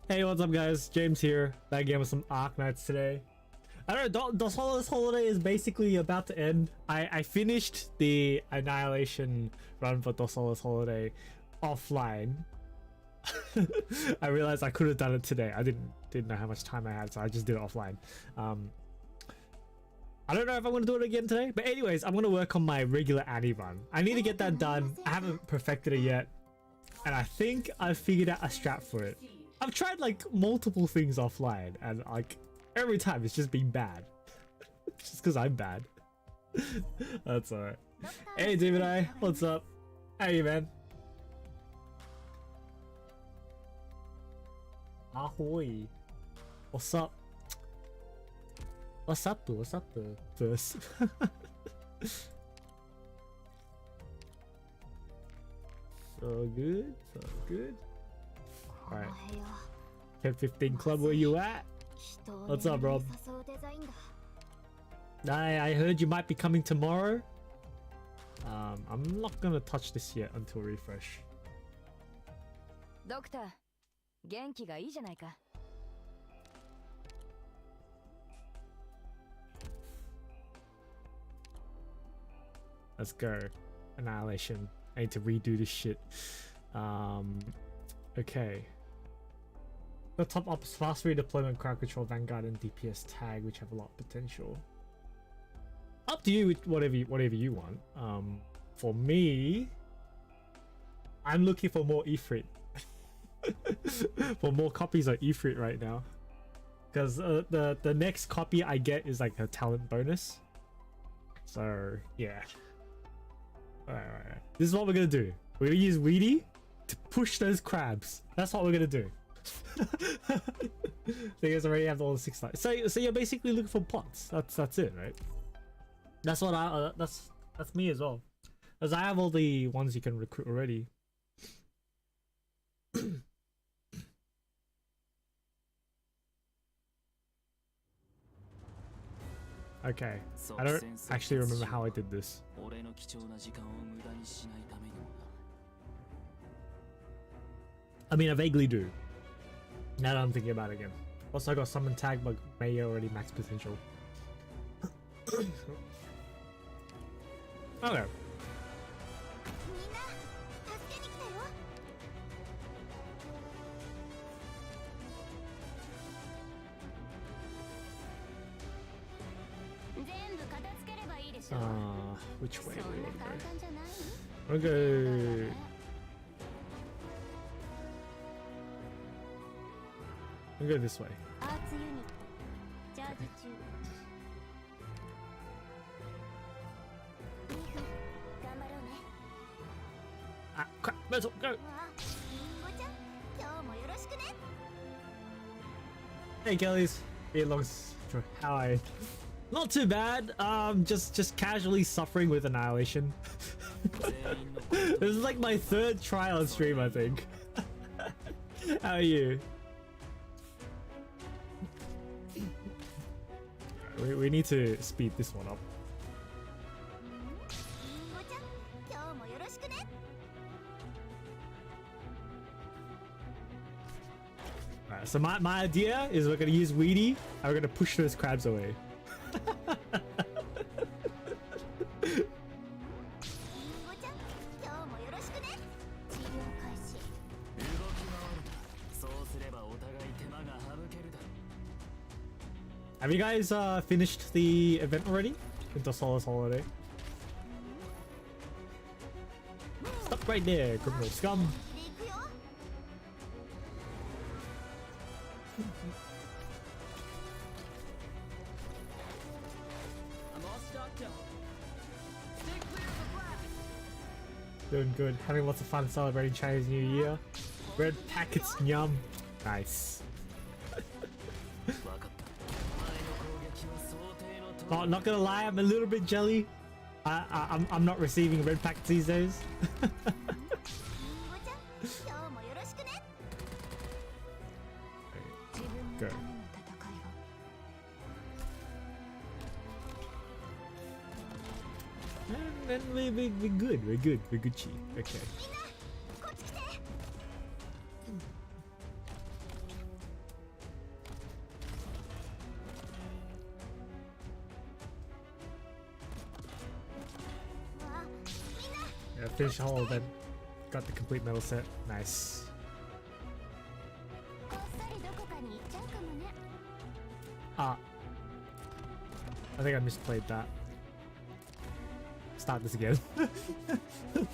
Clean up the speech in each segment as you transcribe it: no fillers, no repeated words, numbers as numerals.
Hey, what's up guys? James here, back again with some Arknights today. I don't know, Donos holiday is basically about to end. I finished the Annihilation run for Donos holiday offline. I realized I could have done it today. I didn't know how much time I had, so I just did it offline. I don't know if I'm going to do it again today, but anyways, I'm going to work on my regular Anni run. I need to get that done. I haven't perfected it yet, and I think I've figured out a strat for it. I've tried like multiple things offline, and like every time it's just been bad. Just because I'm bad. That's alright. Hey David I, what's up? How are you, man? Ahoy. What's up? What's up, What's up, First. So good, so good. Alright. 10:15 club, where you at? What's up, Rob? I heard you might be coming tomorrow. I'm not gonna touch this yet until refresh. Doctor, 元気がいいじゃないか。 Let's go. Annihilation. I need to redo this shit. Okay. The top up is fast redeployment, crowd control, vanguard, and DPS tag, which have a lot of potential. Up to you with whatever you want. For me, I'm looking for more Ifrit. For more copies of Ifrit right now, because the next copy I get is like a talent bonus. So yeah. Alright. This is what we're gonna do. We're gonna use Weedy to push those crabs. That's what we're gonna do. You guys already have all the 6 lights. So you're basically looking for pots. That's it, right? That's what that's me as well. As I have all the ones you can recruit already. Okay, I don't actually remember how I did this. I mean, I vaguely do. Now that I'm thinking about it again. Also, I got summon tag, but may already max potential. Okay. Which way do we want to go? I'm gonna go. I'm gonna go this way. Ah, crap! Let's go. Hey, Kellys. It looks how I. Not too bad. Just casually suffering with Annihilation. This is like my 3rd try on stream, I think. How are you? We need to speed this one up. Alright, so my idea is we're gonna use Weedy and we're gonna push those crabs away. Have you guys finished the event already? Into Solace Holiday. Stop right there, criminal scum. Doing good. Having lots of fun celebrating Chinese New Year. Red packets, yum. Nice. Oh, not gonna lie, I'm a little bit jelly. I'm not receiving red packets these days. Go. And we're good. We're Gucci. Okay. Finish the whole event. Got the complete medal set. Nice. Ah. I think I misplayed that. Start this again.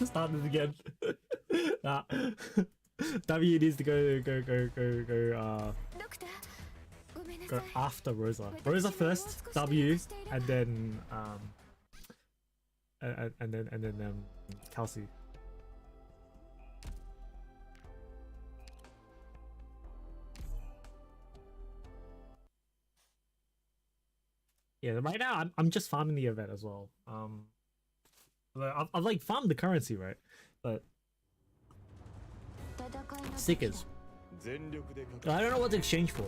Start this again. Nah. W needs to go after Rosa. Rosa first, W, and then Kelsey. Yeah, right now I'm just farming the event as well. I've like farmed the currency, right? But stickers. I don't know what to exchange for.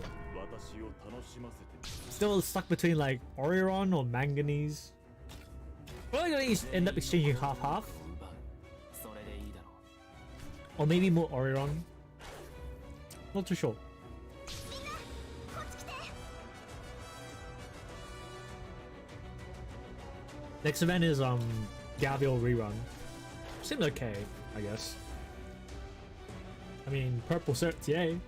Still stuck between like Orion or Manganese. Probably gonna end up exchanging half. Or maybe more Orion. Not too sure. Next event is Gabriel rerun. Seemed okay, I guess. I mean, purple certs, yay.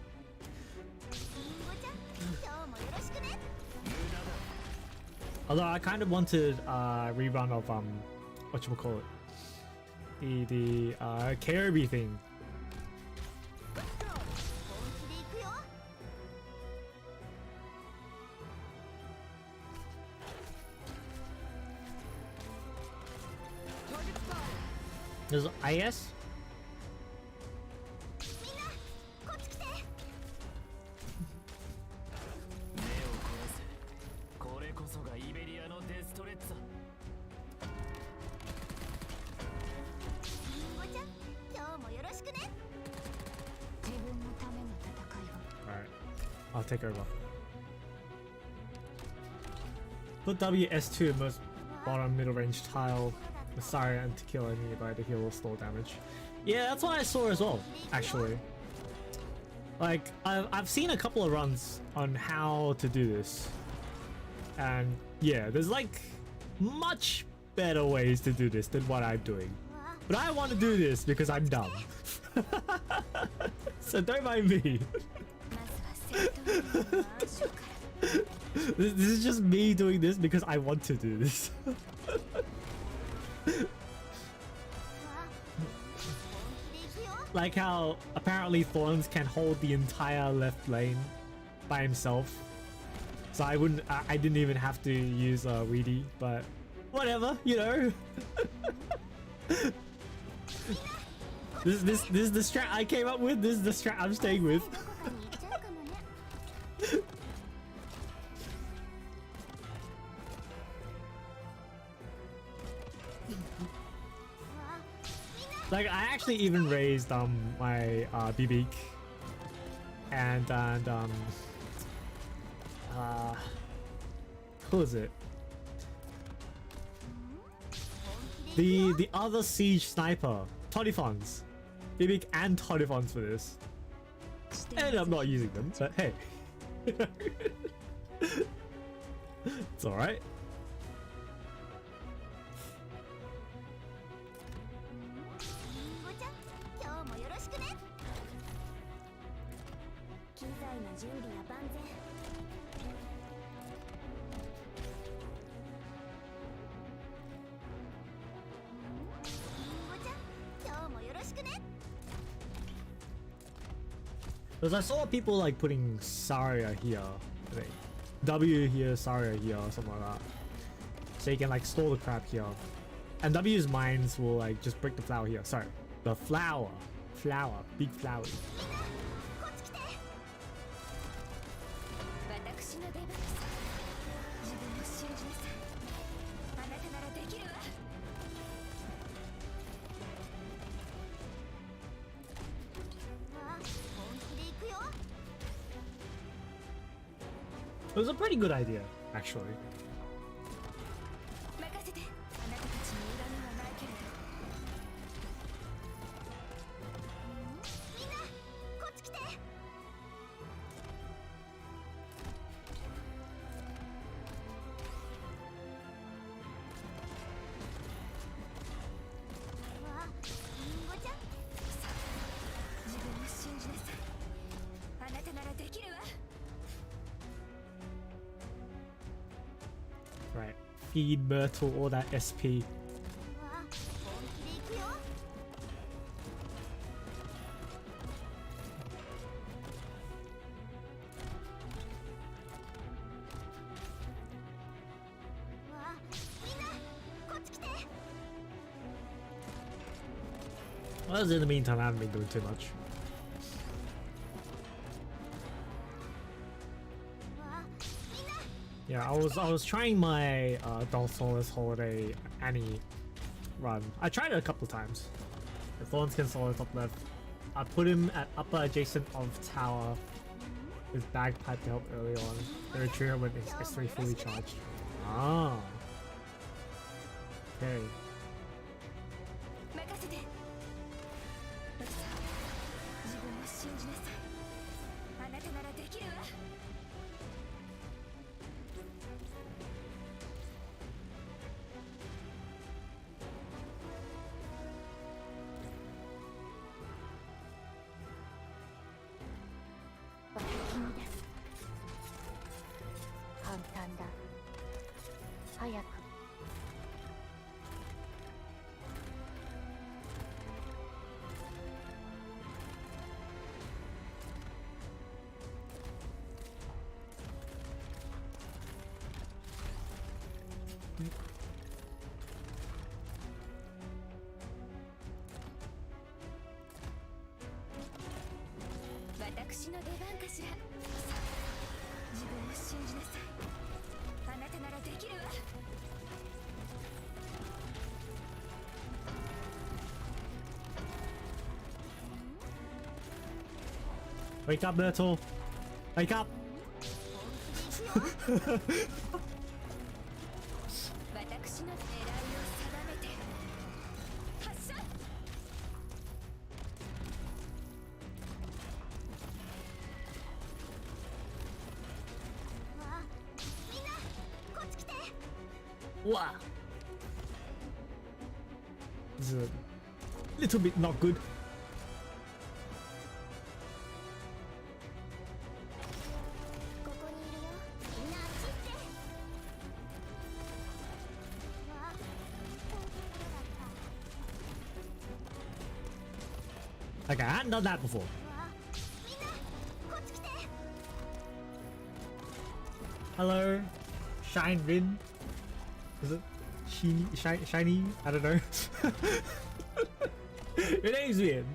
Although I kind of wanted a rerun of whatchamacallit, the Kirby thing. There's IS? Alright, I'll take over. Put WS2 most bottom middle range tile. Sorry, and to kill enemy by the heal or stall damage. Yeah, that's what I saw as well, actually. Like, I've seen a couple of runs on how to do this. And yeah, there's like much better ways to do this than what I'm doing. But I want to do this because I'm dumb. So don't mind me. This is just me doing this because I want to do this. Like how apparently Thorns can hold the entire left lane by himself. So I didn't even have to use Weedy, but whatever, you know. This is the strat I came up with. This is the strat I'm staying with. Like I actually even raised my BB and who is it? The other siege sniper, Todifons. BB and Todifons for this. And I'm not using them, but hey. It's alright. Because I saw people like putting Saria here, like W here, Saria here, or something like that. So you can like store the crap here. And W's mines will like just break the flower here. Sorry, the flower. Big flower. It was a pretty good idea, actually. feed Myrtle all that SP. わあ本気で行くよ。わあみんなこっち来て。 Well, in the meantime, I haven't been doing too much. わあみんな Yeah, I was trying my Donos Holiday Anni run. I tried it a couple of times. The Thorns can solo top left. I put him at upper adjacent of tower with bagpipe to help early on. The retreat when his S3 fully charged. Ah. Okay. 任せて。ロキさん、自分を信じなさい。あなたならできるわ。君だ。簡単だ。早く。私の出番かしら。さあ、自分を信じなさい。あなたならできるわ。 Wake up, Myrtle! Wake up! 私の狙いを定めて発射。 わあみんなこっち来て。 Wow. This is a little bit not good. ここにいるよ。みんなあっち行って。わあこういうところだった。 Like, I hadn't done that before. わあみんなこっち来て。 Hello, Shine Rin. Is it shiny? I don't know. Your name's Rin.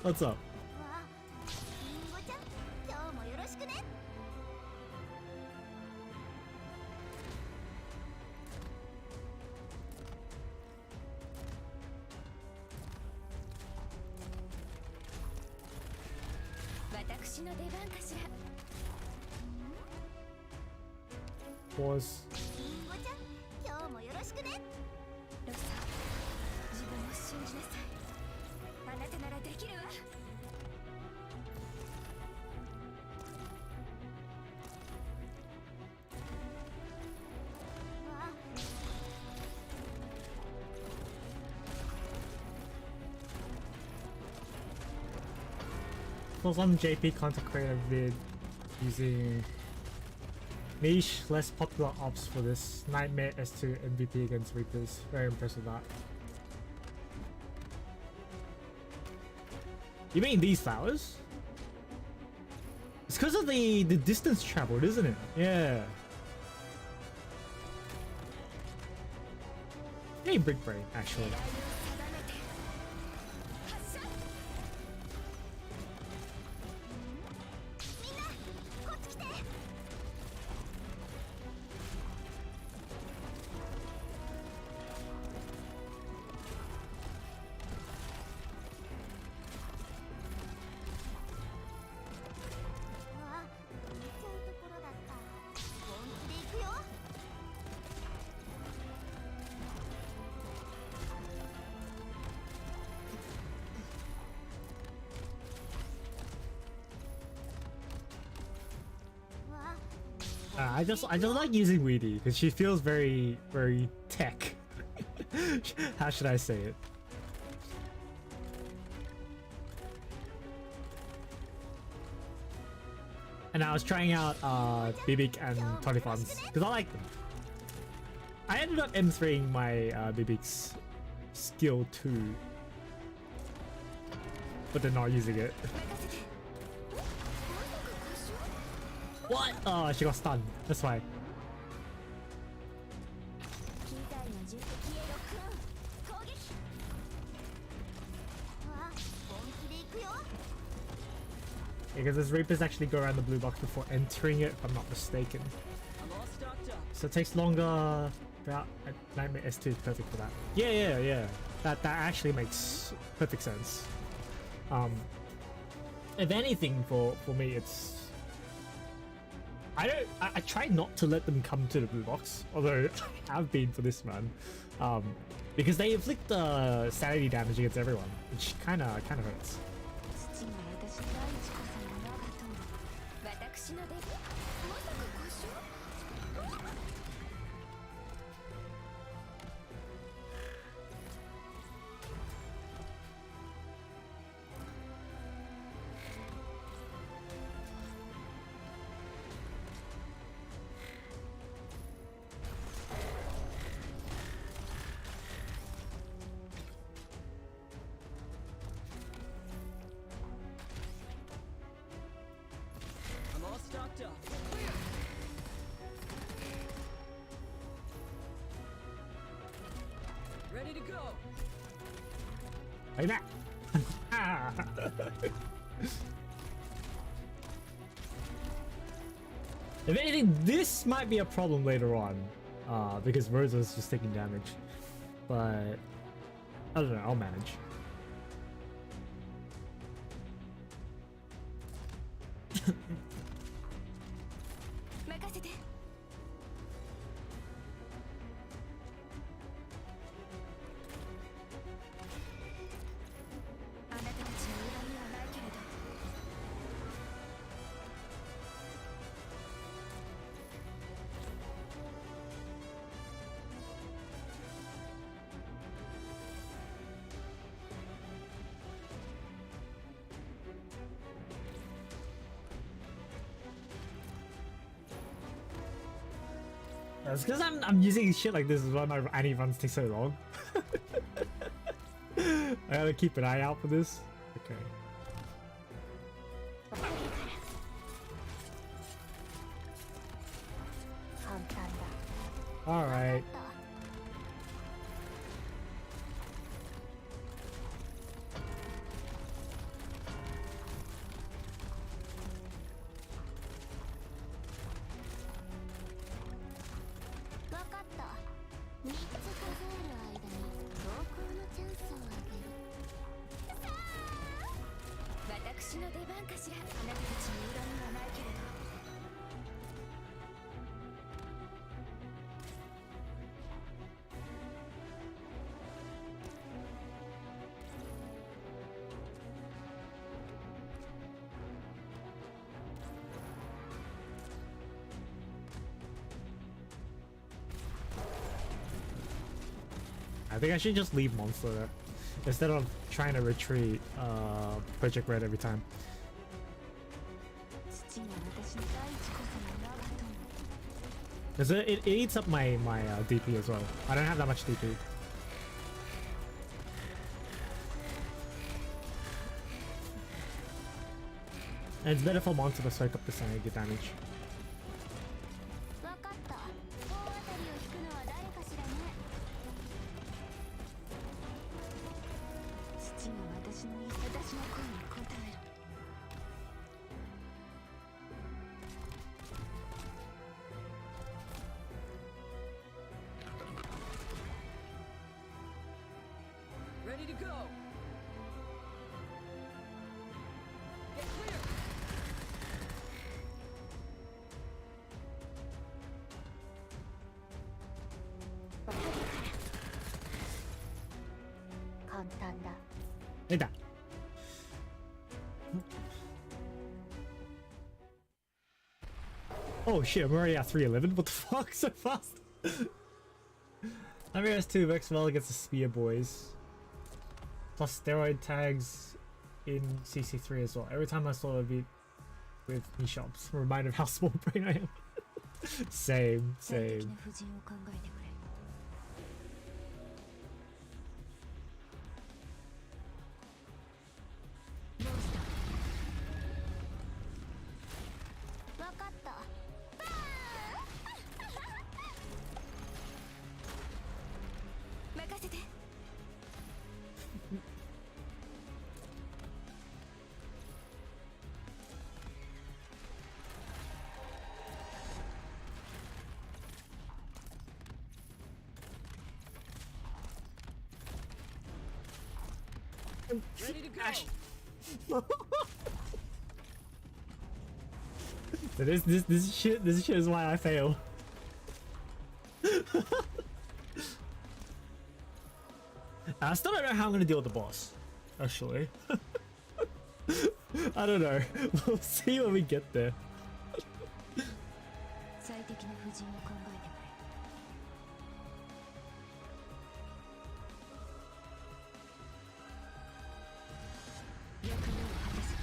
What's up? わありんごちゃん今日もよろしくね。 私の出番かしら。 Pause. りんごちゃん今日もよろしくね。ロキさん、自分を信じなさい。あなたならできるわ。 わあ So some JP content creator vid using niche, less popular ops for this Nightmare S2 MVP against Reapers. Very impressed with that. You mean these flowers? It's because of the distance traveled, isn't it? Yeah. Hey, Brick Brain, actually. 狙いを定めて発射。 みんなこっち来て。 わあ見ちゃうところだった。本気で行くよ。 わあ I just like using Weedy because she feels very tech. How should I say it? And I was trying out Bibik and Tony Funds because I like them. I ended up M3ing my Bibix skill 2, but then not using it. What? Oh, she got stunned. That's why. Because this Reapers actually go around the blue box before entering it, if I'm not mistaken. So it takes longer. Nightmare S2 is perfect for that. Yeah. That actually makes perfect sense. If anything, for me, it's I try not to let them come to the blue box, although I have been for this run, because they inflict sanity damage against everyone, which kind of hurts. Ready to go. Like that. If anything, this might be a problem later on, because Rosa's just taking damage. But I don't know. I'll manage. It's because I'm using shit like this is why my Annie runs take so long. I gotta keep an eye out for this. Okay. Alright. I think I should just leave Monster there instead of trying to retreat Project Red every time. Because it eats up my DP as well. I don't have that much DP. And it's better for Monster to soak up the sanity damage. Ready to go. Get clear. Like that. Oh shit, I'm already at 311. What the fuck? So fast. MS2 works well against the Spear Boys. Plus steroid tags in CC3 as well. Every time I saw a beat with Nishops, I'm reminded of how small brain I am. Same. Ready to go. Ash. So this shit is why I fail. I still don't know how I'm gonna deal with the boss. Actually, I don't know. We'll see when we get there. 最適な布陣を考えてくれ。役目を果たす。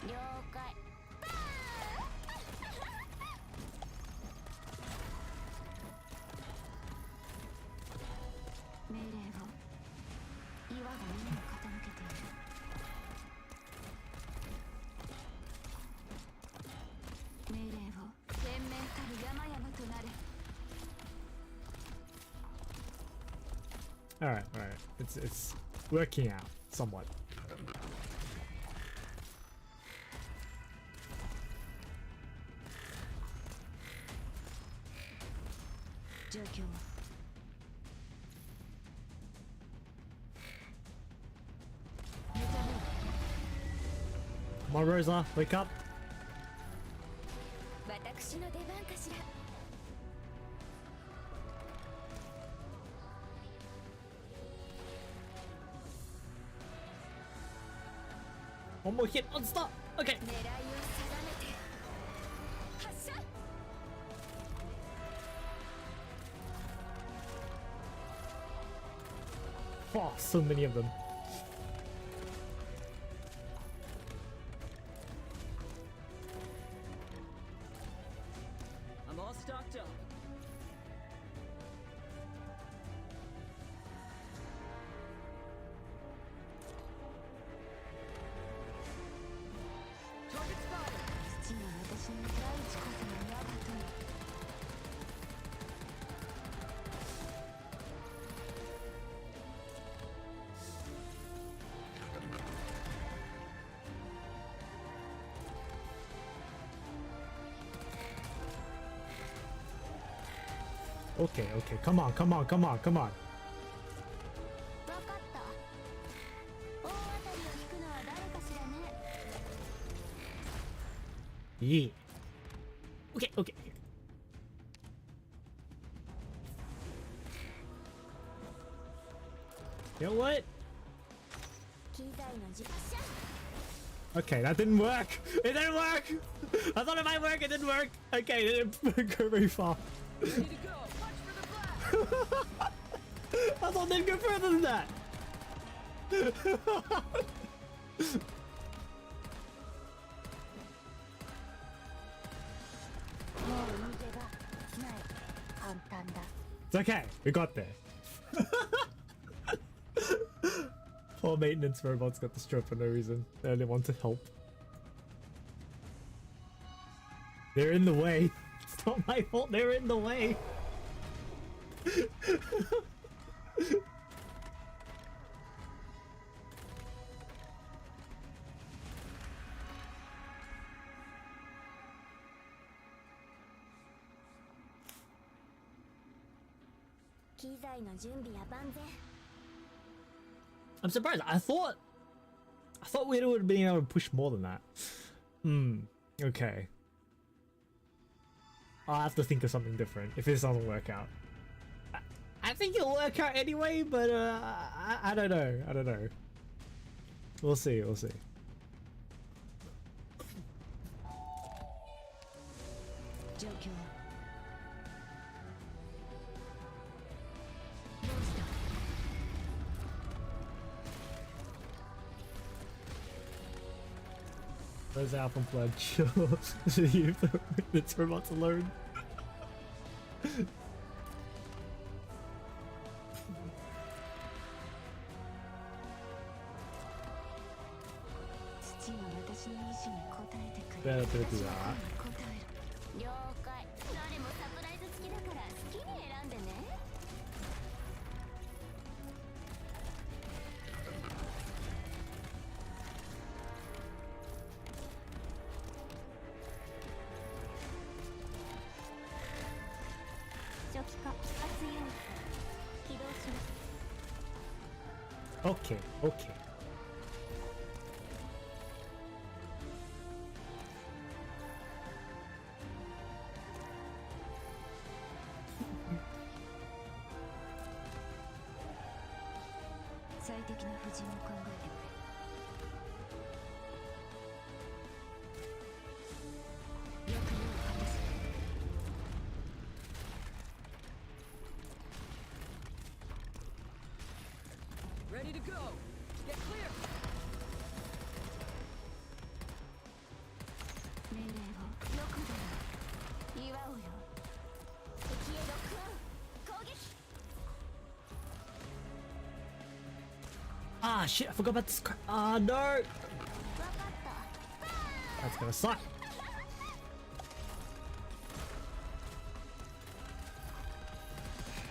了解。命令を岩が耳を傾けている。命令を天面たる山々となれ。 All right. It's working out somewhat. 状況は Come on, Rosa, wake up. 私の出番かしら。 One more hit on stop. Okay. 狙いを定めて発射。 Oh, so many of them. I'm all stocked up. Target spotted. 父が私に第一こその我が友。 Okay. Come on. わかった。大当たりを引くのは誰かしらね。 Yeah. Okay. You know what? 機材の発射。 Okay, that didn't work. It didn't work. I thought it might work. It didn't work. Okay, it didn't go very far. Ready to go. Watch for the blast. I thought they'd go further than that. もう逃げがない。簡単だ。 It's okay. We got there. Poor maintenance robots got destroyed for no reason. They only want to help. They're in the way. It's not my fault. They're in the way. 機材の準備は万全。 I'm surprised. I thought we would have been able to push more than that. Okay. I'll have to think of something different if this doesn't work out. I think it'll work out anyway, but I don't know. We'll see. 状況は Where's the Alpha Pledge? It's robots alone. 父が私の意志に応えてく Better れる。 to do that. 答える。了解。誰もサプライズ付きだから好きに選んでね。 命気か熱いよ起動します Okay, okay. 最適な布陣を考えてくれ役目を果たせ Ready to go. Get clear. 命令をよくだな祝おうよ敵へロックオン攻撃 Ah, shit, I forgot about this crap. Ah, no. わかった That's gonna suck.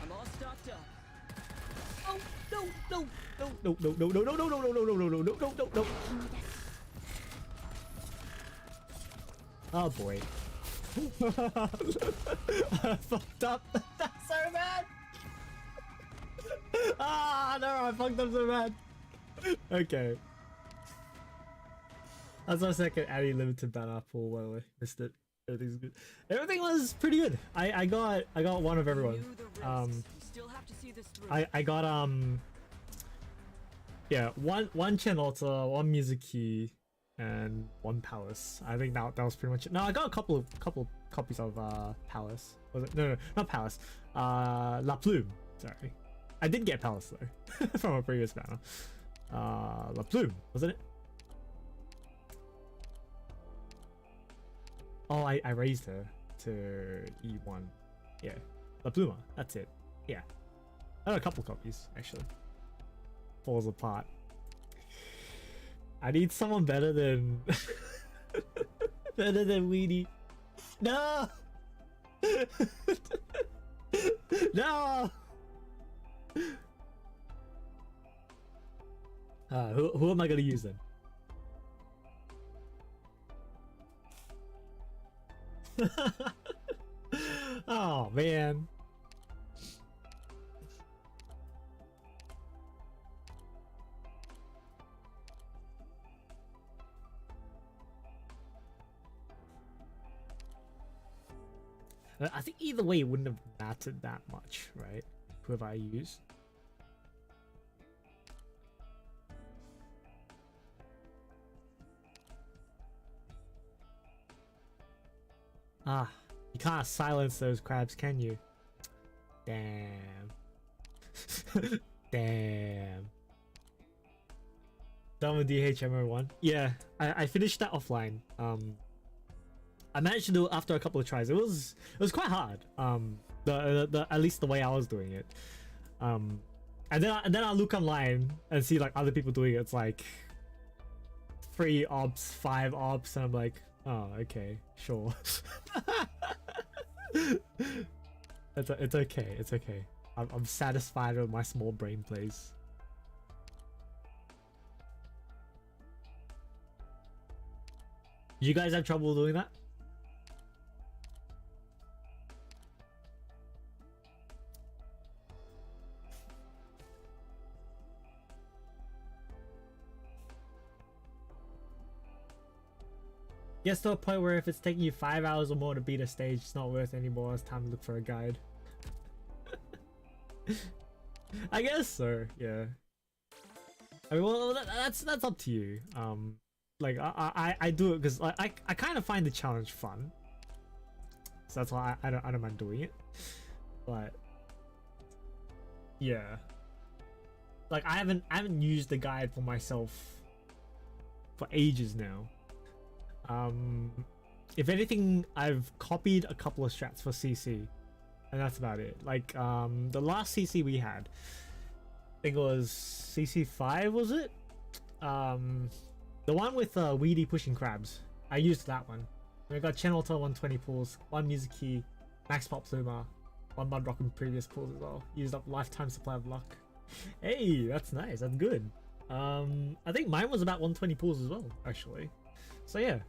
I'm all stocked up. Oh, no, no, no, no, no, no, no, no, no, no, no, no, no, no, no, no, no, no. Oh boy. I fucked up. That's so bad. Ah, no, I fucked up so bad. Okay. That's our second Annie limited banner pool. By the way, missed it. Everything's good. Everything was pretty good. I got one of everyone. Knew the risks. You still have to see this through. I got yeah, one Chenalta, one music key, and one Palace. I think that was pretty much it. No, I got a couple copies of Palace. Was it? No, not Palace. La Plume. Sorry, I did get Palace though from a previous banner. La Plume, wasn't it? Oh, I raised her to E1. Yeah, La Pluma. That's it. Yeah, I got a couple copies actually. Falls apart. I need someone better than better than Weedy. No. No. Who am I gonna use then? Oh man. I think either way it wouldn't have mattered that much, right? Whoever I use. Ah, you can't silence those crabs, can you? Damn. Damn. Done with DHMO1? Yeah, I finished that offline. I managed to do it after a couple of tries. It was quite hard. The at least the way I was doing it. And then I look online and see like other people doing it. It's like 3 ops, 5 ops, and I'm like, oh, okay, sure. It's okay. It's okay. I'm satisfied with my small brain plays. You guys have trouble doing that? Gets to a point where if it's taking you 5 hours or more to beat a stage, it's not worth anymore. It's time to look for a guide. I guess so, yeah. I mean, well, that's up to you. Like I do it because I kind of find the challenge fun, so that's why I don't mind doing it. But yeah, like I haven't used the guide for myself for ages now. If anything, I've copied a couple of strats for CC, and that's about it. Like the last CC we had, I think it was CC5, was it? The one with Weedy pushing crabs. I used that one. We got Channel to 120 pulls, 1 music key, max pop Pluma, 1 mud rock in previous pulls as well. Used up lifetime supply of luck. Hey, that's nice. That's good. I think mine was about 120 pulls as well, actually. So yeah,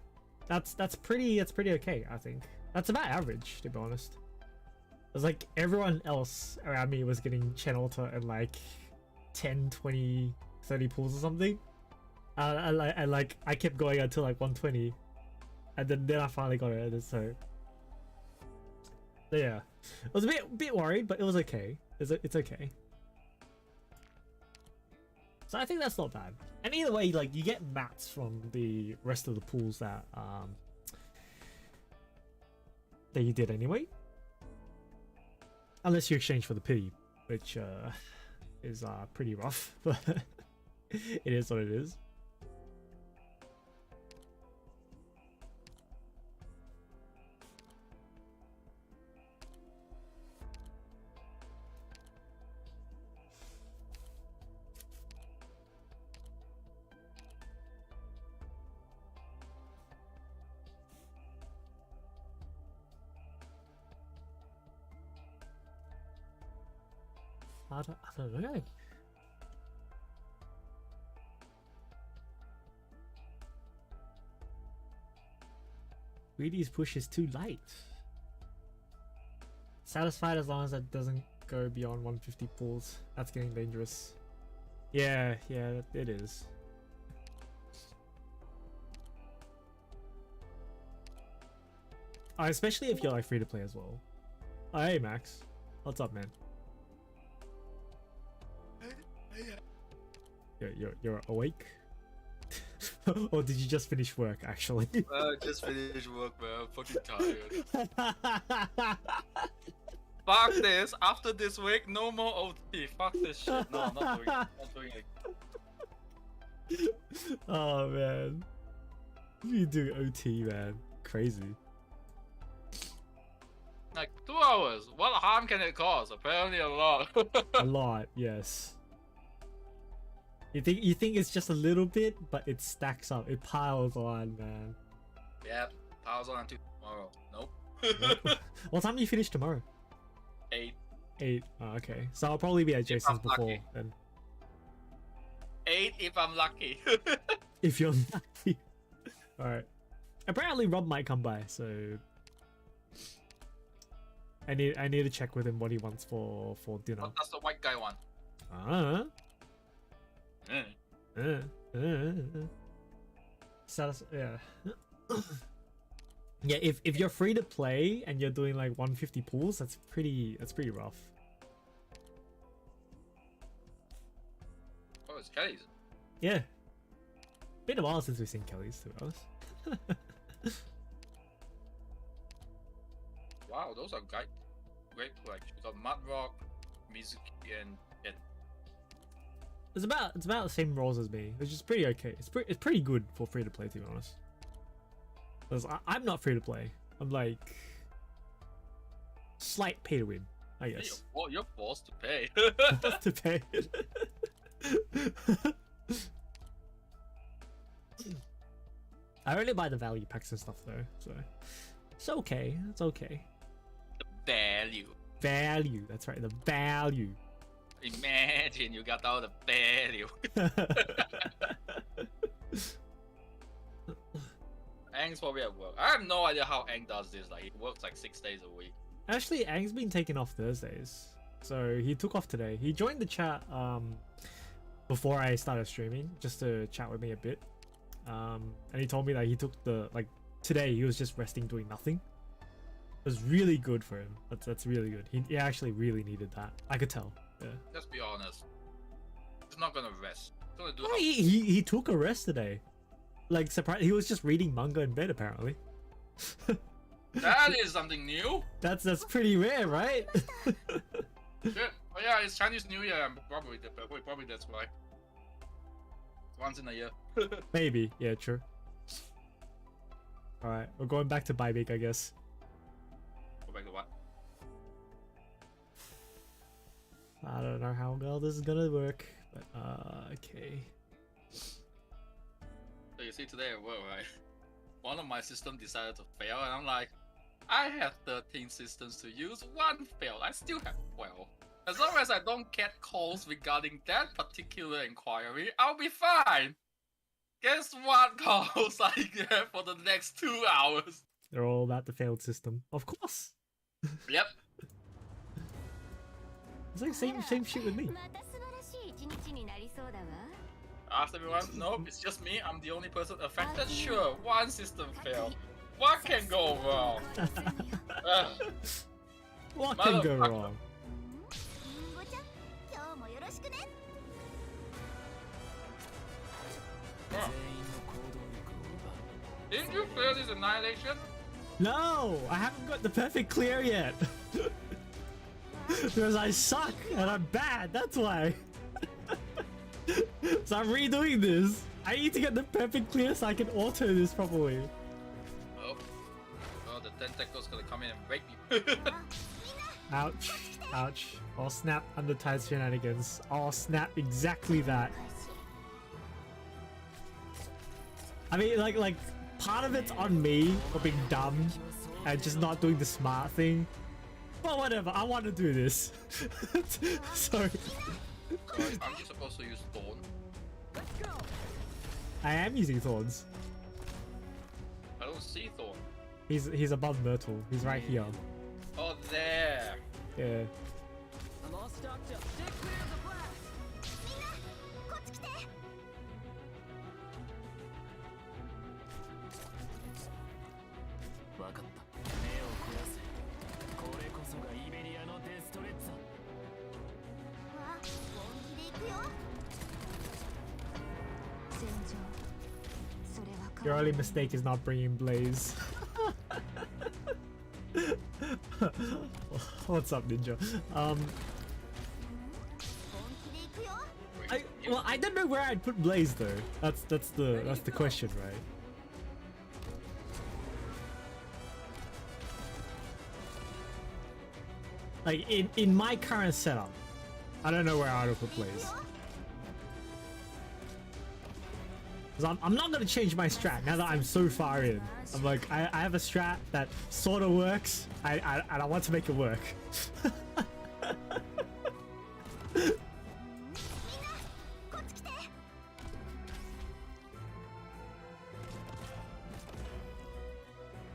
that's pretty okay. I think that's about average, to be honest. was like everyone else around me was getting channel to in like 10, 20, 30 pulls or something. I kept going until like 120, and then I finally got it. So yeah, I was a bit worried, but it was okay. It's okay. So I think that's not bad. And either way, like you get mats from the rest of the pools that you did anyway, unless you exchange for the pity, which is pretty rough, but it is what it is. I don't know. Greedy's push is too light. Satisfied as long as that doesn't go beyond 150 pulls. That's getting dangerous. Yeah, it is. Especially if you're like free to play as well. Oh, hey Max, what's up, man? You're awake? Or did you just finish work actually? I just finished work, man. I'm fucking tired. Fuck this. After this week, no more OT. Fuck this shit. No, I'm not doing it. Not doing it. Oh man. You do OT, man. Crazy. Like 2 hours. What harm can it cause? Apparently a lot. A lot, yes. You think it's just a little bit, but it stacks up. It piles on, man. Yep. Piles on until tomorrow. Nope. Nope. What time do you finish tomorrow? 8. 8. Oh, okay. So I'll probably be at Jason's before lucky. then. 8 if I'm lucky. If you're lucky. Alright. Apparently Rob might come by, so I need to check with him what he wants for dinner. What does the white guy want? Yeah. Yeah, if you're free to play and you're doing like 150 pulls, that's pretty rough. Oh, it's Kelly's. Yeah. Been a while since we've seen Kelly's, to be honest. Wow, those are great collections. We got Mudrock, Mizuki, and It's about the same roles as me, which is pretty okay. It's pretty good for free to play, to be honest. 'Cause I'm not free to play. I'm like slight pay to win, I guess. You're forced to pay. Forced to pay. I only buy the value packs and stuff though, so it's okay. It's okay. The value. Value. That's right. The value. Imagine you got all the value. Ang's probably at work. I have no idea how Ang does this. Like, he works like 6 days a week. Actually, Ang's been taking off Thursdays, so he took off today. He joined the chat before I started streaming just to chat with me a bit. And he told me that he took today he was just resting, doing nothing. It was really good for him. That's really good. He actually really needed that. I could tell. Yeah. Let's be honest. He's not gonna rest. He's gonna do. Oh, he took a rest today. Like, surprise! He was just reading manga in bed apparently. That is something new. That's pretty rare, right? Shit. Oh yeah, it's Chinese New Year. Probably that's why. Once in a year. Maybe. Yeah, true. All right, we're going back to Bybake, I guess. Go back to what? I don't know how well this is gonna work, but okay. So you see today at work, right? One of my systems decided to fail, and I'm like, I have 13 systems to use, one failed. I still have 12. As long as I don't get calls regarding that particular inquiry, I'll be fine. Guess what calls I get for the next 2 hours? They're all about the failed system, of course. Yep. It's like same shit with me. また素晴らしい一日になりそうだわ。 Ask everyone. Nope, it's just me. I'm the only person affected. Sure, one system failed. What can go wrong? What can go Motherfucker. wrong? リンゴちゃん今日もよろしくね Didn't you fail this annihilation? No, I haven't got the perfect clear yet. Because I suck and I'm bad. That's why. So I'm redoing this. I need to get the perfect clear so I can auto this properly. Oh, the tentacle's gonna come in and break me. Ouch. Ouch. I'll snap under tight shenanigans. I'll snap exactly that. I mean, like, part of it's on me for being dumb and just not doing the smart thing. But whatever, I want to do this. So, Aren't you supposed to use Thorn? Let's go. I am using thorns. I don't see Thorn. He's above Myrtle. He's right here. Oh, there. Yeah. I'm all stocked up. Stay clear of the blast. こっち来て 分かった目を凝らせこれこそがイベリアのデストレッツァわ本気で行くよ 戦場。それは Your only mistake is not bringing Blaze. What's up, Ninja? 本気で行くよ Well, I don't know where I'd put Blaze though. That's the question, right? Like in my current setup, I don't know where I would put Blaze. 'Cause I'm not gonna change my strat now that I'm so far in. I'm like I have a strat that sort of works. And I want to make it work.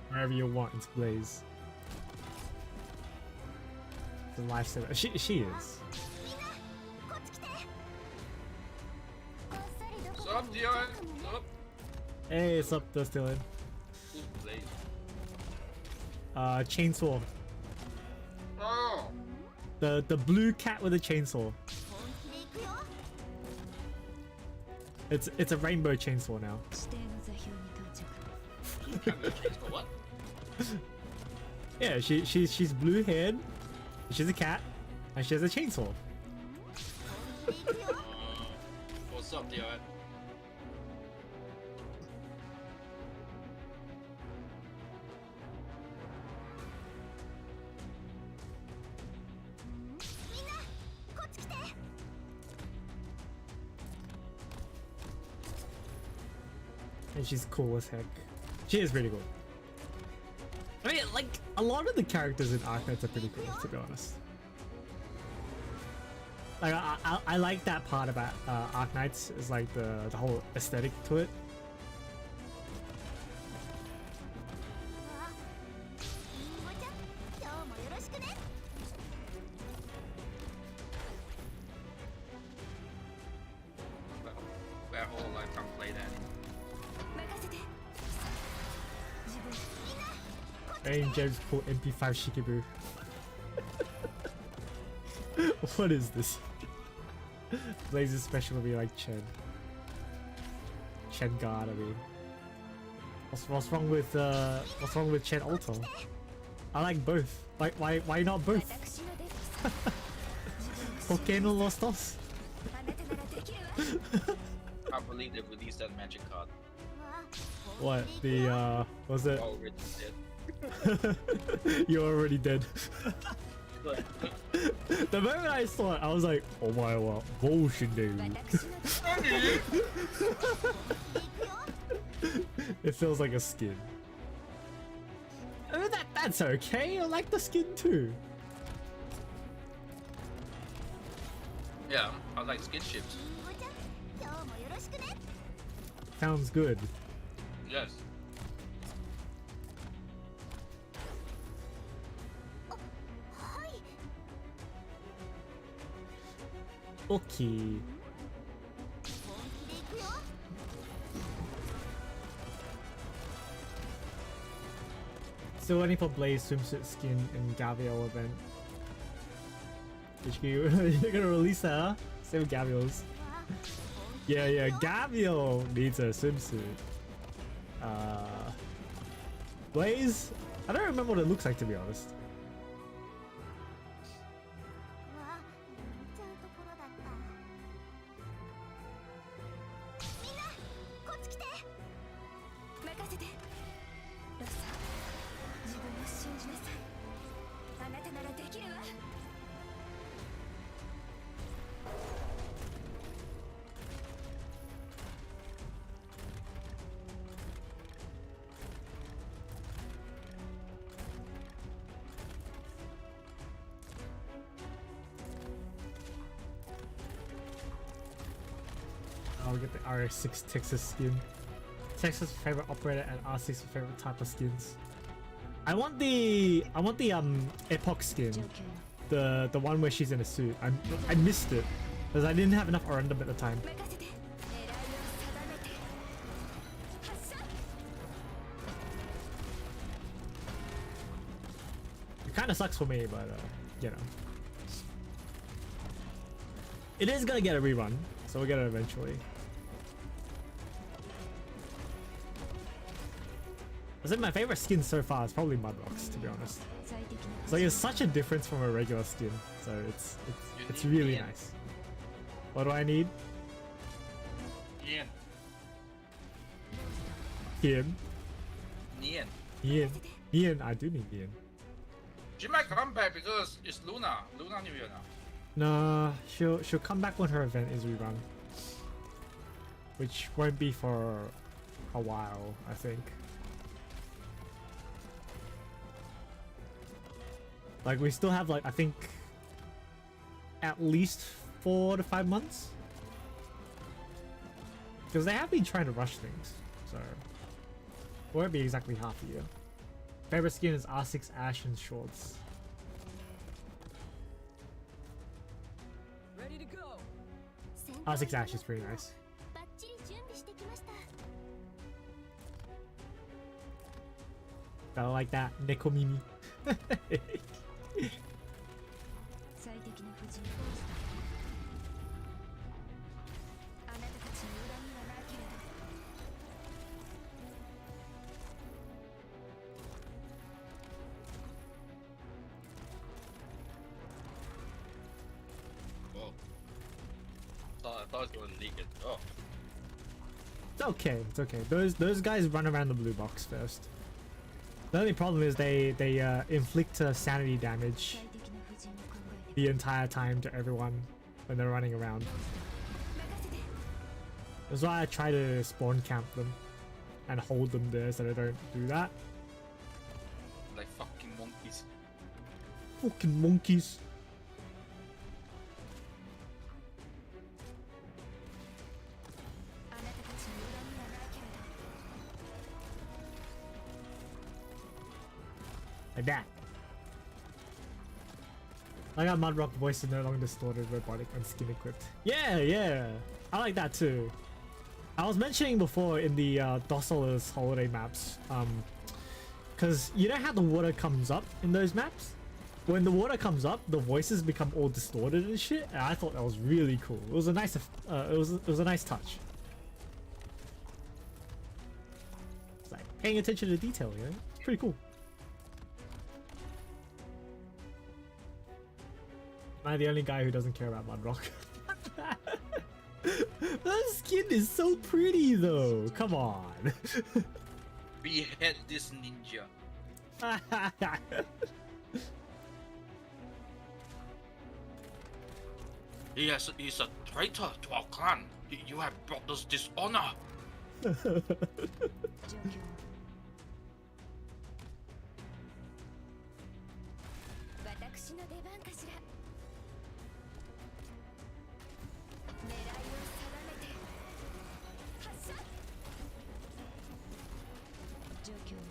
Wherever you want, it's Blaze. The lifesaver. She is. こっち来て What's up, Dion? What's up? Hey, what's up, Dylan? Who's Blaze? Chainsaw. Oh, The blue cat with a chainsaw. 本気で行くよ It's a rainbow chainsaw now. 指定の座標に到着。 you can't go change for what? Yeah, she's blue haired. She's a cat, and she has a chainsaw. 本気で行くよ What's up, Dion? And she's cool as heck. She is pretty cool. I mean, like, a lot of the characters in Arknights are pretty cool, to be honest. Like, I like that part about Arknights, is like the whole aesthetic to it. リンゴちゃん今日もよろしくね Where whole life can play that. 任せて。自分。 Rain James pull MP5 Shikiboo. What is this? Blaze's special will be like Chen guard, I mean. What's wrong with Chen Ultra? I like both. Why not both? 私のデスクさ。 ¿Por qué no los dos? あなたならできるわ。 Can't believe they released that magic card. わ What? The was it? Already dead. You're already dead. But The moment I saw it, I was like, oh my god, bullshit, dude. 私のデスク。 It feels like a skin. I mean, that's okay. I like the skin too. yeah, I like skin ships. リンゴちゃん今日もよろしくね Sounds good. Yes. はい Okay. 本気でいくよ。 Still waiting for Blaze swimsuit skin in Gavial event. HQ, you're gonna release that, huh? Same with Gavial's. Yeah, Gavial needs a swimsuit. Blaze? I don't remember what it looks like, to be honest. うわ、見ちゃうところだった。みんな、こっち来て。任せてロスター、自分を信じなさい。あなたならできるわ。 I'll get the RX6 Texas skin. Texas favorite operator and R6 favorite type of skins. I want the Epoch skin. The one where she's in a suit. I missed it because I didn't have enough random at the time. 任せて狙いを定めて発射。 It kind of sucks for me, but you know, it is gonna get a rerun, so we'll get it eventually. I think my favorite skin so far is probably Mudrocks, to be honest. 最適な It's like it's such a difference from a regular skin, so it's really nice. What do I need? Nian. Ian. Nian. Ian. Ian. I do need Ian. She might come back because it's Luna. Luna New Year now. Nah, she'll come back when her event is rerun, which won't be for a while, I think. Like we still have like I think at least 4 to 5 months, because they have been trying to rush things, so it won't be exactly half a year. Favorite skin is R6 Ash and shorts. Ready to go. R6 Ash is pretty nice. バッチリ準備してきました。 I like that Nekomimi. 最適な布陣をあなたたちに恨みはないけれど Oh. I thought it was leak it. Oh. It's okay. It's okay. Those guys run around the blue box first. The only problem is they inflict sanity damage 最適な布陣を考えて the entire time to everyone when they're running around. 任せて That's why I try to spawn camp them and hold them there so they don't do that. Like fucking monkeys. Fucking monkeys. Like that. I got Mudrock voice is no longer distorted, robotic, and skin equipped. Yeah. I like that too. I was mentioning before in the Donos holiday maps, because you know how the water comes up in those maps? When the water comes up, the voices become all distorted and shit. And I thought that was really cool. It was a nice, it was a nice touch. It's like paying attention to detail, you know? It's pretty cool. Am I the only guy who doesn't care about Mudrock? That skin is so pretty though. Come on. Behead this ninja. He's a traitor to our clan. You have brought us dishonor. 状況を私の出番かしら狙いを定めて発射状況を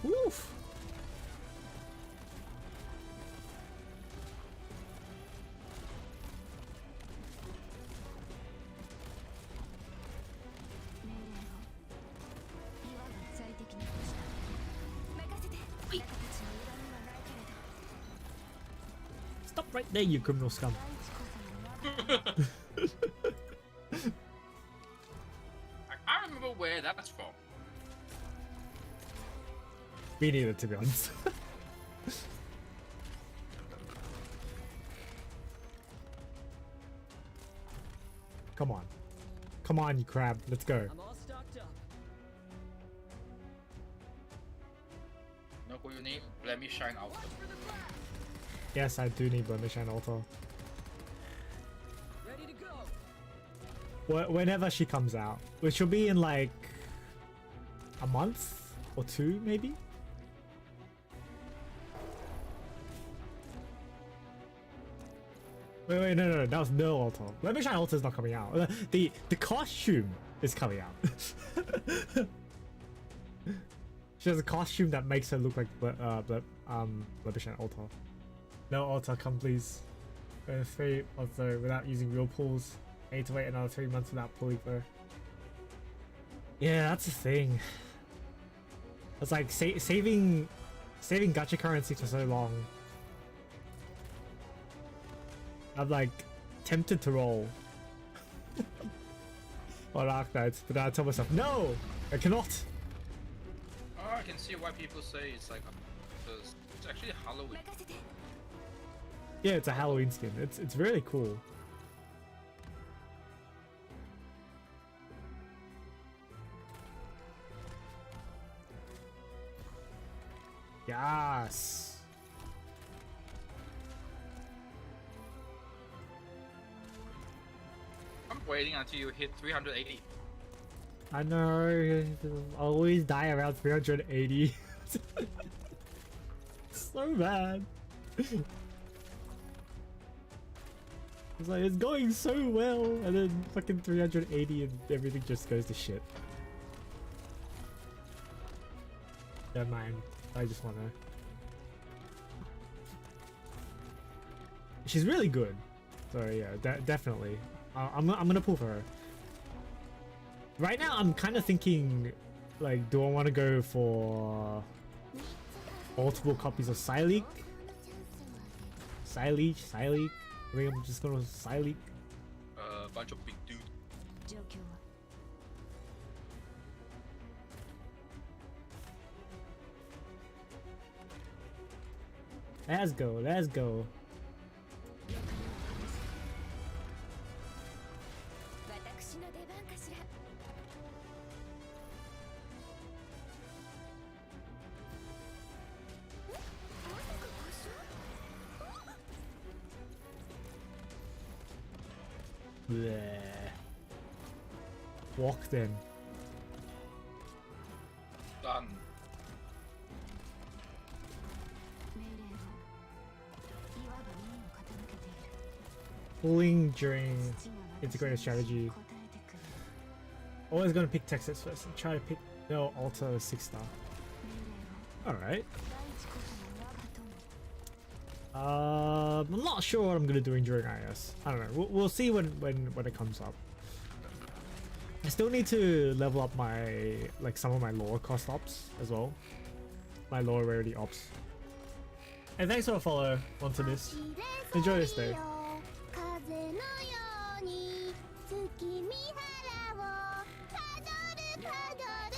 Woof. Right there, you criminal scum. I remember where that's from. Me neither, to be honest. Come on. Come on, you crab. Let's go. I'm all stocked up. Know who you need? Let me shine out. Yes, I do need Blemish and Auto. Ready to go. Whenever she comes out, which will be in like a month or two, maybe. Wait, no, that was no Auto. Blemish and Auto is not coming out. The costume is coming out. She has a costume that makes her look like Blemish and Auto. No Auto, come please. 3 months though, without using real pulls. I need to wait another 3 months without pulling though. Yeah, that's the thing. It's like saving gacha currency for so long. I'm like tempted to roll on Arknights, but then I tell myself, no, I cannot. Oh, I can see why people say it's like because it's actually Halloween. 任せて Yeah, it's a Halloween skin. It's really cool. Yes. I'm waiting until you hit 380. I know. I always die around 380. So bad. It's like it's going so well, and then fucking 380 and everything just goes to shit. Never mind. I just wanna. She's really good. So yeah, definitely. I'm gonna pull for her. Right now, I'm kind of thinking, like, do I want to go for multiple copies of Psyleak? Psyleak? I think I'm just gonna Psyleak. Bunch of big dudes. 状況は Let's go, let's go. 私の出番かしら Bleh. Walk then. Done. 命令をいわば耳を傾けている Pulling during 父が integrated 私の strategy. 答えてくる Always gonna pick Texas first and try to pick no Alta 6-star. 命令を Alright. 第一こそが我が友 I'm not sure what I'm gonna do during IS. I don't know. We'll see when it comes up. I still need to level up my some of my lower cost ops as well. My lower rarity ops. And thanks for the follow onto this. Enjoy this day. 風のように月見原をたどるたどる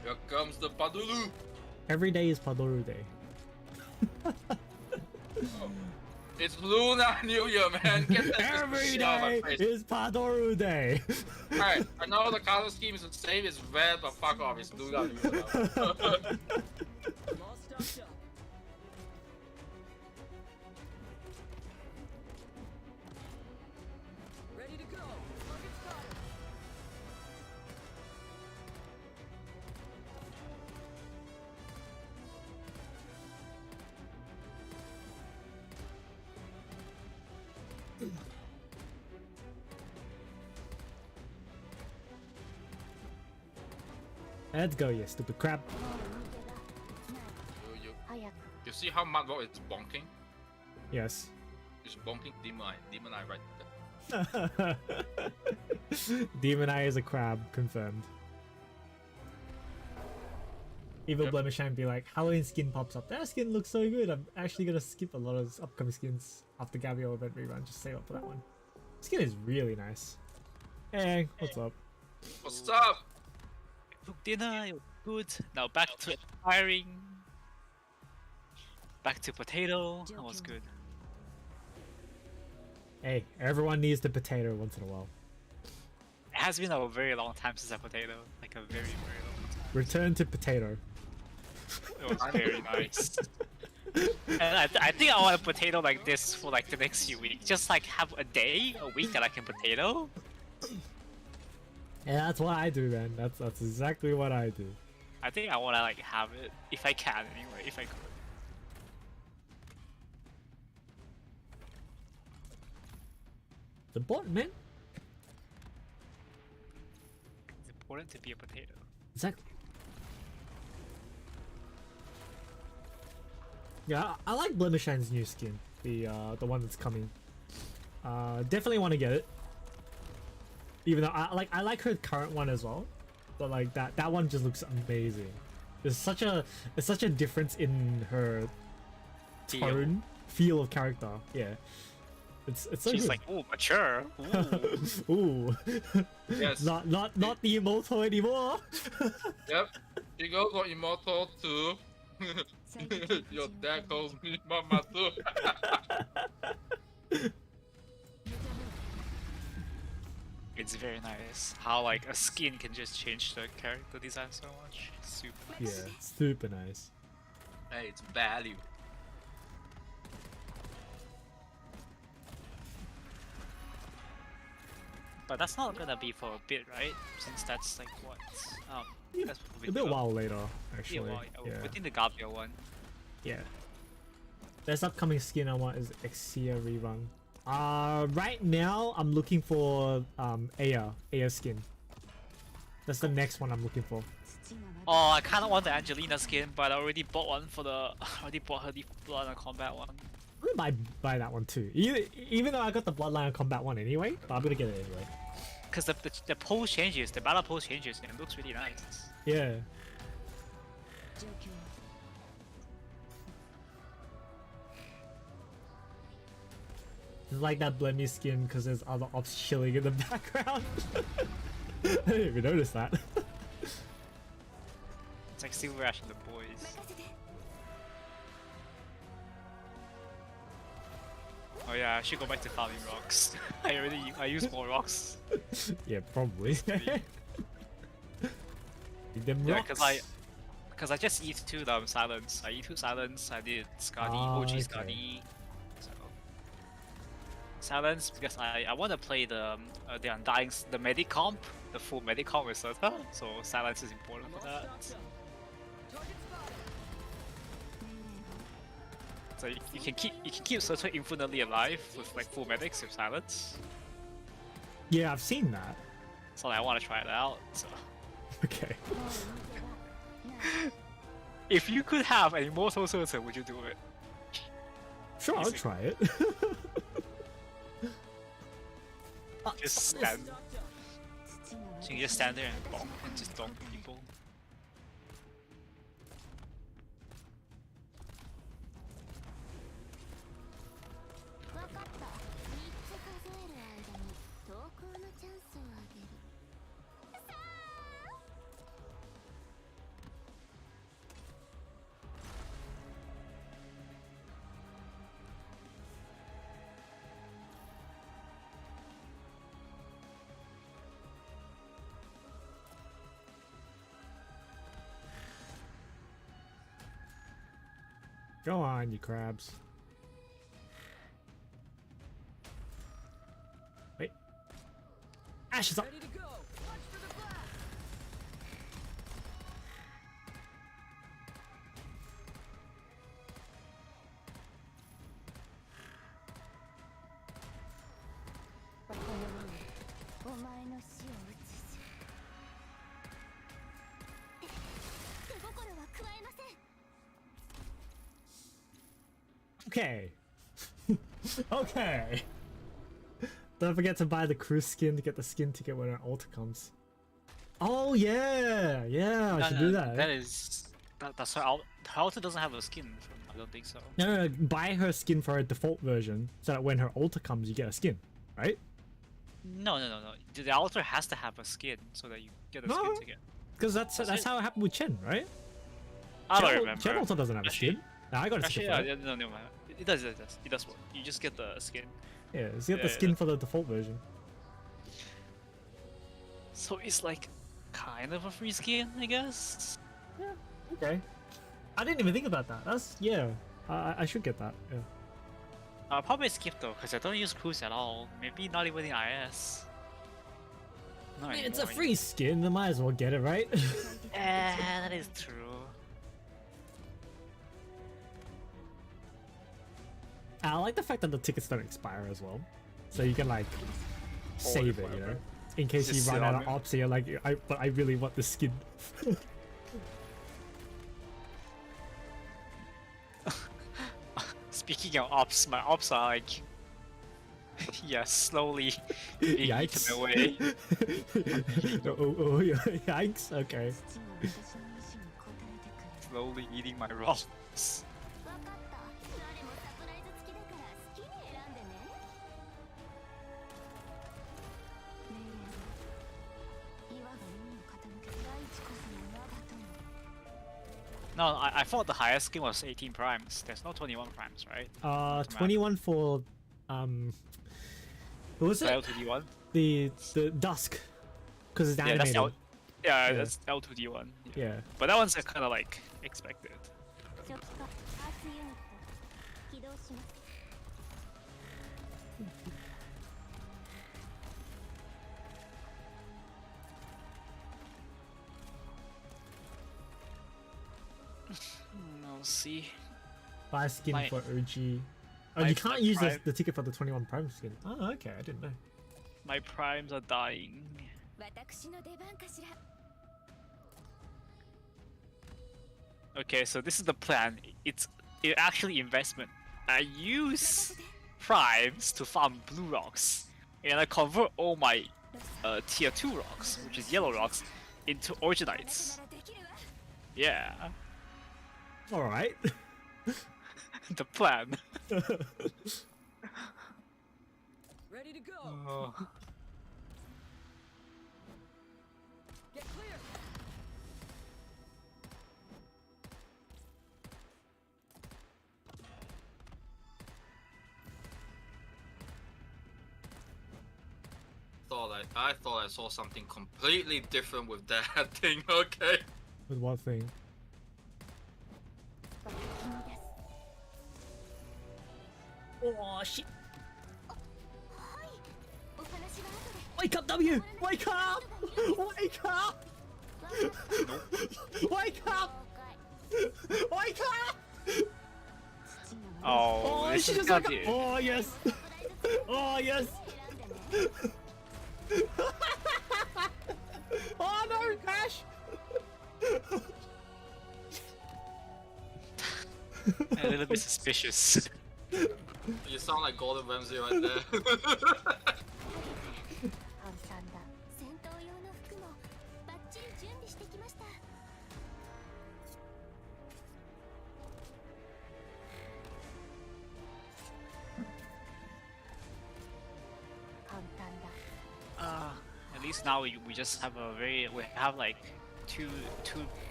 Here comes the Padulu. Every day is Padoru Day. It's Lunar New Year, man. Get that Every shit out of day my face. is Padoru Day. Alright, I know the color scheme is the same, it's red, but fuck off, it's Lunar New Year. I'm all stocked up. Ready to go. Target spotted. Let's go, you stupid crap. もう逃げだ You 早く you see how Mudrock is bonking? Yes. It's bonking Demon Eye right there. Demon Eye is a crab, confirmed. Evil Yep. Blemish and be like, Halloween skin pops up. That skin looks so good. I'm actually gonna skip a lot of upcoming skins after Gabriel event rerun. Just save up for that one. Skin is really nice. Hey, what's up? What's up? Cooked dinner, it was good. Now back to firing. Back to potato. That was good. Hey, everyone needs the potato once in a while. It has been a very long time since I potato. Like a very, very long time. Return to potato. It was very nice. And I think I want a potato like this for like the next few weeks. Just like have a day, a week that I can potato. Yeah, that's what I do, man. That's exactly what I do. I think I want to like have it if I can anyway, if I could. The bot, man. It's important to be a potato. Exactly. Yeah, I like Blemishine's new skin. The one that's coming. Definitely want to get it. Even though I like her current one as well, but like that one just looks amazing. There's such a difference in her tone, feel of character. Yeah, it's so She's good. like, oh, mature. Ooh. Ooh, Yes. not the immortal anymore. Yep. She goes for immortal too. Your dad calls me mama too. It's very nice how like a skin can just change the character design so much. It's super nice. Yeah, super nice. Hey, it's value. But that's not gonna be for a bit, right? Since that's like what? That's A bit while later, actually. yeah, within the Gabriel one. Yeah. Best upcoming skin I want is Exia rerun. Right now I'm looking for Aya skin. That's the next one I'm looking for. Oh, I kind of want the Angelina skin, but I already bought one for the. I already bought her the Bloodline Combat one. I'm gonna buy that one too. Even though I got the Bloodline Combat one anyway, but I'm gonna get it anyway. Because the pose changes, the battle pose changes, and it looks really nice. Yeah. It's like that Blemmy skin because there's other ops chilling in the background. I didn't even notice that. It's like Silver Ash and the boys. Oh yeah, I should go back to farming rocks. I use more rocks. Yeah, probably. Need them Yeah, rocks. because I just eat two silence. I eat two silence. I did Scotty, OG okay. Scotty. So silence because I want to play the Undying, the medic comp, the full medic comp with Serta. So silence is important for that. So you can keep Serta infinitely alive with like full medics with silence. Yeah, I've seen that. So I want to try it out. So Okay. if you could have an immortal Serta, would you do it? Sure, I'll Easy. try it. Just stand. So you just stand there and bonk and just donk people. Go on, you crabs. Wait. Ash is up. Ready to go. Watch for the blast. Okay. Okay. Don't forget to buy the cruise skin to get the skin ticket when our altar comes. Oh yeah, yeah, I should do that. That's her alt. Her altar doesn't have a skin. I don't think so. No, buy her skin for her default version, so that when her altar comes, you get a skin, right? No. The altar has to have a skin so that you get a No. skin to get. Because that's how it happened with Chen, right? I don't Chen remember. altar doesn't have a skin. No, I got a Actually, skin for yeah, it. no, never mind. It does. It does work. You just get the skin. Yeah, it's got Yeah, the yeah. skin for the default version. So it's like kind of a free skin, I guess. Okay. I didn't even think about that. That's yeah. I should get that. Yeah. I'll probably skip though, because I don't use cruise at all. Maybe not even in IS. I mean, it's a free skin. I might as well get it, right? That is true. I like the fact that the tickets don't expire as well, so you can like save it, you know, in case Just you run sit out on of it. ops. And you're like, but I really want the skin. Speaking of ops, my ops are like, yeah, slowly being Yikes! eaten away. oh, yikes! Okay. 父が私の意志に応えてくれる Slowly eating my rolls. わかった誰もサプライズ付きだから好きに選んでね命令だ岩が耳を傾け大地こそが我が友 No, I thought the highest skin was 18 primes. There's no 21 primes, right? 21 for what was it? L2D1? The dusk, because it's Yeah, that's animated. yeah, that's L2D1. Yeah. But that one's kind of like expected. 初期化アーツユニット起動します We'll see. Buy a skin My- for OG. Oh, my- you can't my use prime- the ticket for the 21 prime skin. Oh, okay, I didn't know. My primes are dying. 私の出番かしら Okay, so this is the plan. It's actually investment. I use primes to farm blue rocks, and I convert all my tier 2 rocks, which is yellow rocks, into Arknights. ならできるわ Yeah, All right. the plan. Ready to go. Oh. Get clear. I thought I saw something completely different with that thing. Okay. With what thing? 君です Oh shit! お話は後で Wake up, W! Wake up! Wake up! Wake up! Wake up! Oh, Oh, this she is just not woke up! it. Oh yes! Oh yes! 選んでね Oh no, Crash! A little bit suspicious. You sound like Golden Ramsay right there. 簡単だ戦闘用の服もバッチリ準備してきました簡単だ At least now we just have we have like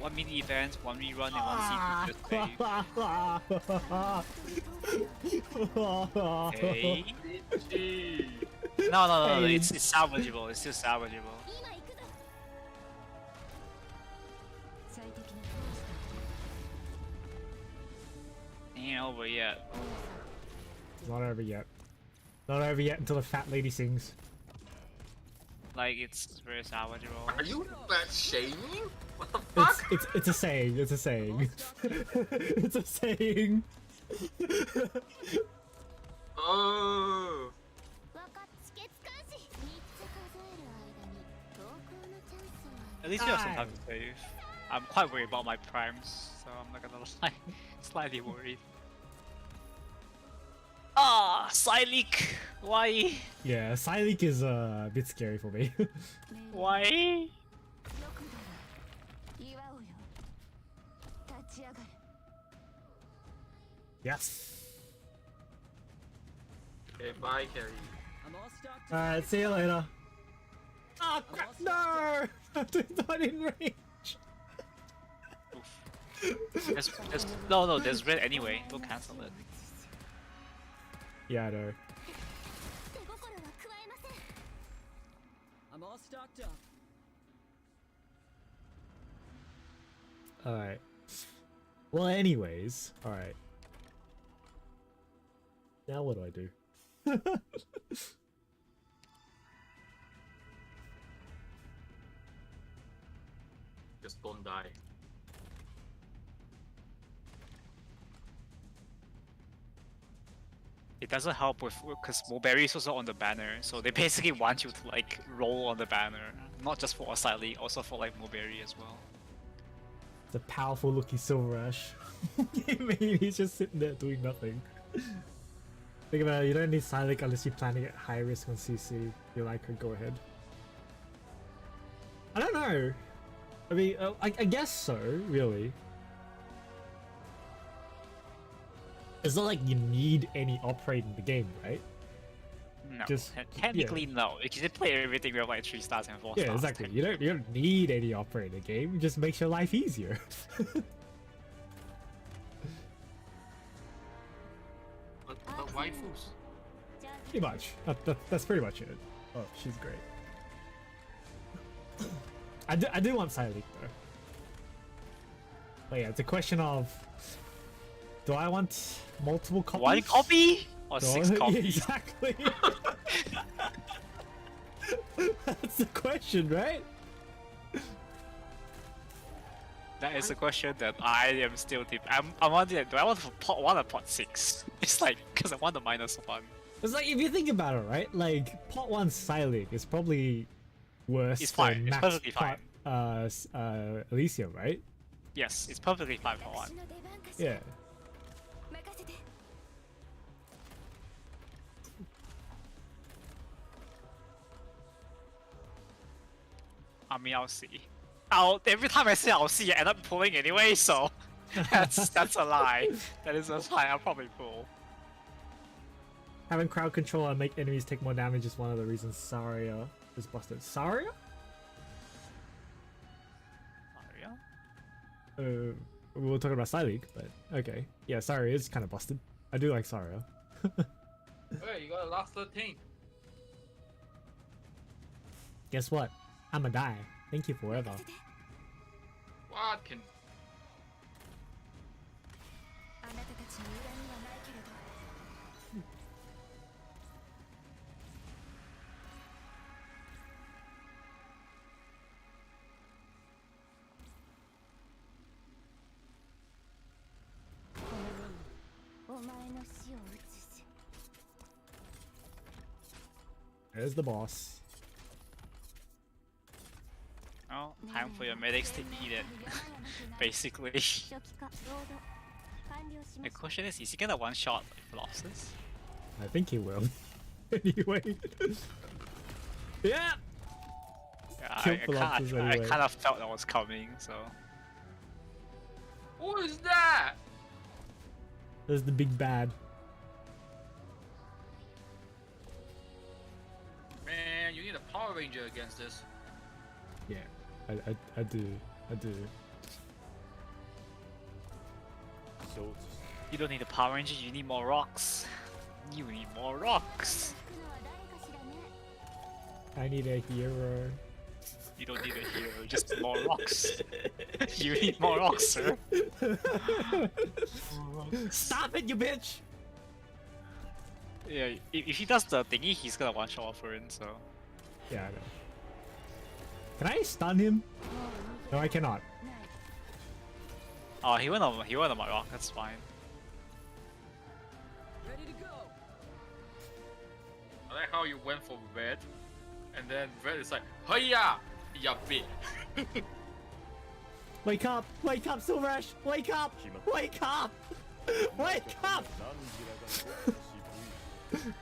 one mini event, one rerun, and one CP just save. Okay. No, Hey. it's salvageable. It's still salvageable. 今行くぞ最適なコースだ Ain't over yet. Not over yet. Not over yet until the fat lady sings. Like it's very salvageable. Are you fat shaming? What the fuck? It's a saying. It's a saying. It's a saying. Oh. わかっつけつかんし3つ数える間に投稿のチャンスは At least you have some time to save. I'm quite worried about my primes, so I'm not gonna lie. Slightly worried. Ah, Psyleak! Why? Yeah, Psyleak is a bit scary for me. 命令 Why? よくだ岩をよ立 Yes. Okay, bye, Carrie. I'm all stocked up. Alright, see you later. Oh crap! No! I'm not in range. There's red anyway. Don't cancel it. Yeah, I know. 手心は加えません I'm all stocked up. Alright. Well, anyways. Alright. Now what do I do? Just don't die. It doesn't help with because Mulberry is also on the banner, so they basically want you to like roll on the banner, not just for Asili, also for like Mulberry as well. It's a powerful looking Silver Ash. Maybe he's just sitting there doing nothing. Think about it, you don't need Silent unless you're planning at high risk on CC. You like her, go ahead. I don't know. I mean, I guess so, really. It's not like you need any operate in the game, right? No, Just- technically no. You can play everything with like 3 stars and 4 stars. Yeah, exactly. You don't need any operate in the game. It just makes your life easier. But waifus. Pretty much. That's pretty much it. Oh, she's great. I do want Silent though. But yeah, it's a question of, do I want multiple copies? 1 copy or Do 6 I- copies? Exactly. That's the question, right? That is a question that I am still deep. I'm wondering, do I want pot 1 or pot 6? It's like, because I want the -1. It's like, if you think about it, right? Like, pot 1 Silent is probably worse It's fine, than it's max perfectly pot, Elysium, right? Yes, it's perfectly fine for 1. 私の出番かしら Yeah. 任せて I mean, I'll see. Every time I say I'll see, I end up pulling anyway, so that's a lie. That is a lie, I'll probably pull. Having crowd control and make enemies take more damage is one of the reasons Saria is busted. Saria? Aria? We were talking about Psyleague, but okay. Yeah, Saria is kind of busted. I do like Saria. Hey, you got the last 13. Guess what? I'ma die. Thank you forever. 任せて What can あなたたちに恨みはないけれど この世にお前の死を移す There's the boss. Oh, time for your medics to eat it, basically. 初期化ロード完了しま The した question is he gonna one-shot like, Colossus? I think he will. Anyway. Yeah! Yeah, Kill Colossus I anyway. kind of felt that was coming, so... Who is that? There's the big bad. Man, you need a Power Ranger against this. Yeah, I do. You don't need a Power Ranger, you need more rocks. You need more rocks. 引くのは誰かしらね I need a hero. You don't need a hero, just more rocks. You need more rocks, sir. Stop it, you bitch! Yeah, if he does the thingy, he's gonna one-shot Offering, so... Yeah, I know. Can I stun him? No, I cannot. Oh, he went on my rock, that's fine. Ready to go. I like how you went for red, and then red is like, hiya, ya bitch. Wake up! Wake up, Silver Ash! Wake up! Wake up! Wake up! 自分を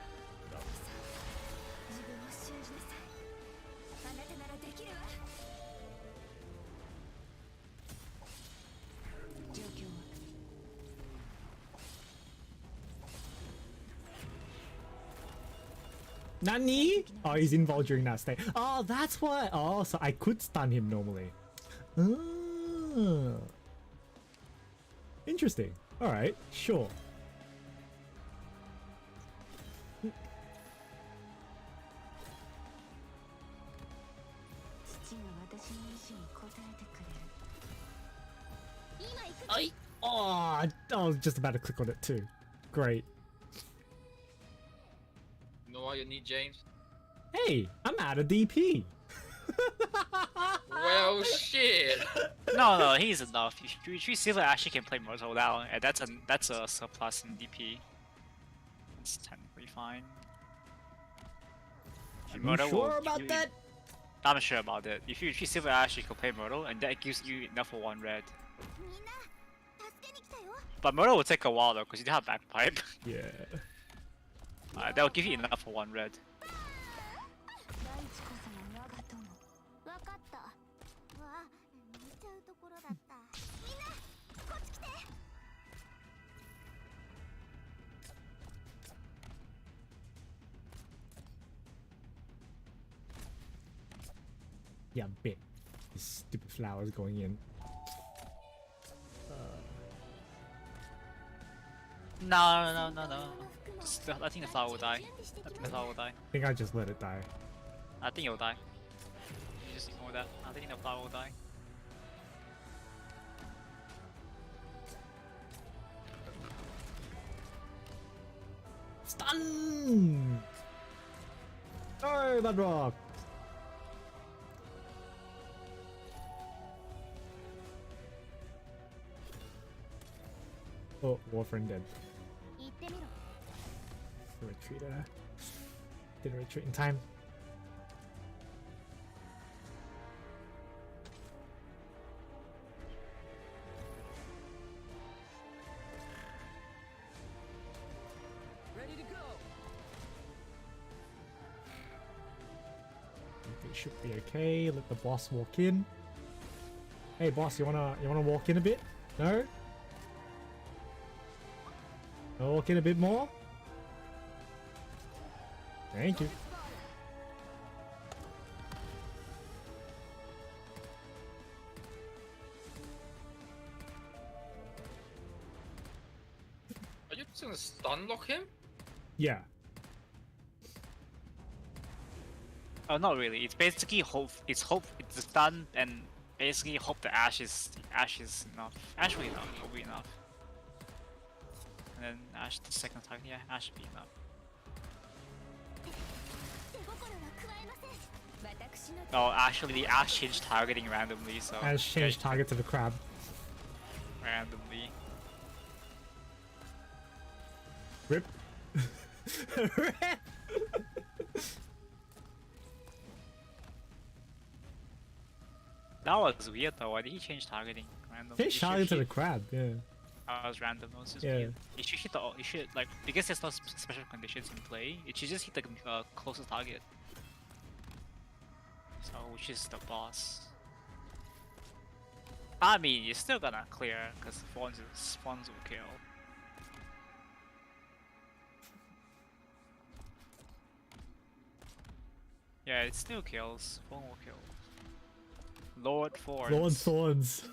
信じなさいあなたならできるわ状況は Nani? Oh, he's involved during that state. Oh, that's why. Oh, so I could stun him normally. Ah. Interesting. Alright, sure. 父が私の意志に応えてくれる。 Oh, I was just about to click on it too. Great. You know what you need, James? Hey, I'm out of DP. Well, shit. No, he's enough. You Silver actually can play Mortal now, and that's a surplus in DP. It's technically fine. And You Mortal sure will about give that? I'm not sure about it. If you Silver Ash, you can play Mortal, and that gives you enough for 1 red. みんな助けに来たよ。 But Mortal will take a while though, because you do have Bagpipe. Yeah. That will give you enough for 1 red. 大地こそが我が友。わかった。わあ、見ちゃうところだった。みんなこっち来て。 Yeah, bit. These stupid flowers going in. No. I think the flower will die. I think the flower will die. I think I just let it die. I think it will die. You just ignore that. I think the flower will die. Stun! Oh, that rock! Oh, Warframe dead. 行ってみろ。 Retreater. Didn't retreat in time. Ready to go. It should be okay. Let the boss walk in. Hey boss, you wanna walk in a bit? No? Walk in a bit more? Thank you. Are you just gonna stun lock him? Yeah. Oh, not really. It's basically hope. It's a stun and basically hope the Ash is enough. Ash will be enough. Will be enough. And then Ash the second time. Yeah, Ash should be enough. 手心は加えません。私の Oh, actually, the Ash changed targeting randomly, so Has changed target to the crab. randomly. Rip. Rip. That was weird though. Why did he change targeting randomly? Change target to the crab, yeah. That was random. That was just Yeah. weird. It should hit the. It should like because there's no special conditions in play. It should just hit the closest target. So which is the boss. I mean, you're still gonna clear because spawns will kill. Yeah, it still kills. Spawn will kill. Lord Thorns. Lord Thorns.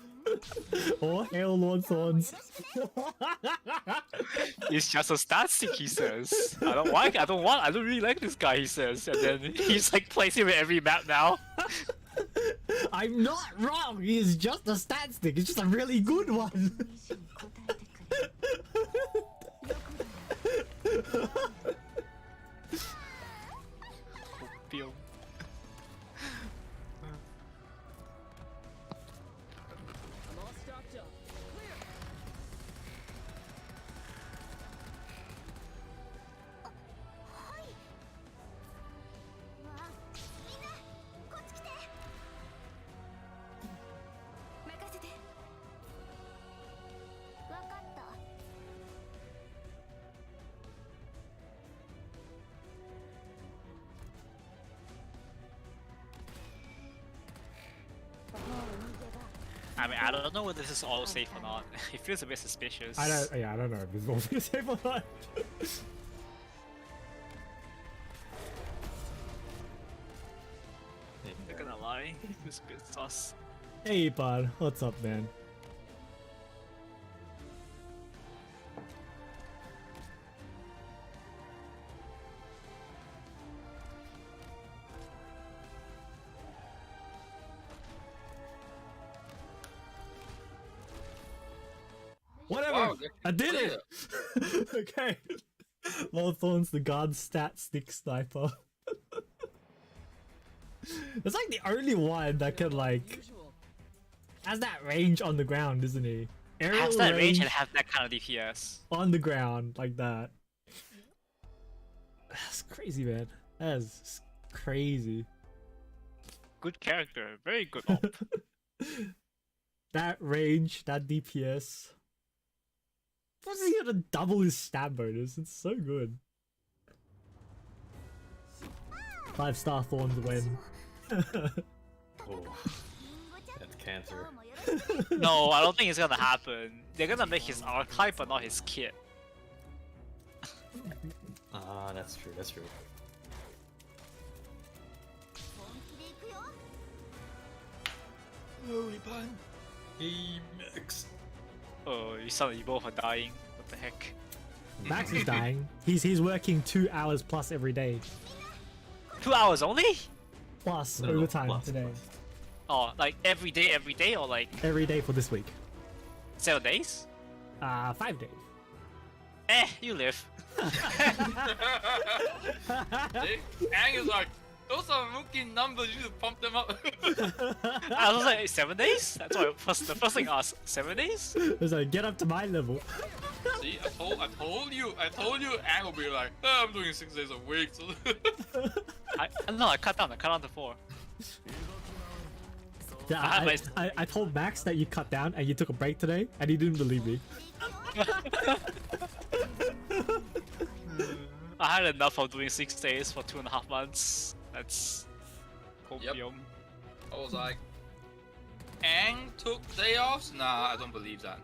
All hail Lord Thorns. It's just a stat stick, he says. I don't really like this guy, he says. And then he's like placing him in every map now. I'm not wrong. He's just a stat stick. It's just a really good one. 意志に応えてくれる。よくだよ。 Feel. I'm all stocked up. Clear. はい。わあ、みんなこっち来て。任せて。わかった。 I mean, I don't know whether this is all safe or not. It feels a bit suspicious. I don't know if this will be safe or not. lie. It's a bit sus. Hey, bud. What's up, man? Whatever. Wow, I did it. Okay. Lawthorn's the guard stat stick sniper. It's like the only one that can like has that range on the ground, isn't he? Aerial Has that range and have that kind of DPS. on the ground like that. That's crazy, man. That is crazy. Good character, very good op. That range, that DPS. What's he gonna double his stab bonus? It's so good. 5-star Thorns win. Oh, that's cancer. No, I don't think it's gonna happen. They're gonna make his archetype but not his kit. Ah, that's true. That's true. Hey, Max. Oh, you suddenly both are dying. What the heck? Max is dying. He's working 2 hours plus every day. 2 hours only? Plus No, overtime plus, today. plus. Oh, like every day, or like Every day for this week. 7 days? 5 days. You live. See? Ang is like, those are rookie numbers, you just pump them up. I was like, 7 days? That's why the first thing I asked, 7 days? It's like, get up to my level. See, I told you, Ang will be like, oh, I'm doing 6 days a week. So I cut down to 4. Yeah, I told Max that you cut down and you took a break today, and he didn't believe me. I had enough of doing 6 days for 2.5 months. That's copium. I was like, Ang took day offs? Nah, I don't believe that.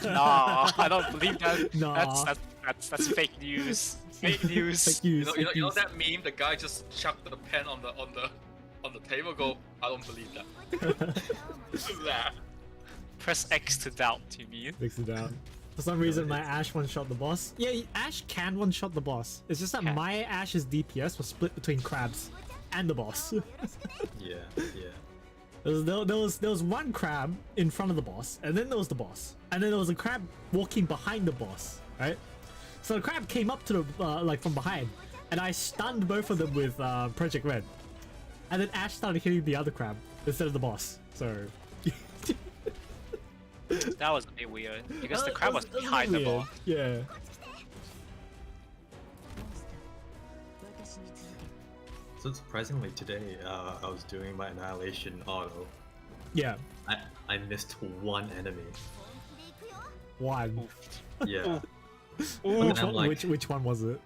Nah, I don't believe that. Nah. That's fake news. Fake news. Fake You news, know, fake news. that meme? The guy just chucked the pen on the table. Go, I don't believe that. Nah. Press X to doubt, you mean? Mix it out. For some reason, my Ash one-shot the boss. Yeah, Ash can one-shot the boss. It's just that Can. my Ash's DPS was split between crabs and the boss. Yeah, yeah. There was one crab in front of the boss, and then there was the boss, and then there was a crab walking behind the boss, right? So the crab came up to the like from behind, and I stunned both of them with Project Red, and then Ash started hitting the other crab instead of the boss. So That was a bit weird because the That crab was that a behind the bit ball. weird. Yeah. So surprisingly today, I was doing my annihilation auto. Yeah. I missed one enemy. One. Yeah. Which I'm one, like- which one was it?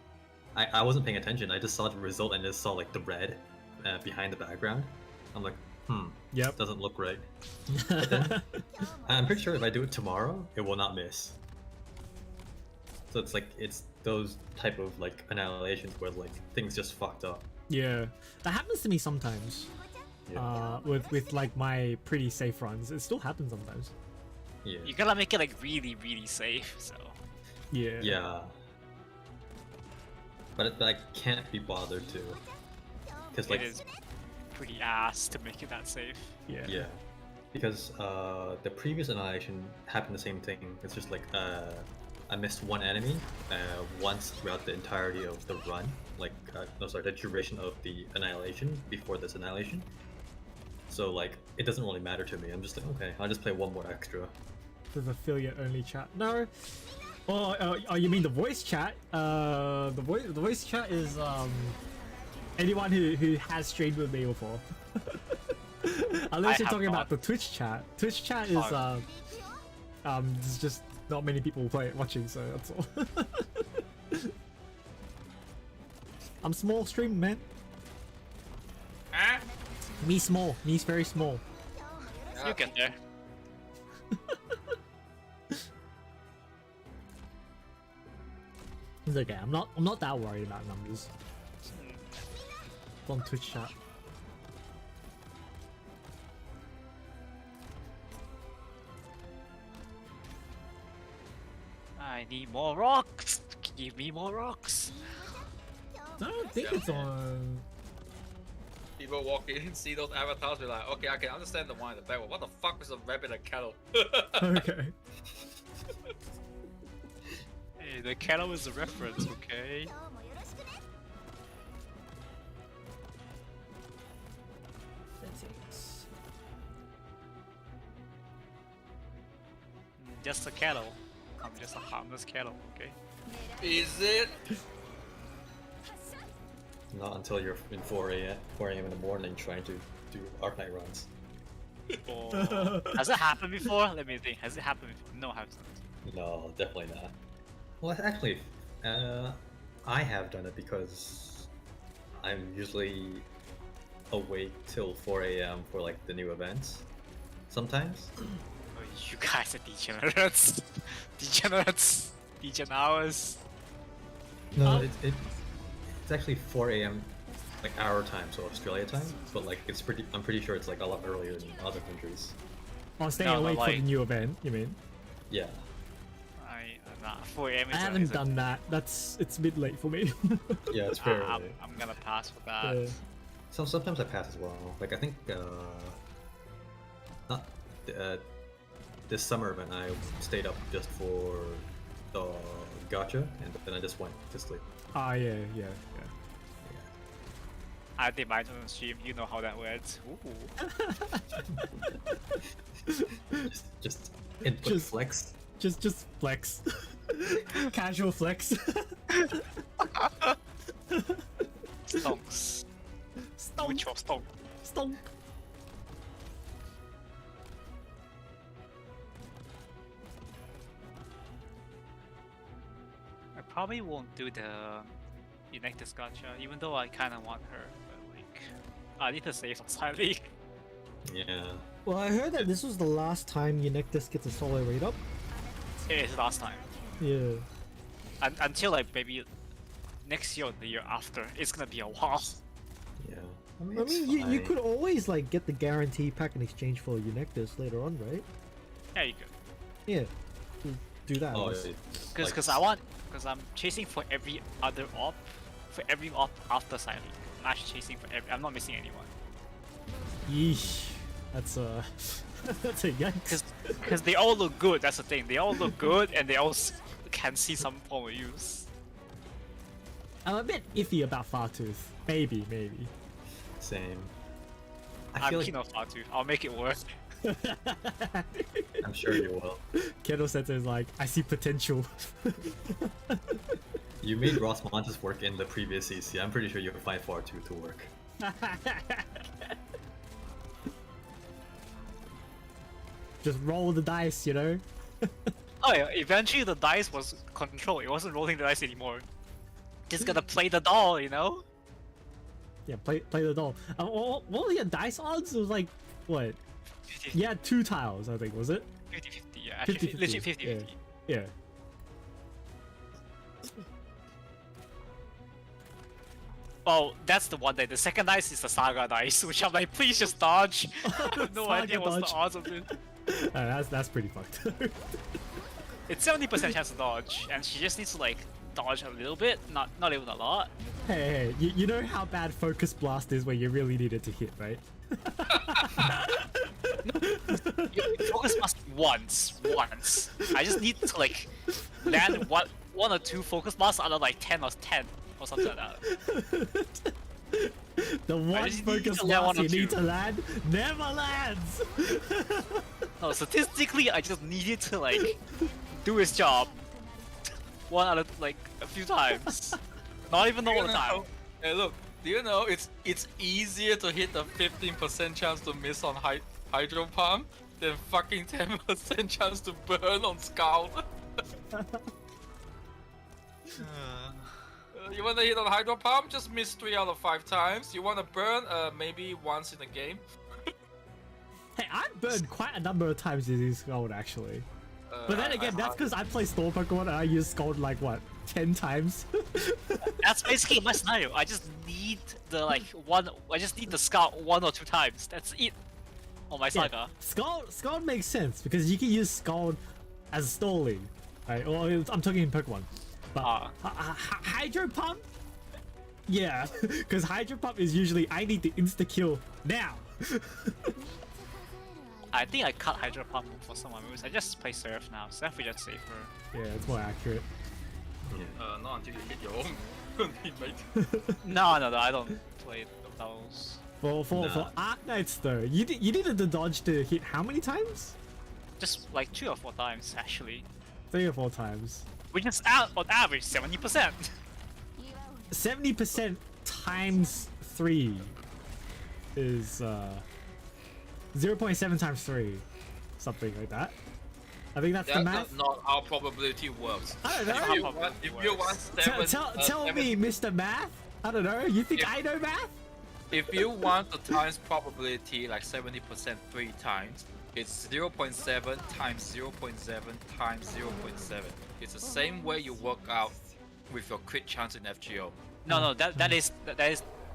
I wasn't paying attention. I just saw the result and just saw like the red behind the background. I'm like, Yep. doesn't look right. But then, I'm pretty sure if I do it tomorrow, it will not miss. So it's like it's those type of like annihilations where like things just fucked up. Yeah, that happens to me sometimes. Yeah. With like my pretty safe runs, it still happens sometimes. Yeah. You gotta make it like really safe. So Yeah. Yeah. But I can't be bothered to. Because like it is pretty ass to make it that safe. Yeah. yeah. Because the previous annihilation happened the same thing. It's just like I missed one enemy once throughout the entirety of the run. Like no, sorry, the duration of the annihilation before this annihilation. So like it doesn't really matter to me. I'm just like, okay, I'll just play one more extra. There's affiliate only chat. No. Oh, you mean the voice chat? The voice chat is anyone who has streamed with me before. Unless you're have talking about not. the Twitch chat. Twitch chat is Oh. there's just not many people watching, so that's all. I'm small stream, man. Huh? Me small. Me's very small. You get there. It's okay. I'm not that worried about numbers. On Twitch chat. need more rocks. Give me more rocks. I don't think it's on. People walk in, see those avatars, be like, okay, I can understand the one in the back. What the fuck is a rabbit and cattle? Okay. Hey, the cattle is a reference, okay? 今日もよろしくね Settings. Just a cattle. I'm just a harmless cattle, okay? Is it? Not until you're in 4 a.m. in the morning trying to do Arknight runs. Or... Has it happened before? Let me think. Has it happened before? No, it hasn't. No, definitely not. Well, actually, I have done it because I'm usually awake till 4 a.m. for like the new events. Sometimes. Oh, you guys are degenerates. Degenerates. Degen hours. No, it's actually 4 a.m. like our time, so Australia time. But like I'm pretty sure it's like a lot earlier than other countries. Oh, staying No, awake for the like- new event, you mean? Yeah. Nah, 4 a.m. I haven't done that. It's a bit late for me. Yeah, it's very I'm, early. I'm gonna pass for that. Yeah. So sometimes I pass as well. Like I think not this summer when I stayed up just for the gacha, and then I just went to sleep. Ah, yeah. I did mine on stream. You know how that works. Ooh. Just input Just- flex. Just flex. Casual flex. Stonks. Stomp. Which of stonk? Stomp. I probably won't do the Unectus gacha, even though I kind of want her. But like, I need to save on Siley. Yeah. Well, I heard that this was the last time Unectus gets a solo rate up. It is last time. Yeah. Until like maybe next year or the year after, it's gonna be a while. Yeah. I it's mean, you fine. could always like get the guarantee pack in exchange for Unectus later on, right? Yeah, you could. Yeah. Do that. Oh, Yes. Because I'm chasing for every other op, after Siley. I'm actually chasing for I'm not missing anyone. Yeesh. That's that's a yikes. Because they all look good. That's the thing. They all look good, and they all can see some form of use. I'm a bit iffy about Fartooth. Maybe. Same. I I'm feel keen like on Fatu. I'll make it work. I'm sure you will. Kendo Sensei is like, I see potential. You made Ross Montes work in the previous CC. I'm pretty sure you can find far too to work. Just roll the dice, you know? Oh yeah, eventually the dice was controlled. It wasn't rolling the dice anymore. Just gotta play the doll, you know? Yeah, play the doll. What were your dice odds? It was like, what? You had 2 tiles, I think, was it? 50-50, yeah. Actually, 50-50, legit 50-50. Yeah. Oh, that's the one day. The second dice is the Saga dice, which I'm like, please just dodge. I have no Saga idea what's dodge. the odds of it. That's pretty fucked. It's 70% chance to dodge, and she just needs to like dodge a little bit, not even a lot. hey, you know how bad Focus Blast is where you really need it to hit, right? You focus must once. I just need to like land one or 2 focus blasts out of like 10 or something like that. The one just need Focus to land one Blast or you need two. to land never lands! No, statistically, I just needed to like do his job one out of like a few times, not even all the time. Hey, look. Do you know it's easier to hit the 15% chance to miss on Hydro Palm than fucking 10% chance to burn on Scout? You wanna hit on Hydro Palm? Just miss 3 out of 5 times. You wanna burn? Maybe once in a game. Hey, I've burned quite a number of times using Scald actually. But then again, that's because I play Storm Pokemon and I use Scald like what, 10 times? That's basically my scenario. I just need the like one. I just need the scout 1 or 2 times. That's it. On my Yeah, saga. Scald makes sense because you can use Scald as stalling. Right, well, I'm talking in Pokemon. But Ah. Hydro Pump? Yeah, because Hydro Pump is usually I need the insta kill now. I think I cut Hydro Pump for some moves. I just play Surf now. Surf is just safer. Yeah, it's more accurate. Not until you hit your own teammate. No, I don't play those. For Arknights though, you needed the dodge to hit how many times? Just like 3 or 4 times actually. 3 or 4 times. Which is on average 70%. 70% times 3 is 0.7 times 3, something like that. I think that's the math. That's not how probability works. I don't know. If you want 7, Tell me, Mr. Math. I don't know. You think I know math? If you want the times probability like 70% 3 times, it's 0.7 times 0.7 times 0.7. It's the same way you work out with your crit chance in FGO. No, that is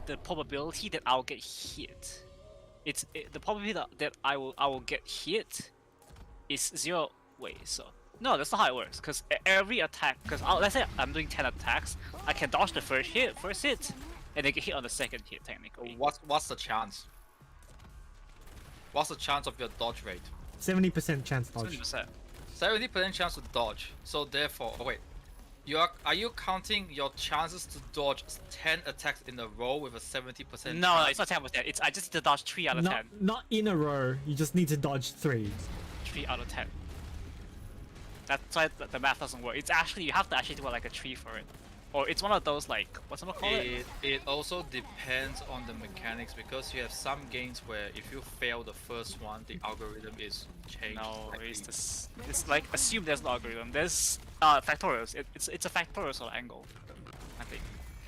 the probability that I'll get hit. The probability that I will get hit is 0. Wait, so no, that's not how it works. Because every attack, let's say I'm doing 10 attacks, I can dodge the first hit, and then get hit on the second hit technically. What's the chance? What's the chance of your dodge rate? 70% chance dodge. 70%. 70% chance to dodge. So therefore, oh wait, are you counting your chances to dodge 10 attacks in a row with a 70%? No, it's not 10%. I just need to dodge 3 out of 10. Not in a row. You just need to dodge 3. 3 out of 10. That's why the math doesn't work. It's actually you have to actually do like a tree for it, or it's one of those like what's it called? It also depends on the mechanics because you have some games where if you fail the first one, the algorithm is changed. No, slightly. it's like assume there's no algorithm. There's factorials. It's a factorial sort of angle, I think.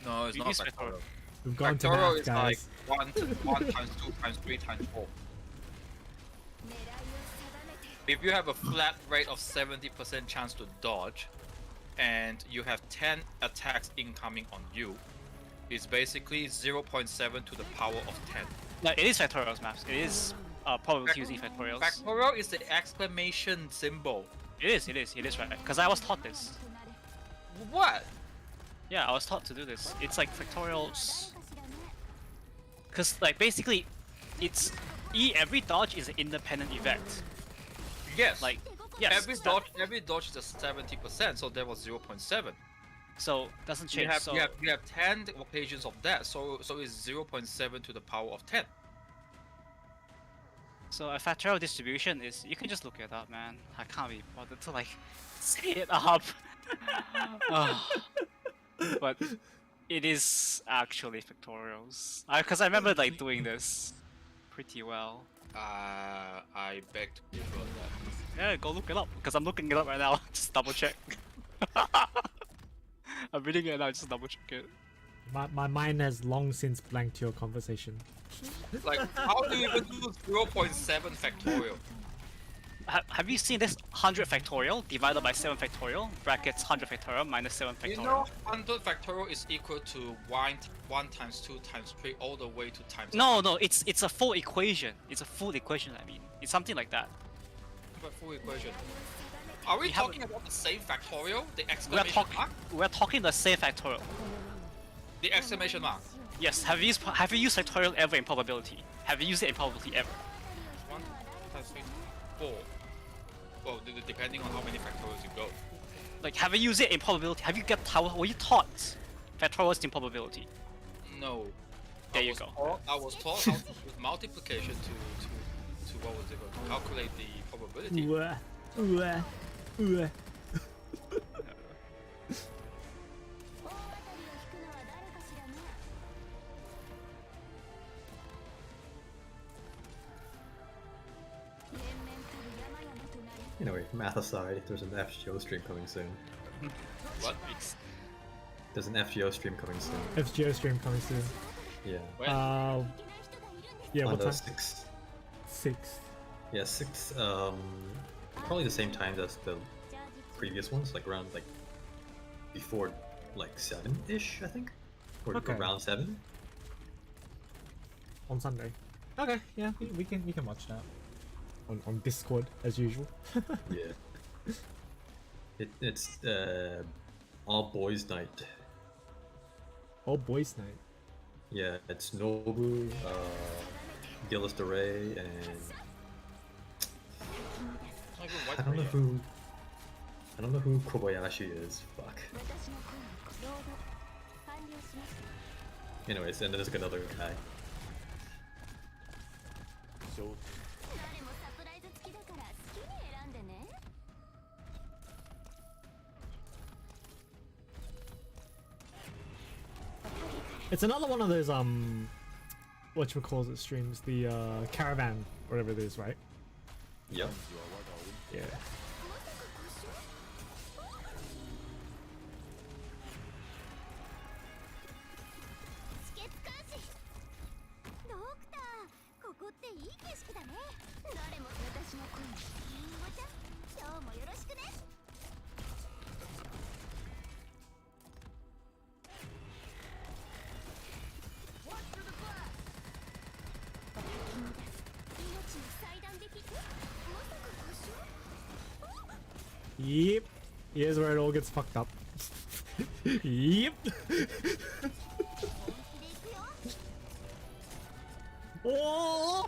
No, it's You not use factorial. We've gone to Factorial math, is like guys. 1 times 2 times 3 times 4. If you have a flat rate of 70% chance to dodge, and you have 10 attacks incoming on you, it's basically 0.7 to the power of 10. No, it is factorials maps. It is probability using factorials. Factorial is the exclamation symbol. It is right. Because I was taught this. What? Yeah, I was taught to do this. It's like factorials. Because like basically, it's every dodge is an independent event. Yes. Like yes. Every dodge is a 70%, so that was 0.7. So doesn't change. You have 10 occasions of that, so it's 0.7 to the power of 10. So a factorial distribution is you can just look it up, man. I can't be bothered to like say it up. But it is actually factorials. Because I remember like doing this pretty well. I beg to differ on that. Yeah, go look it up. Because I'm looking it up right now. Just double check. I'm reading it now. Just double check it. My mind has long since blanked your conversation. Like, how do you even do 0.7 factorial? Have you seen this 100 factorial divided by 7 factorial brackets 100 factorial minus 7 factorial? You know, 100 factorial is equal to 1 times 2 times 3 all the way to times. No, it's a full equation. It's a full equation. I mean, it's something like that. But full equation. Are we talking about the same factorial? The exclamation mark? We're talking the same factorial. The exclamation mark. Yes. Have you used factorial ever in probability? Have you used it in probability ever? 1 times 3, 4. Well, depending on how many factorials you go. Like, have you used it in probability? Were you taught factorials in probability? No. There you go. I was taught how to use multiplication to what was it called? To calculate the probability. Anyway, math aside, there's an FGO stream coming soon. What? There's an FGO stream coming soon. FGO stream coming soon. Yeah. When? Yeah, On what the time? 6th. 6th. Yeah, 6. Probably the same time as the previous ones, like around like before like 7-ish, I think, or Okay. around 7. On Sunday. Okay, yeah, we can watch that. On Discord as usual. Yeah. It's all boys night. All boys night. Yeah, it's Nobu, Gillis DeRay, and I don't know who Kobayashi is. Fuck. Anyways, and then there's like another guy. 誰もサプライズ付きだから好きに選んでね。 It's another one of those whatchamacallit streams, the caravan, whatever it is, right? Yep. Yeah. 試血監視。ドクター、ここっていい景色だね。誰も私の声に。りんごちゃん、今日もよろしくね。 Yep. Here's where it all gets fucked up. Yep. Oh!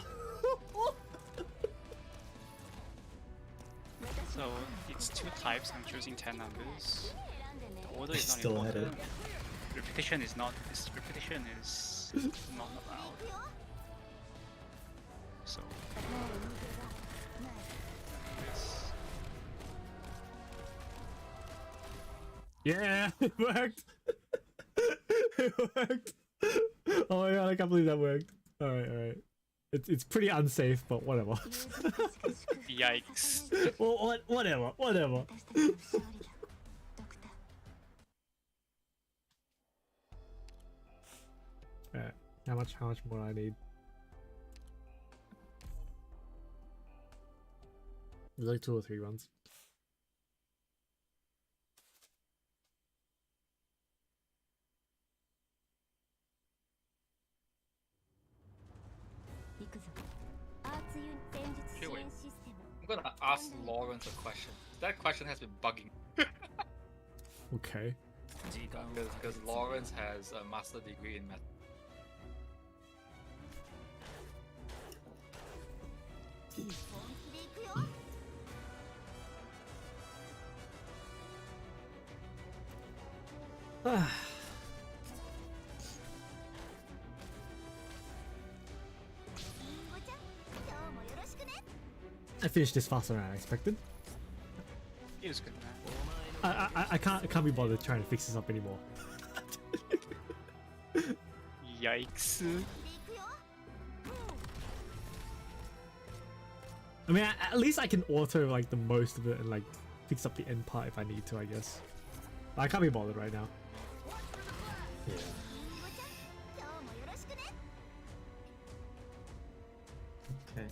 So it's two types. I'm choosing 10 numbers. The order is not Still at important. Repetition is not. Repetition is not allowed. So this. Yeah, it worked. It worked. Oh my god, I can't believe that worked. Alright. It's pretty unsafe, but whatever. Yikes. Well, whatever. Alright, how much more I need? There's like 2 or 3 runs. Anyway, I'm gonna ask Lawrence a question. That question has been bugging Okay. because Lawrence has a master degree in math. I finished this faster than I expected. It was good, man. I can't be bothered trying to fix this up anymore. Yikes. I mean, at least I can auto like the most of it and like fix up the end part if I need to, I guess. But I can't be bothered right now. Yeah. Okay.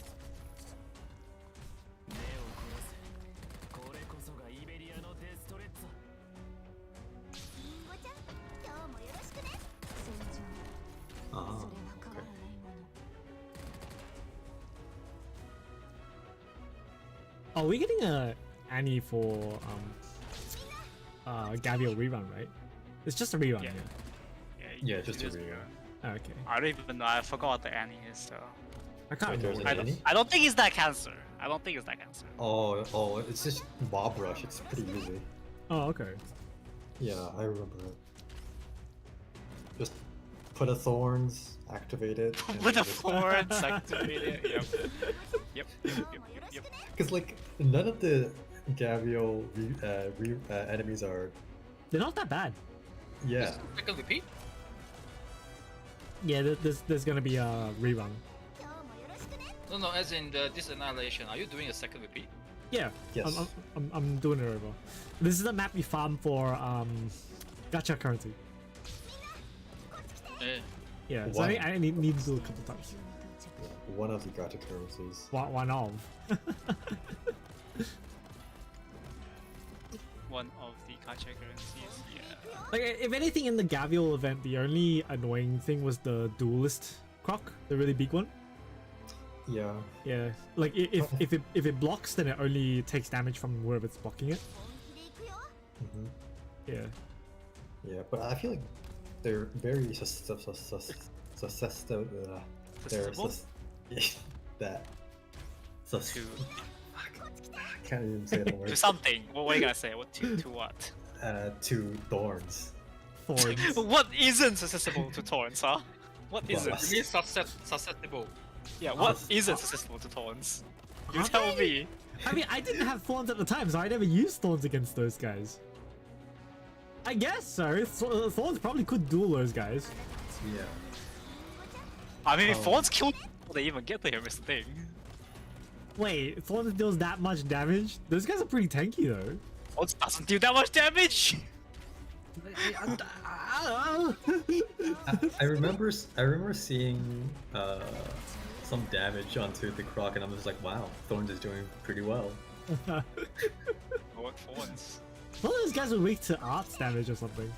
これこそがイベリアのデストレッツァ Ah, okay. Are we getting a Annie for Gavio rerun, right? It's just a rerun, Yeah. yeah. Yeah, just a it is- rerun. Oh, okay. I don't even know. I forgot what the Annie is. So I can't Wait, there's remember. an Annie? I don't think it's that cancer. I don't think it's that cancer. Oh, it's just Bob Rush. It's pretty easy. Oh, okay. Yeah, I remember it. Just put a thorns, activate it. With the forwards activated. Yep. Because like none of the Gavio enemies are. They're not that bad. Yeah. Second repeat? Yeah, there's gonna be a rerun. No, as in this annihilation. Are you doing a second repeat? Yeah. Yes. I'm doing it over. This is a map we farm for gacha currency. Eh. Yeah, so Wow. I need to do a couple times. One of the gacha currencies. One of. One of the gacha currencies. Yeah. Like, if anything in the Gavio event, the only annoying thing was the duelist croc, the really big one. Yeah. Yeah, like if it blocks, then it only takes damage from wherever it's blocking it. Yeah. Yeah, but I feel like they're very susceptible. They're that. Sus- To I can't even say the to word. something. What are you gonna say? What to what? To thorns. Thorns. What isn't susceptible to thorns, huh? What isn't? You mean susceptible? Yeah, what Us. isn't susceptible to thorns? You Are tell they? me. I mean, I didn't have thorns at the time, so I never used thorns against those guys. I guess so. Thorns probably could duel those guys. Yeah. I mean, Oh. thorns kill before they even get to him is the thing. Wait, thorns deals that much damage? Those guys are pretty tanky though. Thorns doesn't do that much damage. I remember seeing some damage onto the croc, and I'm just like, wow, Thorns is doing pretty well. What thorns? Some of those guys are weak to arts damage or something.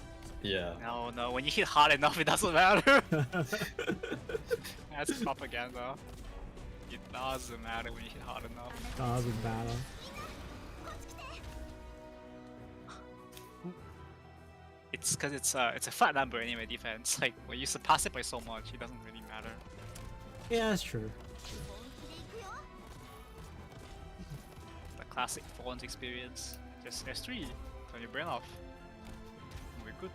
Yeah. No, when you hit hard enough, it doesn't matter. That's propaganda. It doesn't matter when you hit hard enough. Doesn't matter. It's because it's a flat number anyway. Defense, like when you surpass it by so much, it doesn't really matter. Yeah, that's true. The classic thorns experience. Just S3, turn your brain off. We're good.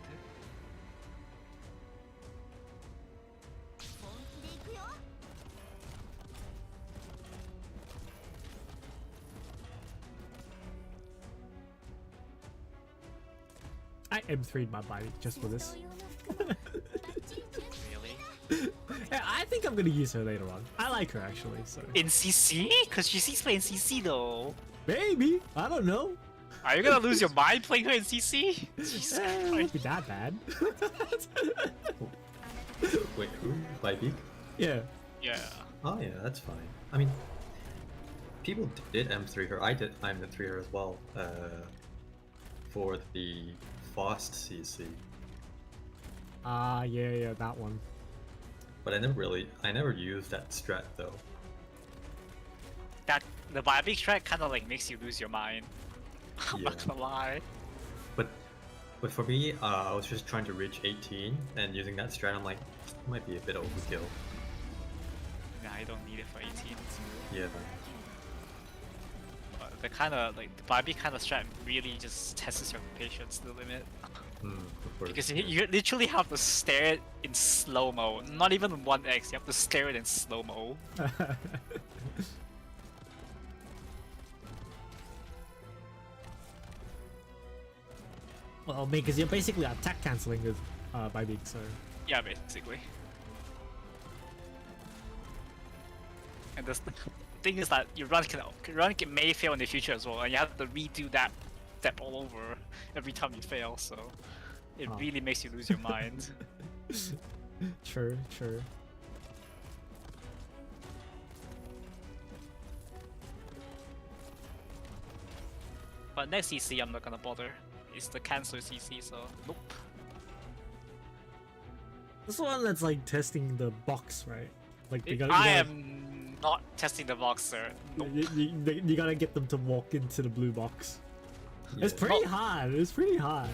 I M3'd my body just for this. Really? Yeah, I think I'm gonna use her later on. I like her actually, so In CC? Cause she's playing CC though. maybe. I don't know. Are you gonna lose your mind playing her in CC? Jesus It Christ. won't be that bad. Wait, who? Bybeak? Yeah. Yeah. Oh yeah, that's fine. I mean, people did M3 her. I did M3 her as well. For the fast CC, Yeah, that one. but I never used that strat though. That the Biobic track kinda like makes you lose your mind. I'm not Yeah. gonna lie. But for me, I was just trying to reach 18, and using that strat, I'm like, it might be a bit overkill. Nah, you don't need it for 18. Yeah. The kinda like the Barbie kinda strat really just tests your patience to the limit. Of course. Because you literally have to stare it in slow-mo. Not even 1x, you have to stare it in slow-mo. Well, because you're basically attack canceling with Bybig, so Yeah, basically. And the thing is that your run may fail in the future as well, and you have to redo that step all over every time you fail, so it Oh. really makes you lose your mind. true. But next CC I'm not gonna bother. It's the cancel CC, so nope. This one that's like testing the box, right? Like you I am not testing the box, sir. Nope. you gotta get them to walk into the blue box. It's Yeah. pretty hard. It's pretty hard.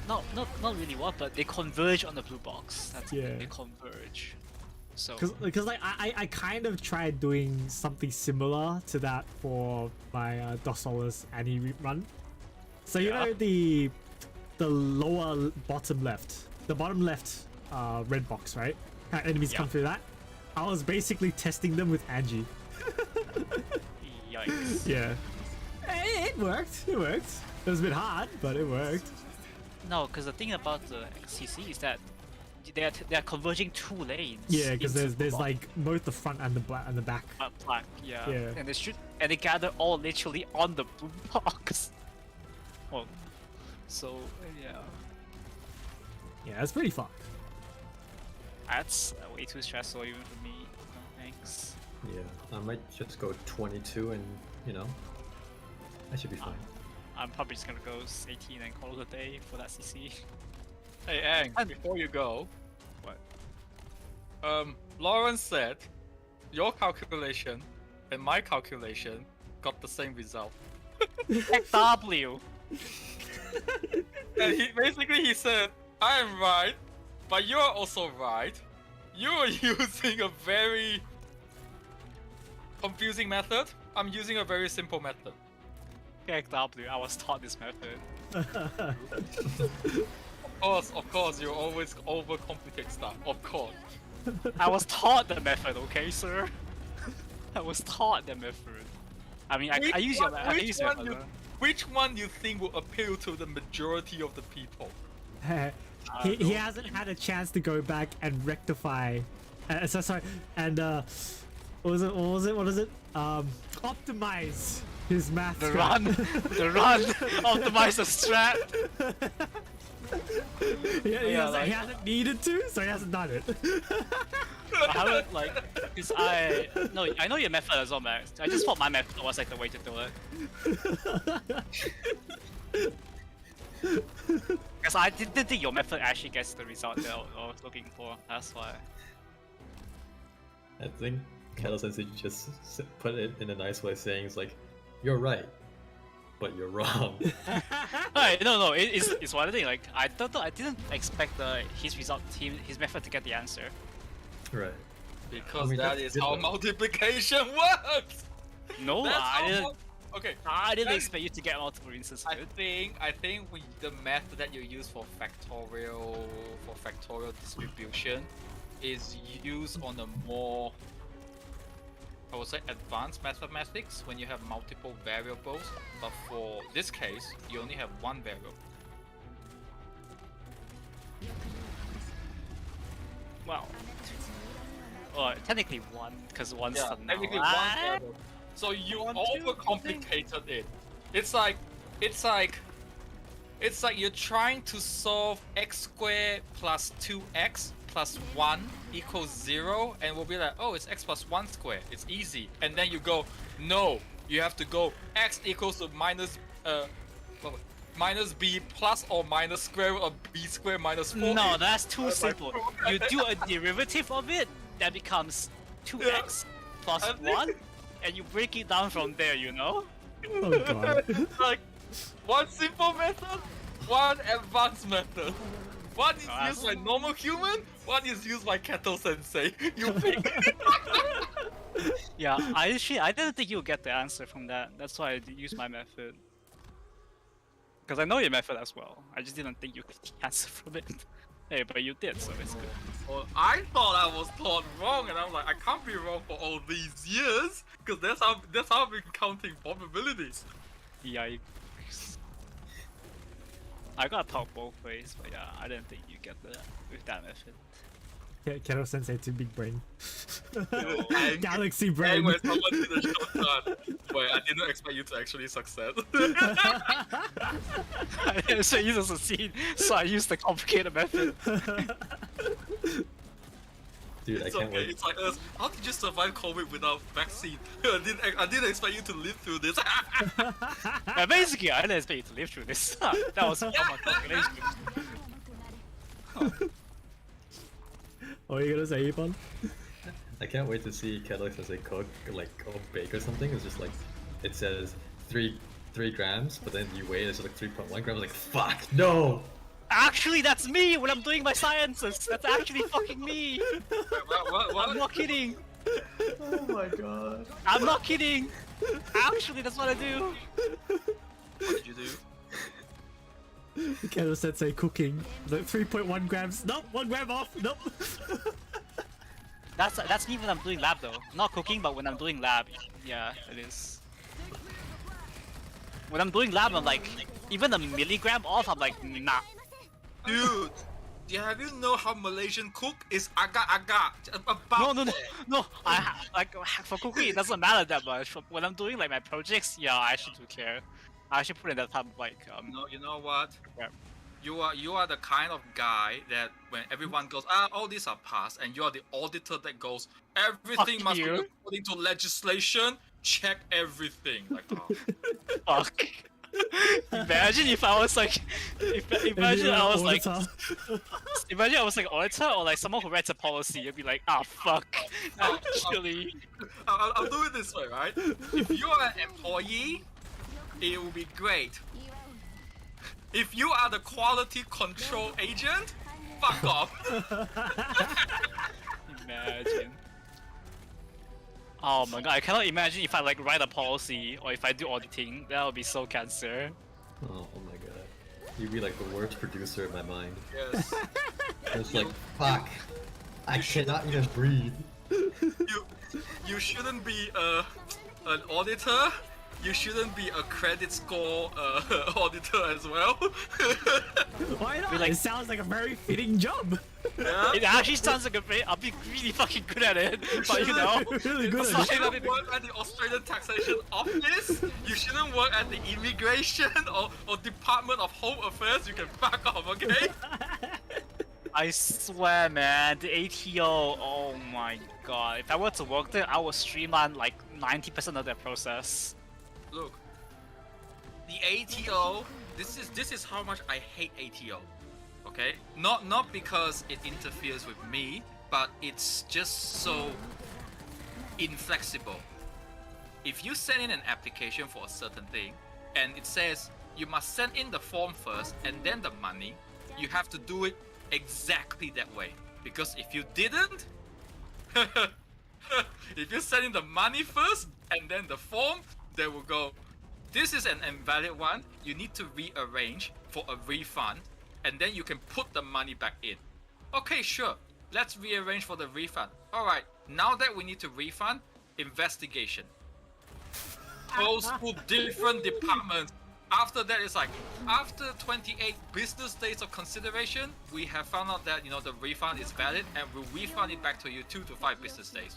No, not really what, but they converge on the blue box. That's the thing, Yeah. they converge. So Because like I kind of tried doing something similar to that for my Donos Anni run. So you Yeah. know the lower bottom left, the bottom left red box, right? How enemies come Yeah. through that. I was basically testing them with Angie. yikes. Yeah. It worked. It worked. It was a bit hard, but it worked. No, because the thing about the CC is that they're converging two lanes. Yeah, because into there's the like both the front and the back. black, yeah. Yeah. And they gather all literally on the blue box. Well, so yeah, Yeah, it's pretty fun. that's way too stressful even for me. No thanks. Yeah, I might just go 22, and that should be fine. I'm probably just gonna go 18 and call it a day for that CC. Hey, Ang, before you go, What? Lawrence said your calculation and my calculation got the same result. XW. And he said, I am right, but you're also right. You're using a very confusing method. I'm using a very simple method. KW, I was taught this method. Of course, you always overcomplicate stuff. Of course. I was taught the method, okay, sir? I was taught the method. I mean, I use your method. Which one you think will appeal to the majority of the people? He hasn't had a chance to go back and rectify. Sorry, and what is it? Optimize his math. The run, optimize the strat. He hasn't needed to, so he hasn't done it. I haven't cause I know your method as well, Max. I just thought my method was like the way to do it. Because I didn't think your method actually gets the result that I was looking for. That's why. I think Kettle Sensei just put it in a nice way, saying it's like, you're right, but you're wrong. No, it's one thing. Like I didn't expect his method to get the answer. Right. Because that is how multiplication works. No, I didn't. Okay. I didn't expect you to get multiple instances. I think the method that you use for factorial distribution is used on a more, I would say, advanced mathematics when you have multiple variables. But for this case, you only have one variable. Well, technically one, because one's the technically null. one variable. So you overcomplicated it. It's like you're trying to solve x squared plus 2x plus 1 equals 0, and we'll be like, oh, it's x plus 1 squared. It's easy. And then you go, no, you have to go x equals to minus b plus or minus square root of b squared minus 4. No, that's too simple. You do a derivative of it, that becomes 2x plus 1, and you break it down from there, you know? Oh god. Like, one simple method, one advanced method. One is used by normal human, one is used by Kettle Sensei. You pick. Yeah, I didn't think you'll get the answer from that. That's why I used my method. Because I know your method as well. I just didn't think you could get the answer from it. Hey, but you did, so it's good. Well, I thought I was taught wrong, and I'm like, I can't be wrong for all these years, because that's how I've been counting probabilities. Yikes. I got taught both ways, but yeah, I didn't think you get that with that method. Yeah, Kettle Sensei too big brain. And- Galaxy brain. Anyway, someone did a shortcut. Wait, I didn't expect you to actually succeed. I didn't expect you to succeed, so I used the complicated method. Dude, It's I can't okay, wait. it's like us. How did you survive COVID without vaccine? I didn't expect you to live through this. Yeah, basically, I didn't expect you to live through this. That was all my calculation. What are you gonna say, Ivan? I can't wait to see Kettle Sensei cook, like, or bake or something. It's just like, it says 3 grams, but then you weigh it, it's like 3.1 grams. Like, fuck, no! Actually, that's me when I'm doing my sciences. That's actually fucking me. What? I'm not kidding. Oh my god. I'm not kidding. Actually, that's what I do. What did you do? Kettle Sensei cooking. Like 3.1 grams. Nope, 1 gram off. Nope. That's me when I'm doing lab though. Not cooking, but when I'm doing lab, yeah, it is. When I'm doing lab, I'm like, even a milligram off, I'm like, nah. Dude, have you know how Malaysian cook is agak-agak? About No. Like for cooking, it doesn't matter that much. When I'm doing like my projects, yeah, I actually do care. I actually put in that type of like No, you know what? Yeah. You are the kind of guy that when everyone goes, all these are passed, and you are the auditor that goes, everything Fuck must you. be according to legislation. Check everything. Like, oh. Fuck. Imagine if I was like, imagine I was like auditor or like someone who writes a policy. You'd be like, ah, fuck. Actually, I'll do it this way, right? If you are an employee, it will be great. If you are the quality control agent, fuck off. Imagine. Oh my god, I cannot imagine if I like write a policy or if I do auditing. That would be so cancer. Oh my god. You'd be like the worst producer in my mind. Yes. It's like, fuck. I cannot even breathe. You shouldn't be an auditor. You shouldn't be a credit score auditor as well. Why not? like- It sounds like a very fitting job. Yeah. It actually sounds like I'll be really fucking good at it. But you know, Really good it's at You it. shouldn't work at the Australian Taxation Office. You shouldn't work at the Immigration or Department of Home Affairs. You can fuck off, okay? I swear, man, the ATO. Oh my god, if I were to work there, I would streamline like 90% of their process. Look, the ATO. This is how much I hate ATO. Okay, not because it interferes with me, but it's just so inflexible. If you send in an application for a certain thing, and it says you must send in the form first and then the money, you have to do it exactly that way. Because if you didn't, if you send in the money first and then the form, they will go, this is an invalid one, you need to rearrange for a refund, and then you can put the money back in. Okay, sure, let's rearrange for the refund. Alright, now that we need to refund, investigation. Goes to different departments. After that, it's like, after 28 business days of consideration, we have found out that, you know, the refund is valid, and we'll refund it back to you 2 to 5 business days.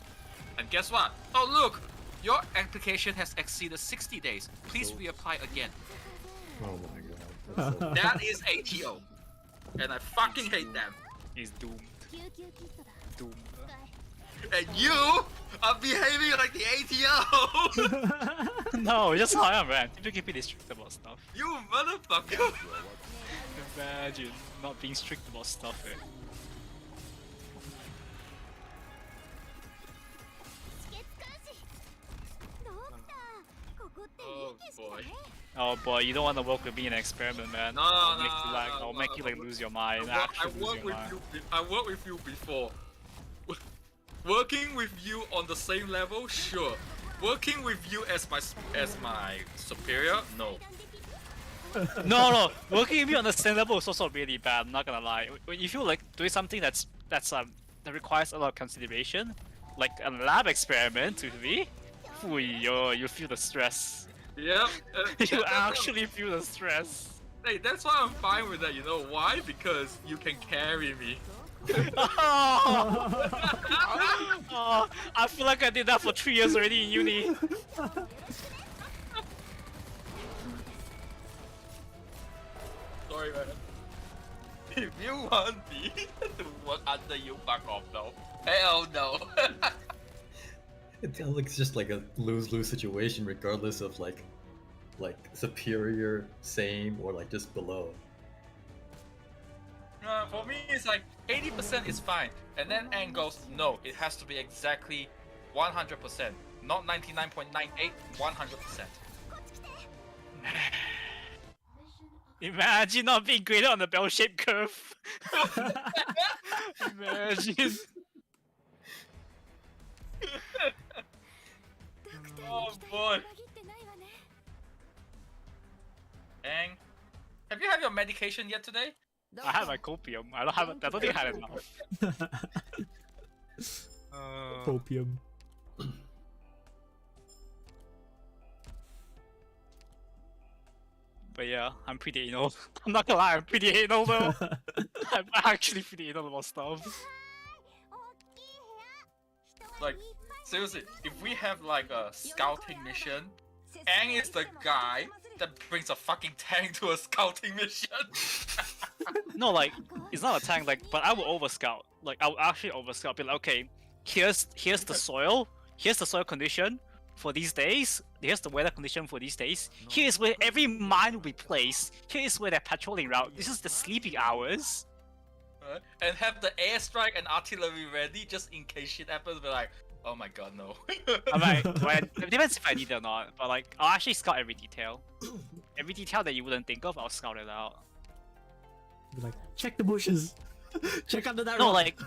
And guess what? Oh look, your application has exceeded 60 days. Please reapply again. Oh my god. That's so That is ATO. And I fucking hate them. He's doomed. 救急キットだ Doomed. And you are behaving like the ATO! No, it's just how I am, man. People can be strict about stuff. You motherfucker! Imagine not being strict about stuff, eh? 止血監視ドクターここっていい景色だね Oh boy, you don't want to work with me in an experiment, man. No, I'll no, make you like, no, I'll make no, you like no. lose your mind. I Actually lose worked your with mind. you. I worked with you before. Working with you on the same level, sure. Working with you as my superior, no. No, working with me on the same level is also really bad. I'm not gonna lie. When you feel like doing something that requires a lot of consideration, like a lab experiment with me, you feel the stress. Yep. You actually feel the stress. Hey, that's why I'm fine with that. You know why? Because you can carry me. Oh, I feel like I did that for 3 years already in uni. Sorry, man. If you want me to work under you, fuck off, no. Hell no. It sounds like it's just like a lose-lose situation, regardless of like superior, same, or like just below. For me, it's like 80% is fine, and then Anne goes, no, it has to be exactly 100%, not 99.98, 100%. Imagine not being graded on the bell-shaped curve. Imagine. Oh boy. 限ってないわね Ang, have you had your medication yet today? I had my copium. I don't think I had enough. Copium. But yeah, I'm pretty anal. I'm not gonna lie, I'm pretty anal though. I'm actually pretty anal about stuff. 大きい部屋人が Like, いっぱい seriously, if we have like a scouting mission, Ang is the guy that brings a fucking tank to a scouting mission. No, like, it's not a tank, like, but I will overscout. Like, I will actually overscout. Be like, okay, here's the soil condition for these days. Here's the weather condition for these days. Here's where every mine will be placed. Here's where they're patrolling route. This is the sleeping hours. And have the airstrike and artillery ready just in case shit happens. We're like, oh my god, no. I'm like, well, it depends if I need it or not. But like, I'll actually scout every detail. every detail that you wouldn't think of, I'll scout it out. Be like, check the bushes. Check under that No, rock. like,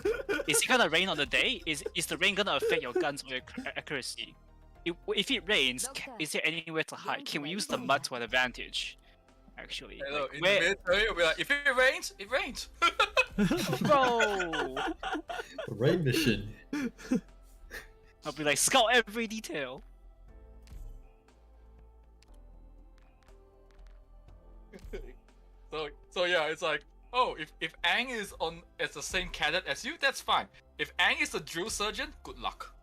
is it gonna rain on the day? Is the rain gonna affect your guns or your accuracy? If it rains, is there anywhere to hide? Can we use the mud to an advantage? Actually, Hello, like, in where... the military, we'll be like, if it rains, it rains. Bro, Rain mission. I'll be like, scout every detail. So yeah, it's like, oh, if Ang is on as the same cadet as you, that's fine. If Ang is a drill surgeon, good luck.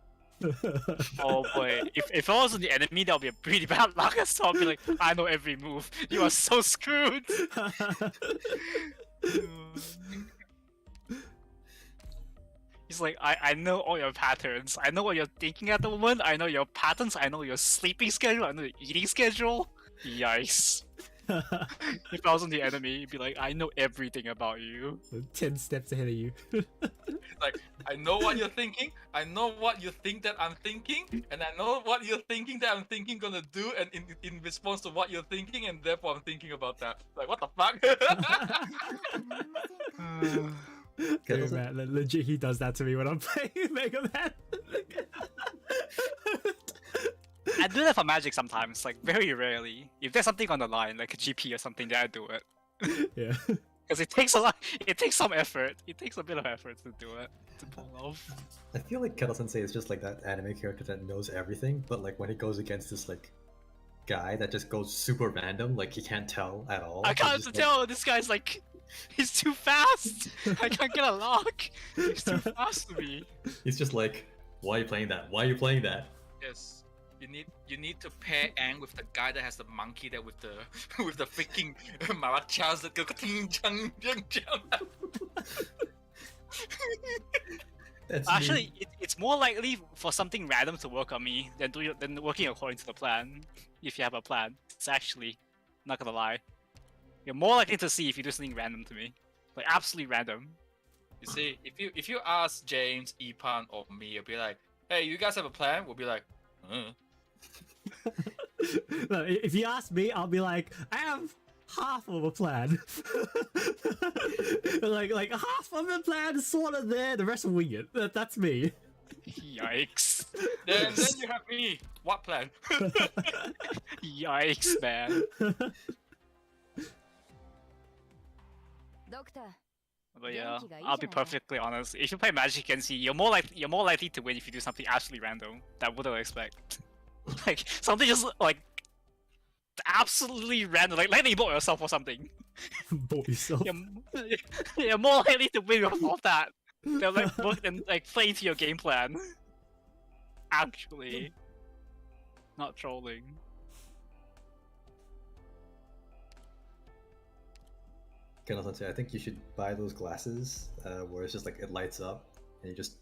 Oh boy, if I wasn't the enemy, that would be a pretty bad luck. So I'll be like, I know every move. You are so screwed. He's like, I know all your patterns. I know what you're thinking at the moment. I know your patterns. I know your sleeping schedule. I know your eating schedule. Yikes. If I wasn't the enemy, he'd be like, I know everything about you. 10 steps ahead of you. Like, I know what you're thinking. I know what you think that I'm thinking, and I know what you're thinking that I'm thinking gonna do, and in response to what you're thinking, and therefore I'm thinking about that. Like, what the fuck? Dude, man, legit, he does that to me when I'm playing Mega Man. I do that for magic sometimes, like very rarely. If there's something on the line, like a GP or something, then I do it. Yeah. Because it takes a lot. It takes some effort. It takes a bit of effort to do it, to pull off. I feel like Kettle Sensei is just like that anime character that knows everything, but like when he goes against this like guy that just goes super random, like he can't tell at all. I He's can't just tell. This guy's like, he's too fast. I can't get a lock. He's too fast to me. He's just like, why are you playing that? Why are you playing that? Yes. You need to pair Ang with the guy that has the monkey that with the with the freaking marachas that go ting chang chang chang. That's Actually, it's more likely for something random to work on me than working according to the plan. If you have a plan, it's actually not gonna lie. You're more likely to see if you do something random to me, like absolutely random. You see, if you ask James, Ipan, or me, you'll be like, hey, you guys have a plan? We'll be like, No, if you ask me, I'll be like, I have half of a plan. like half of a plan is sort of there, the rest will wing it. That's me. Yikes. then you have me. What plan? Yikes, man. But yeah, I'll be perfectly honest. If you play Magic and see, you're more likely to win if you do something absolutely random that wouldn't expect. Like something just like absolutely random, like you bought yourself or something. Bought yourself. You're more likely to win off that than like work and like play into your game plan. Actually, not trolling. Kettle Sensei, I think you should buy those glasses where it's just like it lights up and you just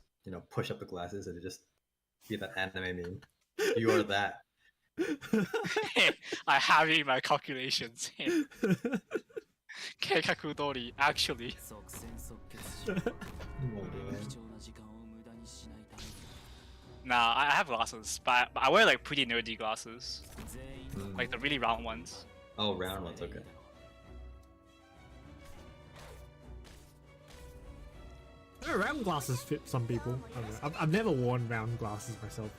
push up the glasses and it just be that anime meme. You are that. I have it in my calculations. Keikaku Dori, actually. Nah, I have glasses, but I wear like pretty nerdy glasses. Like the really round ones. Oh, round ones, okay. Round glasses fit some people. I don't know. I've never worn round glasses myself.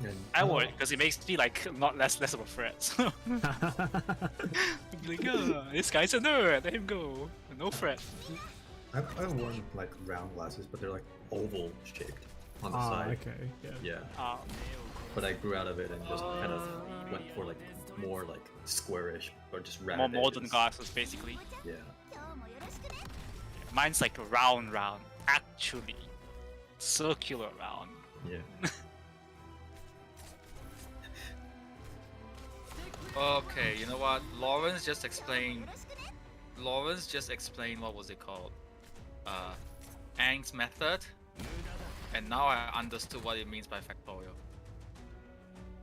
And, I would, because it makes me like not less of a threat. Like, oh, this guy's a nerd, let him go. No threat. I've worn like round glasses, but they're like oval shaped on the side. Okay, yeah. Yeah. But I grew out of it and just kind of went for like more like squarish or just round. More modern edges. glasses, basically. Yeah. Mine's like round, actually circular round. Yeah. Okay, you know what? Lawrence just explained what was it called? Ang's method. And now I understood what it means by factorial.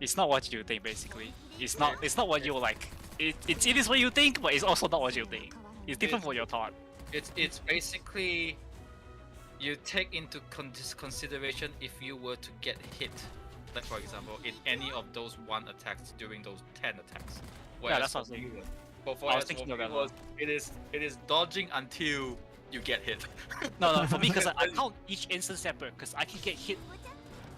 It's not what you think, basically. It's not what you like. It is what you think, but it's also not what you think. It's different for your thought. It's basically you take into consideration if you were to get hit, like for example, in any of those 1 attacks during those 10 attacks. Whereas that's what I was for me thinking. for I was for thinking me of that was it is dodging until you get hit. No, for me, because I count each instance separate, because I can get hit.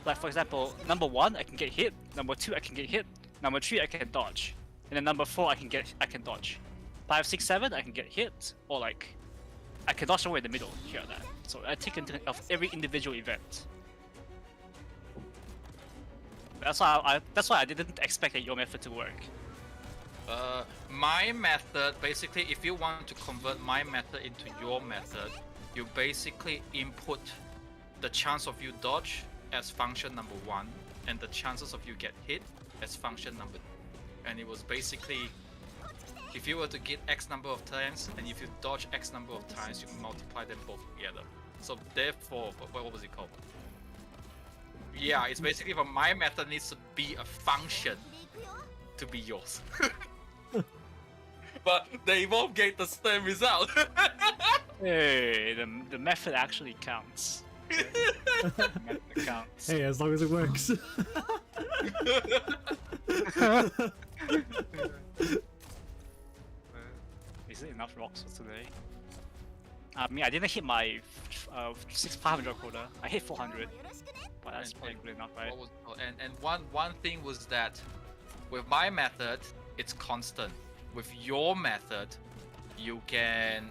Like, for example, number 1, I can get hit. Number 2, I can get hit. Number 3, I can dodge. And then number 4, I can dodge. 5, 6, 7, I can get hit. Or like, I can dodge somewhere in the middle, here or that. So I take into of every individual event. That's why I didn't expect your method to work. My method, basically, if you want to convert my method into your method, you basically input the chance of you dodge as function number 1, and the chances of you get hit as function number 2. And it was basically, if you were to get X number of times, and if you dodge X number of times, you multiply them both together. So therefore, what was it called? Yeah, it's basically for my method needs to be a function to be yours. But they both get the same result. Hey, the method actually counts. The method counts. Hey, as long as it works. Is it enough rocks for today? I mean, I didn't hit my 500 quota. I hit 400, but that's probably good enough, right? And one thing was that with my method, it's constant. With your method, you can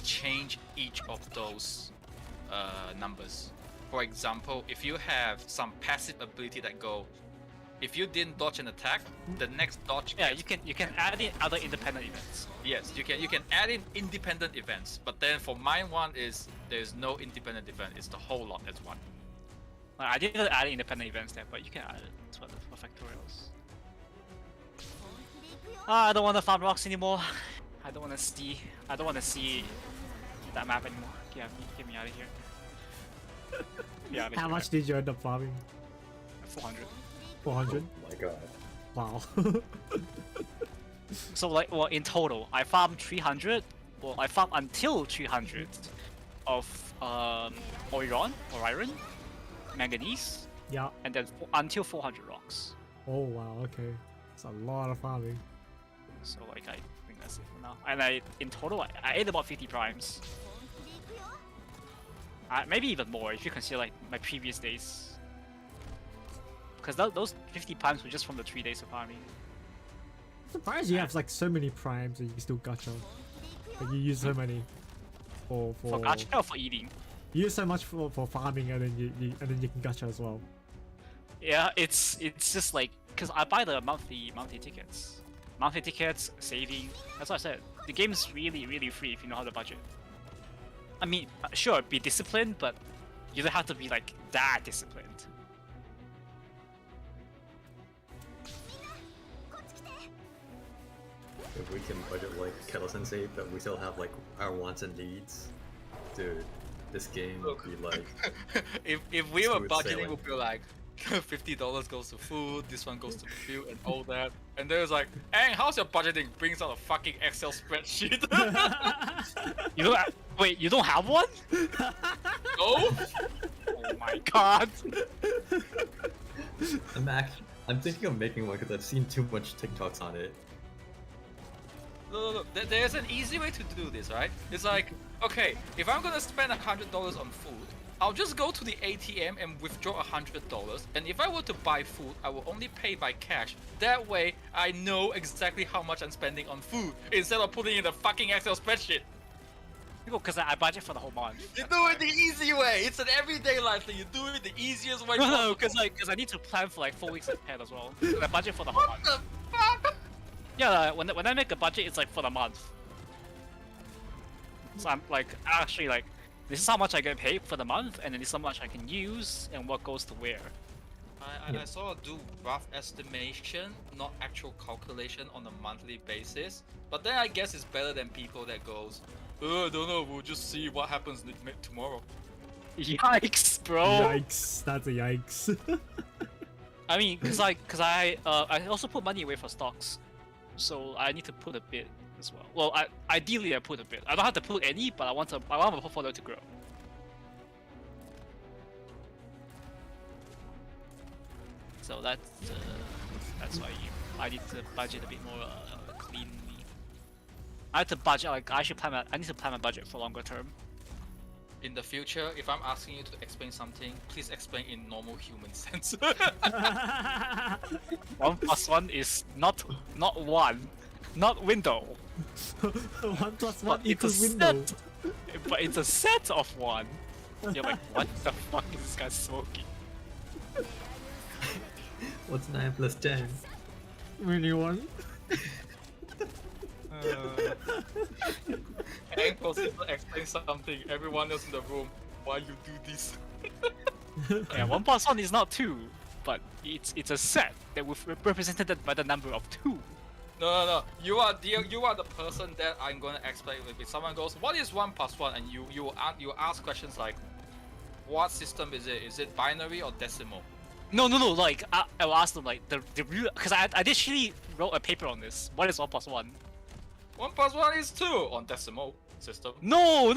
change each of those numbers. For example, if you have some passive ability that go, if you didn't dodge an attack, the next dodge. Yeah, you can add in other independent events. Yes, you can add in independent events, but then for mine one is there's no independent event. It's the whole lot as one. I didn't add independent events there, but you can add it for factorials. I don't want to farm rocks anymore. I don't want to see that map anymore. Get me out of here. Yeah. How much did you end up farming? 400. 400? Oh my god. Wow. So like, well, in total, I farmed 300. Well, I farmed until 300 of Orion, manganese, Yeah. and then until 400 rocks. Oh wow, okay. It's a lot of farming. So like, I think that's it for now. And in total, I ate about 50 primes. Maybe even more if you consider like my previous days. Because those 50 primes were just from the 3 days of farming. I'm surprised you have like so many primes and you still gacha. Like you use so many for gacha or for eating? You use so much for farming and then you can gacha as well. Yeah, it's just like, because I buy the monthly tickets. Monthly tickets, saving. That's what I said. The game is really free if you know how to budget. I mean, sure, be disciplined, but you don't have to be like that disciplined. If we can budget like Kettle Sensei, but we still have like our wants and needs, dude, this game would be like. if we were smooth budgeting, sailing. would be like $50 goes to food, this one goes to fuel and all that. And there's like, hey, how's your budgeting? Brings out a fucking Excel spreadsheet. You don't wait, you don't have one? No? Oh my god. I'm thinking of making one because I've seen too much TikToks on it. No. There's an easy way to do this, right? It's like, okay, if I'm gonna spend $100 on food, I'll just go to the ATM and withdraw $100. And if I were to buy food, I will only pay by cash. That way, I know exactly how much I'm spending on food instead of putting in the fucking Excel spreadsheet. Because I budget for the whole month. You do it the easy way. It's an everyday life thing. You do it the easiest way. No, because I need to plan for like 4 weeks ahead as well. And I budget for the whole month. What the fuck? Yeah, when I make a budget, it's like for the month. So I'm like, actually like, this is how much I get paid for the month, and then this is how much I can use, and what goes to where. I sort of do rough estimation, not actual calculation on a monthly basis. But then I guess it's better than people that goes, oh, I don't know, we'll just see what happens tomorrow. Yikes, bro! Yikes, that's a yikes. I mean, cause I also put money away for stocks, so I need to put a bit as well. Well, ideally I put a bit. I don't have to put any, but I want my portfolio to grow. So that's That's why I need to budget a bit more cleanly. I have to budget, like I need to plan my budget for longer term. In the future, if I'm asking you to explain something, please explain in normal human sense. 1 + 1 is not 1, not window. 1 + 1 But it's a equals window. set. But it's a set of 1. You're like, what the fuck is this guy smoking? What's 9 + 10? Anyone? And proceed to explain something. Everyone else in the room, why you do this? Yeah, 1 + 1 is not 2, but it's a set that was represented by the number of 2. No. You are the person that I'm gonna explain with. If someone goes, what is 1 + 1? And you ask questions like, what system is it? Is it binary or decimal? No. Like I will ask them like the real, because I actually wrote a paper on this. What is 1 + 1? 1 + 1 is 2 on decimal system. No.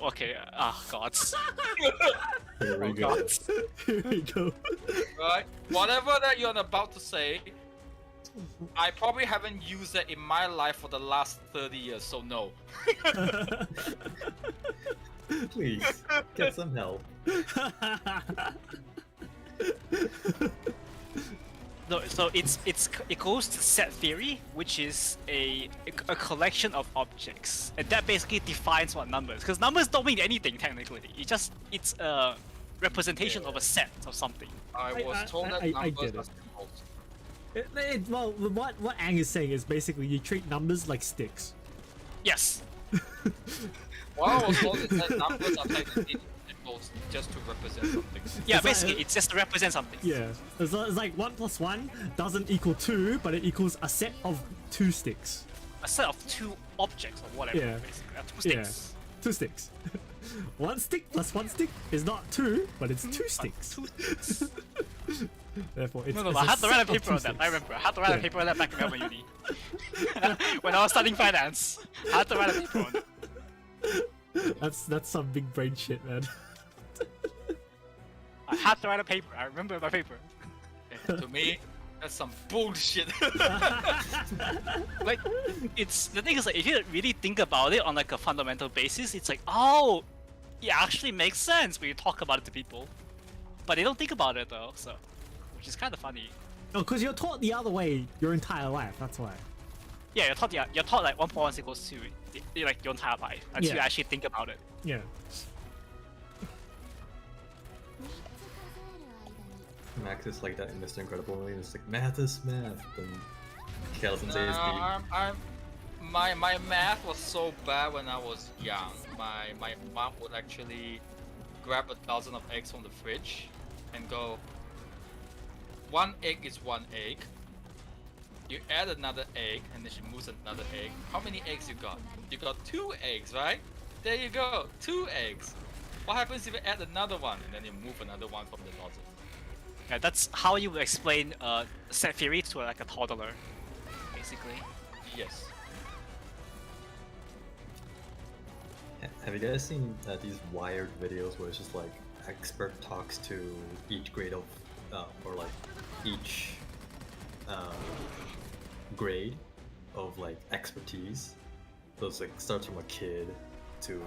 Okay. Ah, gods. Here we Oh, go. gods. Here we go. Right? Whatever that you're about to say, I probably haven't used it in my life for the last 30 years, so no. Please, get some help. No, so it goes to set theory, which is a collection of objects, and that basically defines what numbers. Because numbers don't mean anything technically. It's a representation of a set of something. I was told that I numbers get are it. symbols. Well, what Ang is saying is basically you treat numbers like sticks. Yes. What I was told is that numbers are technically symbols just to represent something. Yeah, It's like- basically it's just to represent something. Yeah, it's like 1 + 1 doesn't equal 2, but it equals a set of 2 sticks. A set of 2 objects or whatever. Yeah. Basically, 2 sticks. 2 sticks. 1 stick plus 1 stick is not 2, but it's 2 sticks. 2 sticks. Therefore, it's, No, it's I had to write a set of paper on 2 that. I sticks. remember. I had to write a Yeah. paper on that back in Melbourne Uni. When I was studying finance, I had to write a paper on it. That's some big brain shit, man. I had to write a paper. I remember my paper. To me, that's some bullshit. Like, it's the thing is like if you really think about it on like a fundamental basis, it's like, oh, it actually makes sense when you talk about it to people, but they don't think about it though. So, which is kind of funny. No, because you're taught the other way your entire life. That's why. Yeah, you're taught like 1 + 1 = 2, like your entire life until you Yeah. actually think about it. Yeah. Max is like that in Mr. Incredible movie. It's like math is math. Then Kelson says My math was so bad when I was young. My mom would actually grab a dozen of eggs from the fridge and go, 1 egg is 1 egg. You add another egg and then she moves another egg. How many eggs you got? You got 2 eggs, right? There you go, 2 eggs. What happens if you add another one and then you move another one from the dozen? Yeah, that's how you would explain set theory to like a toddler, basically. Yes. Have you guys seen these Wired videos where it's just like expert talks to each grade of, or like each grade of like expertise? Those like starts from a kid to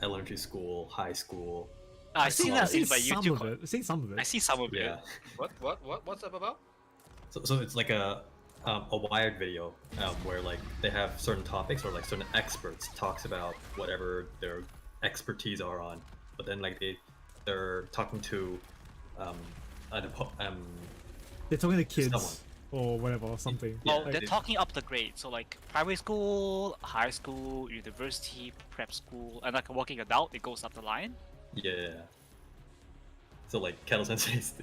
elementary school, high school. I've seen I've that seen by some YouTube. of it. I've seen some of it. I see some of it. Yeah. What's up about? So it's like a Wired video where like they have certain topics or like certain experts talks about whatever their expertise are on, but then like they're talking to They're talking to kids someone. or whatever, or something. Yeah, Well, they're talking up the grade, so like primary school, high school, university, prep school, and like a working adult, it goes up the line. Yeah. So like Kettle Sensei is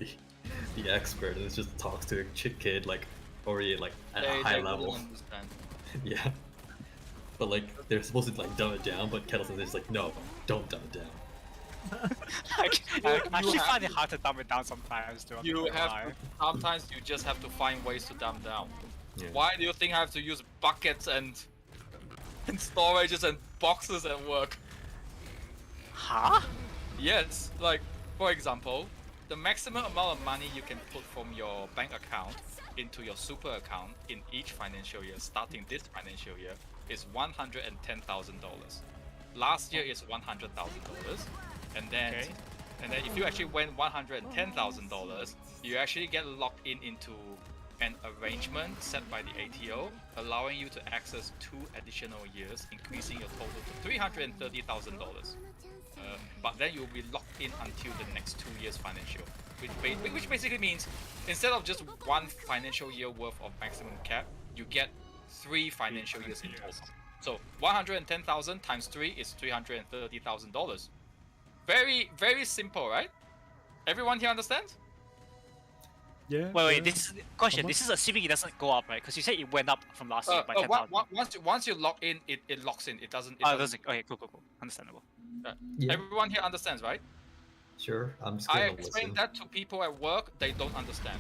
the expert, and it just talks to a kid like already like at a high They level. wouldn't understand. Yeah. But like they're supposed to like dumb it down, but Kettle Sensei is like, no, don't dumb it down. I actually have find it hard to dumb it down sometimes. Too, You have to, sometimes you just have to find ways to dumb down. Yeah. Why do you think I have to use buckets and storages and boxes at work? Huh? Yes, like for example, the maximum amount of money you can put from your bank account into your super account in each financial year, starting this financial year, is $110,000. Last year is $100,000, and then if you actually win $110,000, you actually get locked into an arrangement set by the ATO, allowing you to access 2 additional years, increasing your total to $330,000. But then you'll be locked in until the next 2 years financial, which basically means instead of just 1 financial year worth of maximum cap, you get 3 financial years in total. So 110,000 times 3 is $330,000. Very, very simple, right? Everyone here understands? Yeah. Wait, this is question. This is assuming it doesn't go up, right? Because you said it went up from last year by 10,000. Once you lock in, it locks in. It doesn't. Oh, it doesn't. Okay, cool. Understandable. Yeah. Everyone here understands, right? Sure, I'm just I gonna explain listen. that to people at work, they don't understand.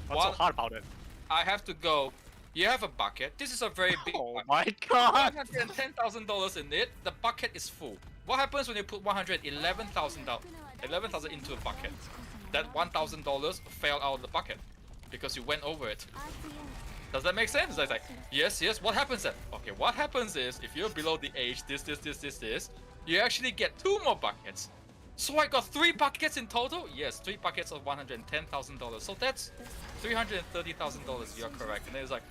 What's so hard about it? I have to go. You have a bucket. This is a very big Oh bucket. my god! $110,000 in it. The bucket is full. What happens when you put $111,000 into a bucket? That $1,000 fell out of the bucket because you went over it. Does that make sense? It's like, yes. What happens then? Okay, what happens is if you're below the age, this, you actually get 2 more buckets. So I got 3 buckets in total? Yes, 3 buckets of $110,000. So that's $330,000. You're correct. And then it's like,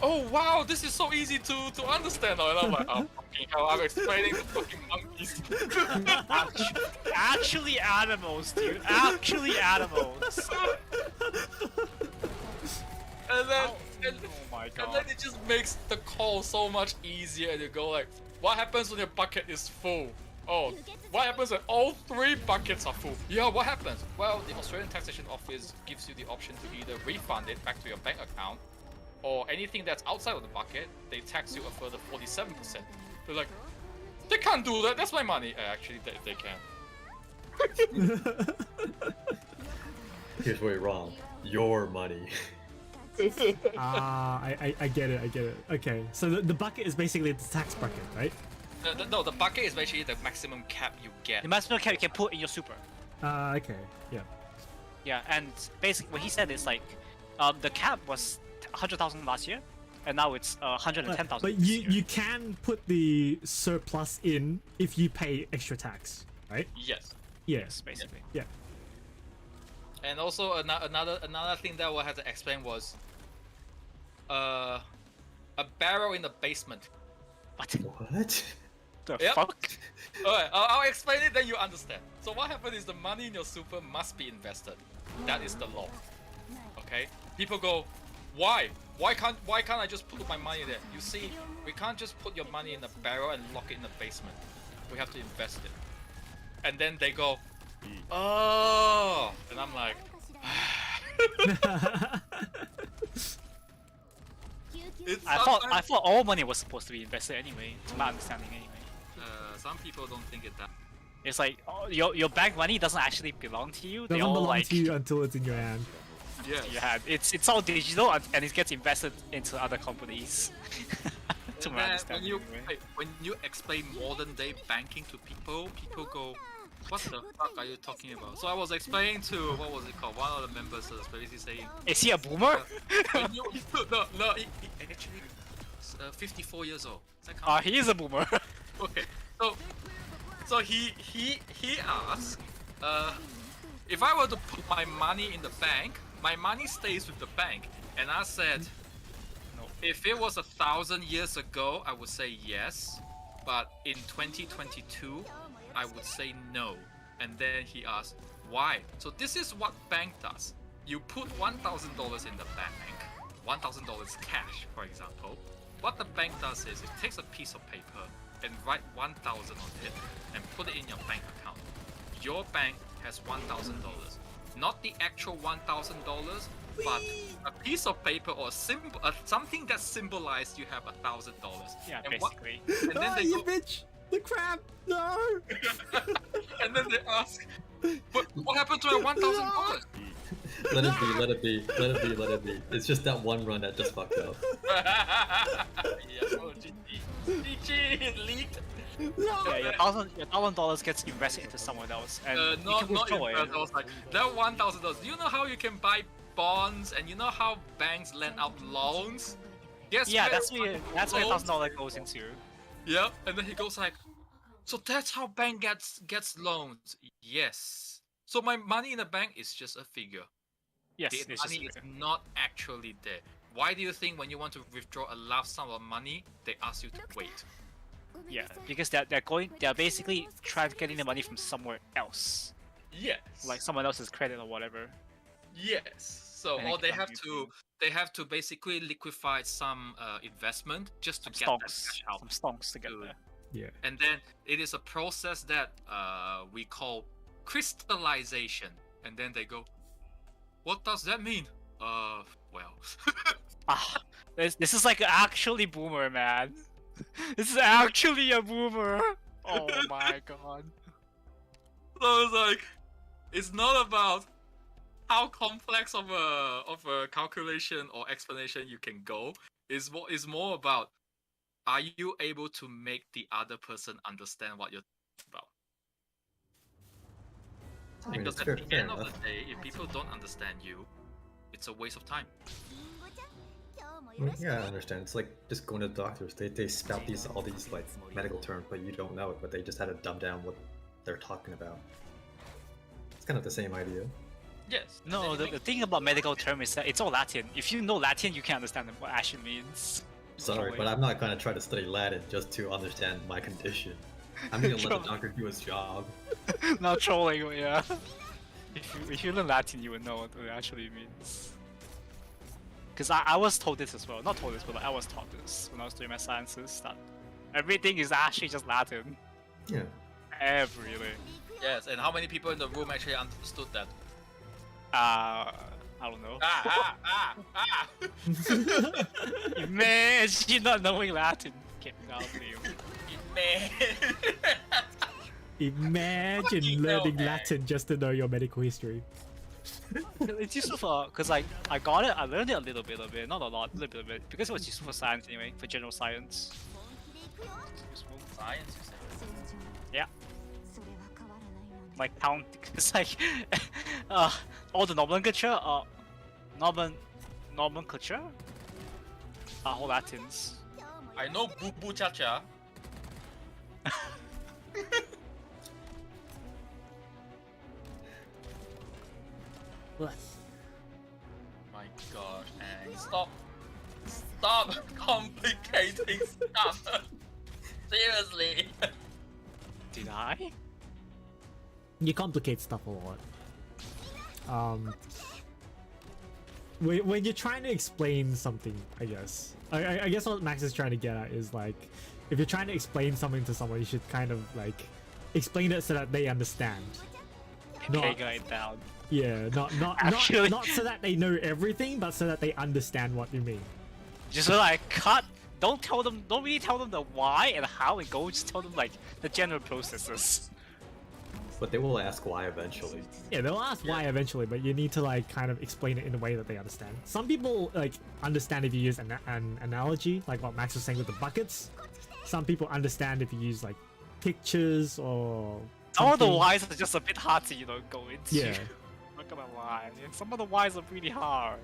oh wow, this is so easy to understand. And I'm like, oh fucking hell, I'm explaining to fucking monkeys. Actually animals, dude. Actually animals. And then, Oh my and god. then it just makes the call so much easier. And you go like, what happens when your bucket is full? Oh, what happens when all 3 buckets are full? Yeah, what happens? Well, the Australian Taxation Office gives you the option to either refund it back to your bank account, or anything that's outside of the bucket, they tax you a further 47%. They're like, they can't do that, that's my money. Actually, they can. Here's where you're wrong. Your money. I get it. Okay, so the bucket is basically the tax bucket, right? No, the bucket is basically the maximum cap you get. The maximum cap you can put in your super. Okay, yeah. Yeah, and basically what he said is like, the cap was 100,000 last year, and now it's 110,000. But you can put the surplus in if you pay extra tax, right? Yes. Yes, basically. Yeah. And also another thing that we'll have to explain was, a barrel in the basement. What? The Yep. fuck? Alright, I'll explain it, then you understand. So what happens is the money in your super must be invested. That is the law. Okay? People go, why? Why can't I just put my money there? You see, we can't just put your money in a barrel and lock it in the basement. We have to invest it. And then they go, oh, and I'm like, I thought all money was supposed to be invested anyway, to my understanding anyway. some people don't think it that. It's like, oh, your bank money doesn't actually belong to you. They Doesn't all belong like to you until it's in your hand. Yeah. yeah, it's all digital and it gets invested into other companies. To my understanding. Anyway. When you explain modern day banking to people, people go, what the fuck are you talking about? So I was explaining to, what was it called? One of the members was basically saying, Is he a boomer? when you, no, he actually 54 years old. He is a boomer. Okay, so he asked, if I were to put my money in the bank, my money stays with the bank. And I said, no. If it was 1,000 years ago, I would say yes. But in 2022, I would say no. And then he asked, why? So this is what bank does. You put $1,000 in the bank, $1,000 cash, for example. What the bank does is it takes a piece of paper and write 1,000 on it and put it in your bank account. Your bank has $1,000. Not the actual $1,000, but a piece of paper or something that symbolized you have $1,000. Yeah, and basically. And then they you go, bitch! The crap! No! and then they ask, but what happened to my $1,000? Let it be. It's just that one run that just fucked up. Yeah, oh, GG. Gee, it leaked. Yeah, your $1,000 gets invested into someone else, and you Not can withdraw invest. it. I was like, that $1,000. Do you know how you can buy bonds, and you know how banks lend out loans? Guess Yeah, where that's where loans- $1,000 goes into. Yep. And then he goes like, so that's how bank gets loans. Yes. So my money in the bank is just a figure. Yes, The it's money just is not actually there. Why do you think when you want to withdraw a large sum of money, they ask you to wait? yeah, because they're basically trying to getting the money from somewhere else, Yes. like someone else's credit or whatever. Yes. So And or they they can have use to basically liquefy some investment just to Some get that stonks, cash out. some stonks to get to- there. Yeah. And then it is a process that we call crystallization. And then they go, what does that mean? Well. Ah, this is like actually boomer, man. This is actually a boomer. Oh my god. So it's like, it's not about how complex of a calculation or explanation you can go. It's more about, are you able to make the other person understand what you're talking about? I mean, Because it's at fair, the fair end of enough. the day, if people don't understand you, it's a waste of time. リンゴちゃん、今日も I よ mean, ろしく yeah, I ね。 understand. It's like just going to the doctors. They spout all these like medical terms, but you don't know it. But they just had to dumb down what they're talking about. It's kind of the same idea. Yes. No, the thing about medical term is that it's all Latin. If you know Latin, you can understand what actually means. Sorry, but I'm not gonna try to study Latin just to understand my condition. I'm gonna let the Trolling. doctor do his job. Not trolling, but yeah. If you learn Latin, you would know what it actually means. Because I was told this as well. Not told this, but I was taught this when I was doing my sciences, that everything is actually just Latin. Yeah. Everything. Yes, and how many people in the room actually understood that? I don't know. Ah! Imagine not knowing Latin. Get out of here. Man. Imagine Fucking learning hell, man. Latin just to know your medical history. It's useful for, because I got it, I learned it a little bit of it, not a lot, a little bit, because it was useful for science anyway, for general science. 本気で行くよ。 Useful. Science, you said. 戦場 Yeah. それは変わらないのね。 Like count, it's like, all the nomenclature, nomenclature are all Latins. 今日も I know Boo Boo Cha Cha. My gosh, and stop complicating stuff. Seriously. Did I? You complicate stuff a lot. When you're trying to explain something, I guess. I guess what Max is trying to get at is like, if you're trying to explain something to someone, you should kind of like explain it so that they understand. Okay, got it down. Yeah, Actually- not so that they know everything, but so that they understand what you mean. Just like cut. Don't really tell them the why and how it goes. Just tell them like the general processes. But they will ask why eventually. Yeah, they'll ask why eventually, but you need to like kind of explain it in a way that they understand. Some people like understand if you use an analogy, like what Max was saying with the buckets. Some people understand if you use like pictures or Some of the something. whys are just a bit hard to go into. Yeah. Not gonna lie. Some of the whys are really hard.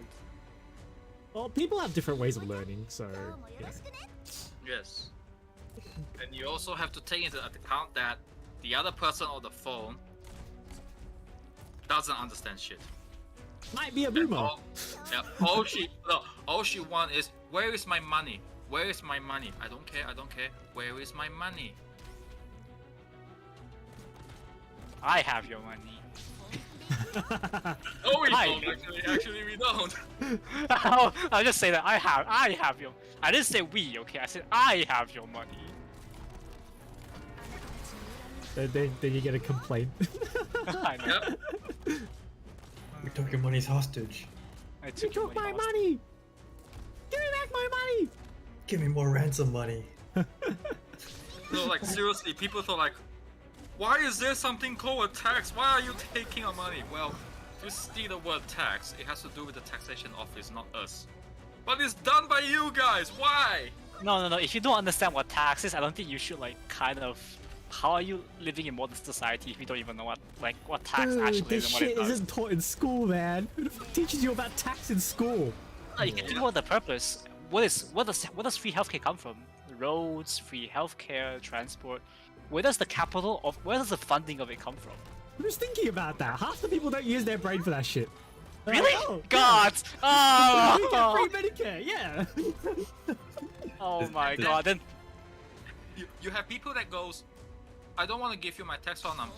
Well, people have different ways of learning, so 今日もよ yeah. ろしくね。 Yes. And you also have to take into account that the other person on the phone doesn't understand shit. Might be a And boomer. all she want is, where is my money? Where is my money? I don't care. Where is my money? I have your money. No, we Hi. don't. Actually, we don't. I'll just say that I have your. I didn't say we, okay? I said I have your money. Then you get a complaint. I know. Yep. We took your money's hostage. I You took your took my hostage. money! Give me back my money! Give me more ransom money. No, like seriously, people thought like, why is there something called a tax? Why are you taking our money? Well, if you see the word tax, it has to do with the taxation office, not us. But it's done by you guys. Why? No. If you don't understand what tax is, I don't think you should like kind of. How are you living in modern society if you don't even know what tax Dude, actually this is and what it shit does? isn't taught in school, man. Who the fuck teaches you about tax in school? No, you can think about the purpose. What does free healthcare come from? Roads, free healthcare, transport. Where does the funding of it come from? Who's thinking about that? Half the people don't use their brain for that shit. They're Really? like, oh, God! We get Oh! free Medicare, yeah. Oh my God! Then You have people that goes, I don't want to give you my tax file number.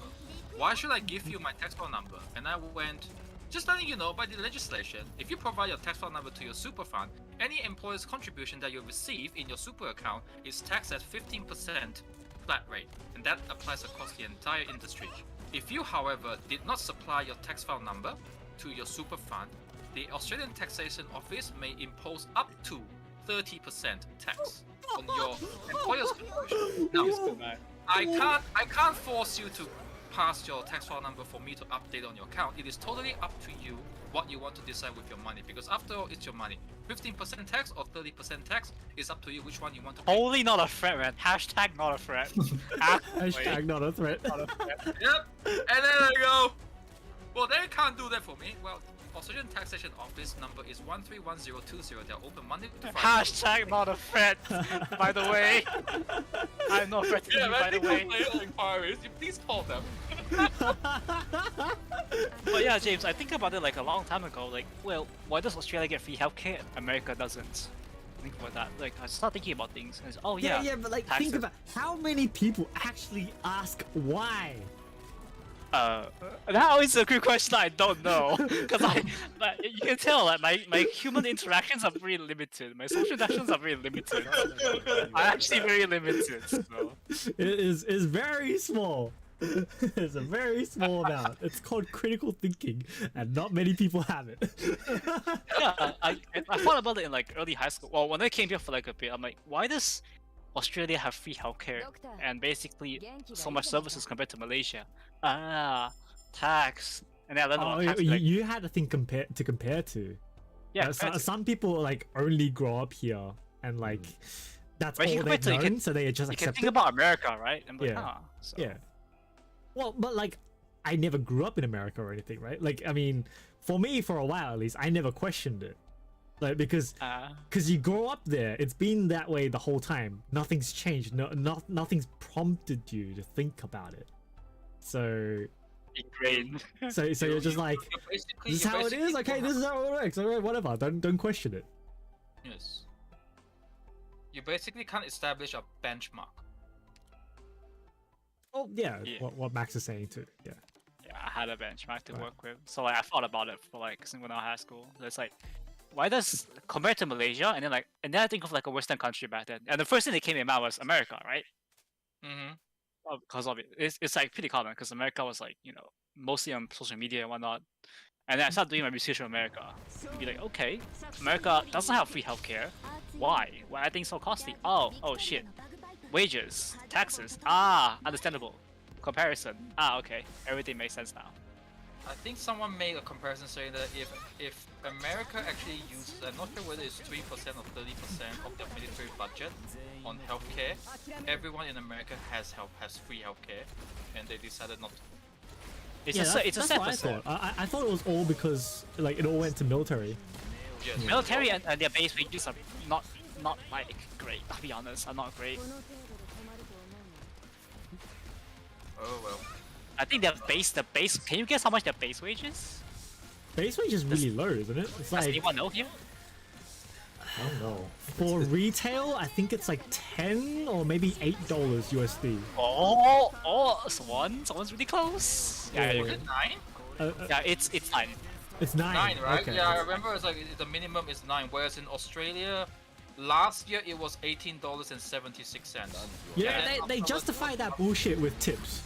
Why should I give you my tax file number? And I went, just letting you know, by the legislation, if you provide your tax file number to your super fund, any employer's contribution that you receive in your super account is taxed at 15% flat rate, and that applies across the entire industry. If you, however, did not supply your tax file number to your super fund, the Australian Taxation Office may impose up to 30% tax on your employer's contribution. Now, I can't force you to pass your tax file number for me to update on your account. It is totally up to you what you want to decide with your money, because after all, it's your money. 15% tax or 30% tax is up to you which one you want to pay. totally not a threat, man. Hashtag not a threat. Hashtag not a threat. Not a threat. Yep. And then I go, well, they can't do that for me. Well, Australian Taxation Office number is 131020. They're open Monday to Friday. Hashtag not a threat. By the way, I'm not threatening Yeah, you. man, By they the way. complain inquiries. You please call them. But yeah, James, I think about it like a long time ago. Like, well, why does Australia get free healthcare? America doesn't. Think about that. Like, I start thinking about things. And it's, oh yeah. Yeah, but like, taxes. think about how many people actually ask why. That is a good question. I don't know, because you can tell that my human interactions are very limited. My social interactions are very limited. I'm actually very limited. So. It is very small. It's a very small amount. It's called critical thinking, and not many people have it. Yeah, I thought about it in like early high school. Well, when I came here for like a bit, I'm like, why does Australia have free healthcare and basically so much services compared to Malaysia? Tax. And then I learned about tax. You had a thing to compare to. Yeah, some people like only grow up here and like that's But you all compare they've to- known, so they just you can accept think it. about America, right? And be like, Yeah. so. Yeah. Well, but like, I never grew up in America or anything, right? Like, I mean, for me, for a while at least, I never questioned it. Like, because you grow up there, it's been that way the whole time. Nothing's changed. Nothing's prompted you to think about it. So Ingrained. so you're just like, this is how it is. Okay, this is how it works. Alright, whatever. Don't question it. Yes. You basically can't establish a benchmark. Oh yeah, Yeah. what Max is saying too. Yeah. Yeah, I had a benchmark to Right. work with. So like, I thought about it for like since when I was in high school. So it's like, why does compared to Malaysia and then I think of like a Western country back then, and the first thing that came in my mind was America, right? Mm-hmm. Because of it, it's like pretty common because America was like mostly on social media and whatnot. And then I started doing my research on America. And be like, okay, America doesn't have free healthcare. Why? Why are things so costly? Oh shit. Wages, taxes. Understandable. Comparison. Okay. Everything makes sense now. I think someone made a comparison saying that if America actually uses, I'm not sure whether it's 3% or 30% of their military budget on healthcare, everyone in America has free healthcare, and they decided not to. It's Yeah, a that's set what I percent. thought. I thought it was all because like it all went to military. Yes. Military and their base wages are not like great. I'll be honest, are not great. Oh well. I think the base. Can you guess how much their base wage is? Base wage is really low, isn't it? It's Does like, anyone know here? I don't know. For retail, I think it's like $10 or maybe $8 USD. Someone's really close. Yeah, Yeah, you're Was good. it 9? Yeah, it's 9. It's 9. 9, right? Okay. Yeah, I remember it's like the minimum is 9, whereas in Australia, last year it was $18.76. Yeah, And they afterwards- justify that bullshit with tips.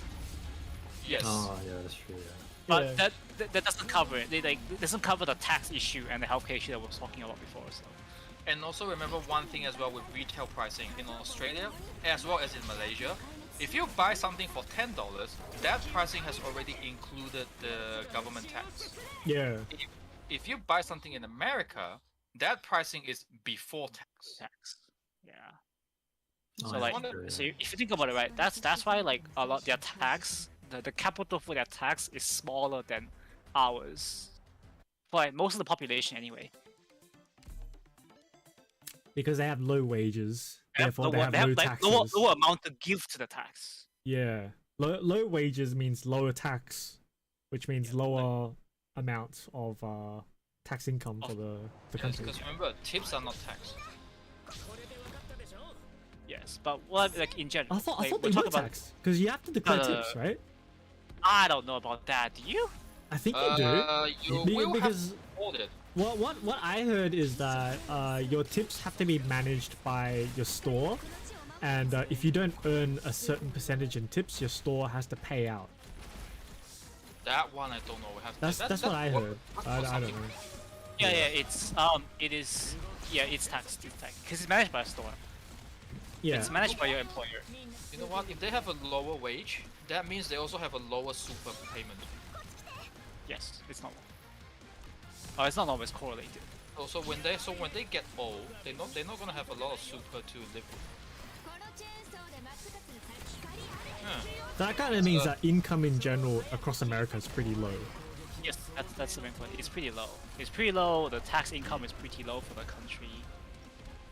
Yes. Oh yeah, that's true. Yeah. But Yeah. that doesn't cover it. It doesn't cover the tax issue and the healthcare issue that we were talking about before. So. And also remember one thing as well with retail pricing in Australia, as well as in Malaysia. If you buy something for $10, that pricing has already included the government tax. Yeah. If you buy something in America, that pricing is before tax. Tax. Yeah. Oh, So I like, see. so if you think about it, right, that's why like a lot their tax, the capital for their tax is smaller than ours. For like most of the population anyway. Because they have low wages, therefore they lower, have they have low like taxes. lower amount to give to the tax. Yeah, low wages means lower tax, which means lower amounts of tax income for the country. Because remember, tips are not taxed. Yes, but what like in general? I thought like, they we're were talking about- taxed because you have to declare tips, right? I don't know about that. Do you? I think you do. You Be- will because have to hold it. what I heard is that your tips have to be managed by your store, and if you don't earn a certain percentage in tips, your store has to pay out. That one I don't know. We have to, That's what I heard. I don't know. Yeah, it's it is. Yeah, it's taxed. It's taxed because it's managed by a store. Yeah. It's managed by your employer. You know what? If they have a lower wage, that means they also have a lower super payment. Yes, it's not. Oh, it's not always correlated. So when they get old, they're not gonna have a lot of super to live with. That kind of means that income in general across America is pretty low. Yes, that's the main point. It's pretty low. It's pretty low. The tax income is pretty low for the country,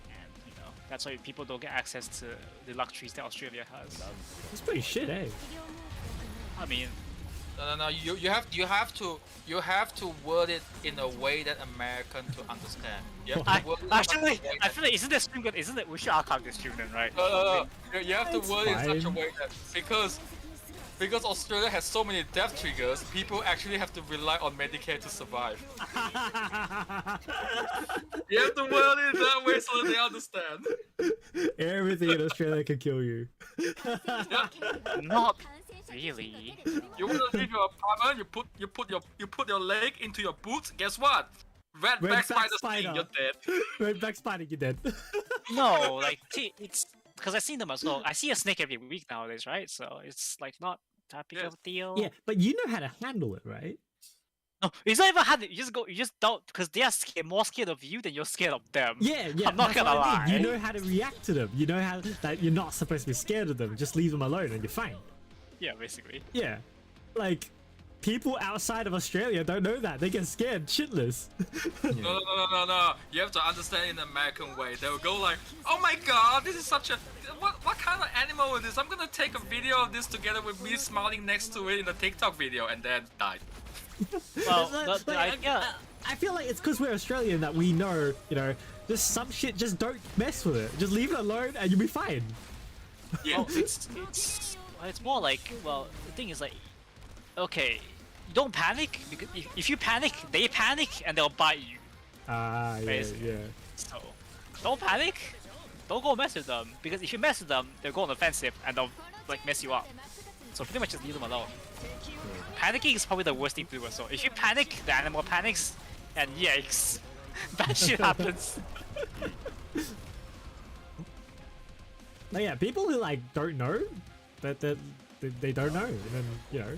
and you know that's why people don't get access to the luxuries that Australia has. It's pretty shit, eh? I mean, No. You have to word it in a way that American to understand. You have to word it in such a way I feel like isn't this stream good? Isn't it? We should archive this stream then, right? You have to It's word it in such a fine. way that because Australia has so many death triggers, people actually have to rely on Medicare to survive. You have to word it that way so that they understand. Everything in Australia can kill you. Not really. You want to leave your apartment? You put your leg into your boots. Guess what? Red back spider. You're dead. Red back spider, you're dead. No, like it's because I seen them as well. I see a snake every week nowadays, right? So it's like not that big of a deal. Yeah, but you know how to handle it, right? No, it's not even hard. You just don't because they are more scared of you than you're scared of them. Yeah, I'm not that's gonna what I mean. lie. You know how to react to them. You know how that you're not supposed to be scared of them. Just leave them alone and you're fine. Yeah, basically. Yeah, like people outside of Australia don't know that. They get scared shitless. No. You have to understand in the American way. They'll go like, "Oh my god, this is such a what kind of animal is this? I'm gonna take a video of this together with me smiling next to it in the TikTok video," and then die. Well, Like, I feel like it's because we're Australian that we know, you know, just some shit. Just don't mess with it. Just leave it alone and you'll be fine. Yeah. well, it's more like the thing is like, okay, you don't panic because if you panic, they panic and they'll bite you. Ah, yeah, Basically. yeah. So don't panic. Don't go mess with them because if you mess with them, they'll go on offensive and they'll like mess you up. So pretty much just leave them alone. Panicking is probably the worst thing to do. So if you panic, the animal panics, and yikes, bad shit happens. Like, yeah, people who like don't know that they don't know, and then you know.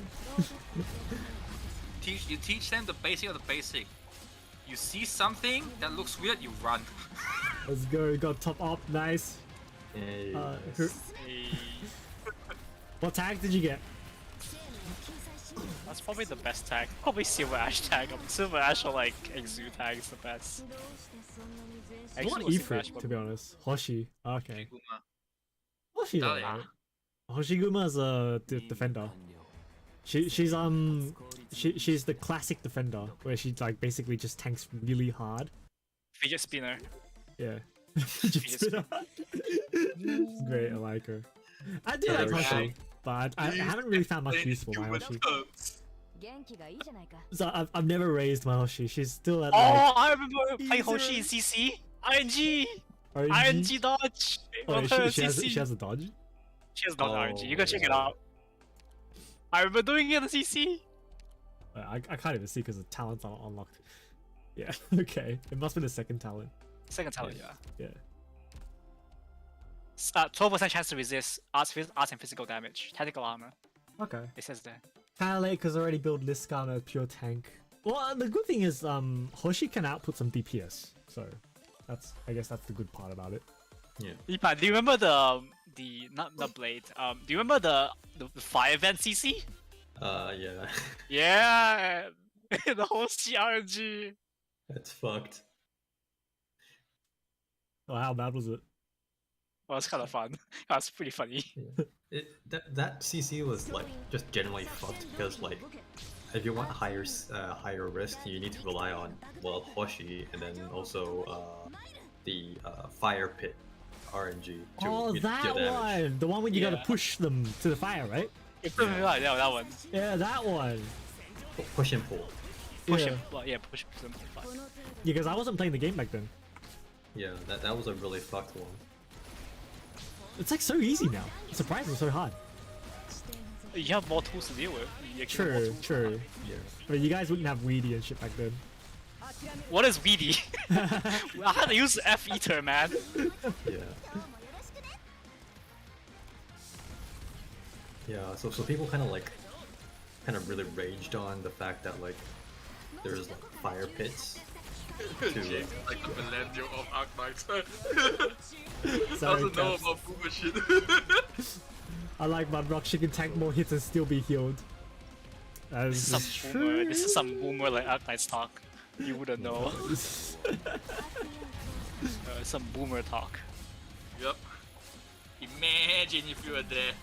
You teach them the basic of the basic. You see something that looks weird, you run. Let's go. Got top up, nice. Hey. What tag did you get? That's probably the best tag. Probably Silver Ash tag. Silver Ash or like Exu tag is the best. I Exu want or Silver Ash, Ifrit, to be honest. Hoshi. Okay. Guma. Hoshi's Oh, alright. yeah. Hoshiguma is a defender. She's the classic defender where she like basically just tanks really hard. Fidget spinner. Yeah. Fidget spinner. It's great. I like her. I do like Hoshi, but I haven't really found much use for my Hoshi. So I've never raised my Hoshi. She's still at Oh, like I remember playing Easy. Hoshi in CC. RNG. RNG. RNG dodge. Oh, on her she has CC. a dodge. She has not Oh. RNG. You go check it out. I remember doing it on CC. I can't even see because the talents aren't unlocked. Yeah. Okay. It must be the second talent. Second talent, yeah. Yeah. 12% chance to resist arts and physical damage. Tactical armor. Okay. It says there. Kinda late because I already built Liskana pure tank. Well, the good thing is Hoshi can output some DPS, so I guess that's the good part about it. Yeah. Ipan, do you remember the the not blade. Do you remember the fire event CC? Yeah. Yeah, the whole CRG. That's fucked. Oh, how bad was it? Well, it's kind of fun. That's pretty funny. That CC was like just generally fucked because like if you want higher risk, you need to rely on Hoshi and then also the fire pit RNG to Oh, deal that damage. one! The one where you gotta Yeah. push them to the fire, right? Yeah, that one. Yeah, that one. Push and pull. Push Yeah. him. Well, yeah, push him. Yeah, because I wasn't playing the game back then. Yeah, that was a really fucked one. It's like so easy now. It's surprisingly so hard. You have more tools to deal with. You actually have more True, tools. true. Yeah. But you guys wouldn't have weedy and shit back then. What is weedy? I had to use F eater, man. Yeah. Yeah, so people kind of really raged on the fact that like there's like fire pits. James like the millennial of Arknights. Sorry, Doesn't know Caps. about boomer shit. I like my rock, she can tank more hits and still be healed. That This is is some boomer. This is some boomer like Arknights talk. You wouldn't know. Some boomer talk. Yep. Imagine if you were there.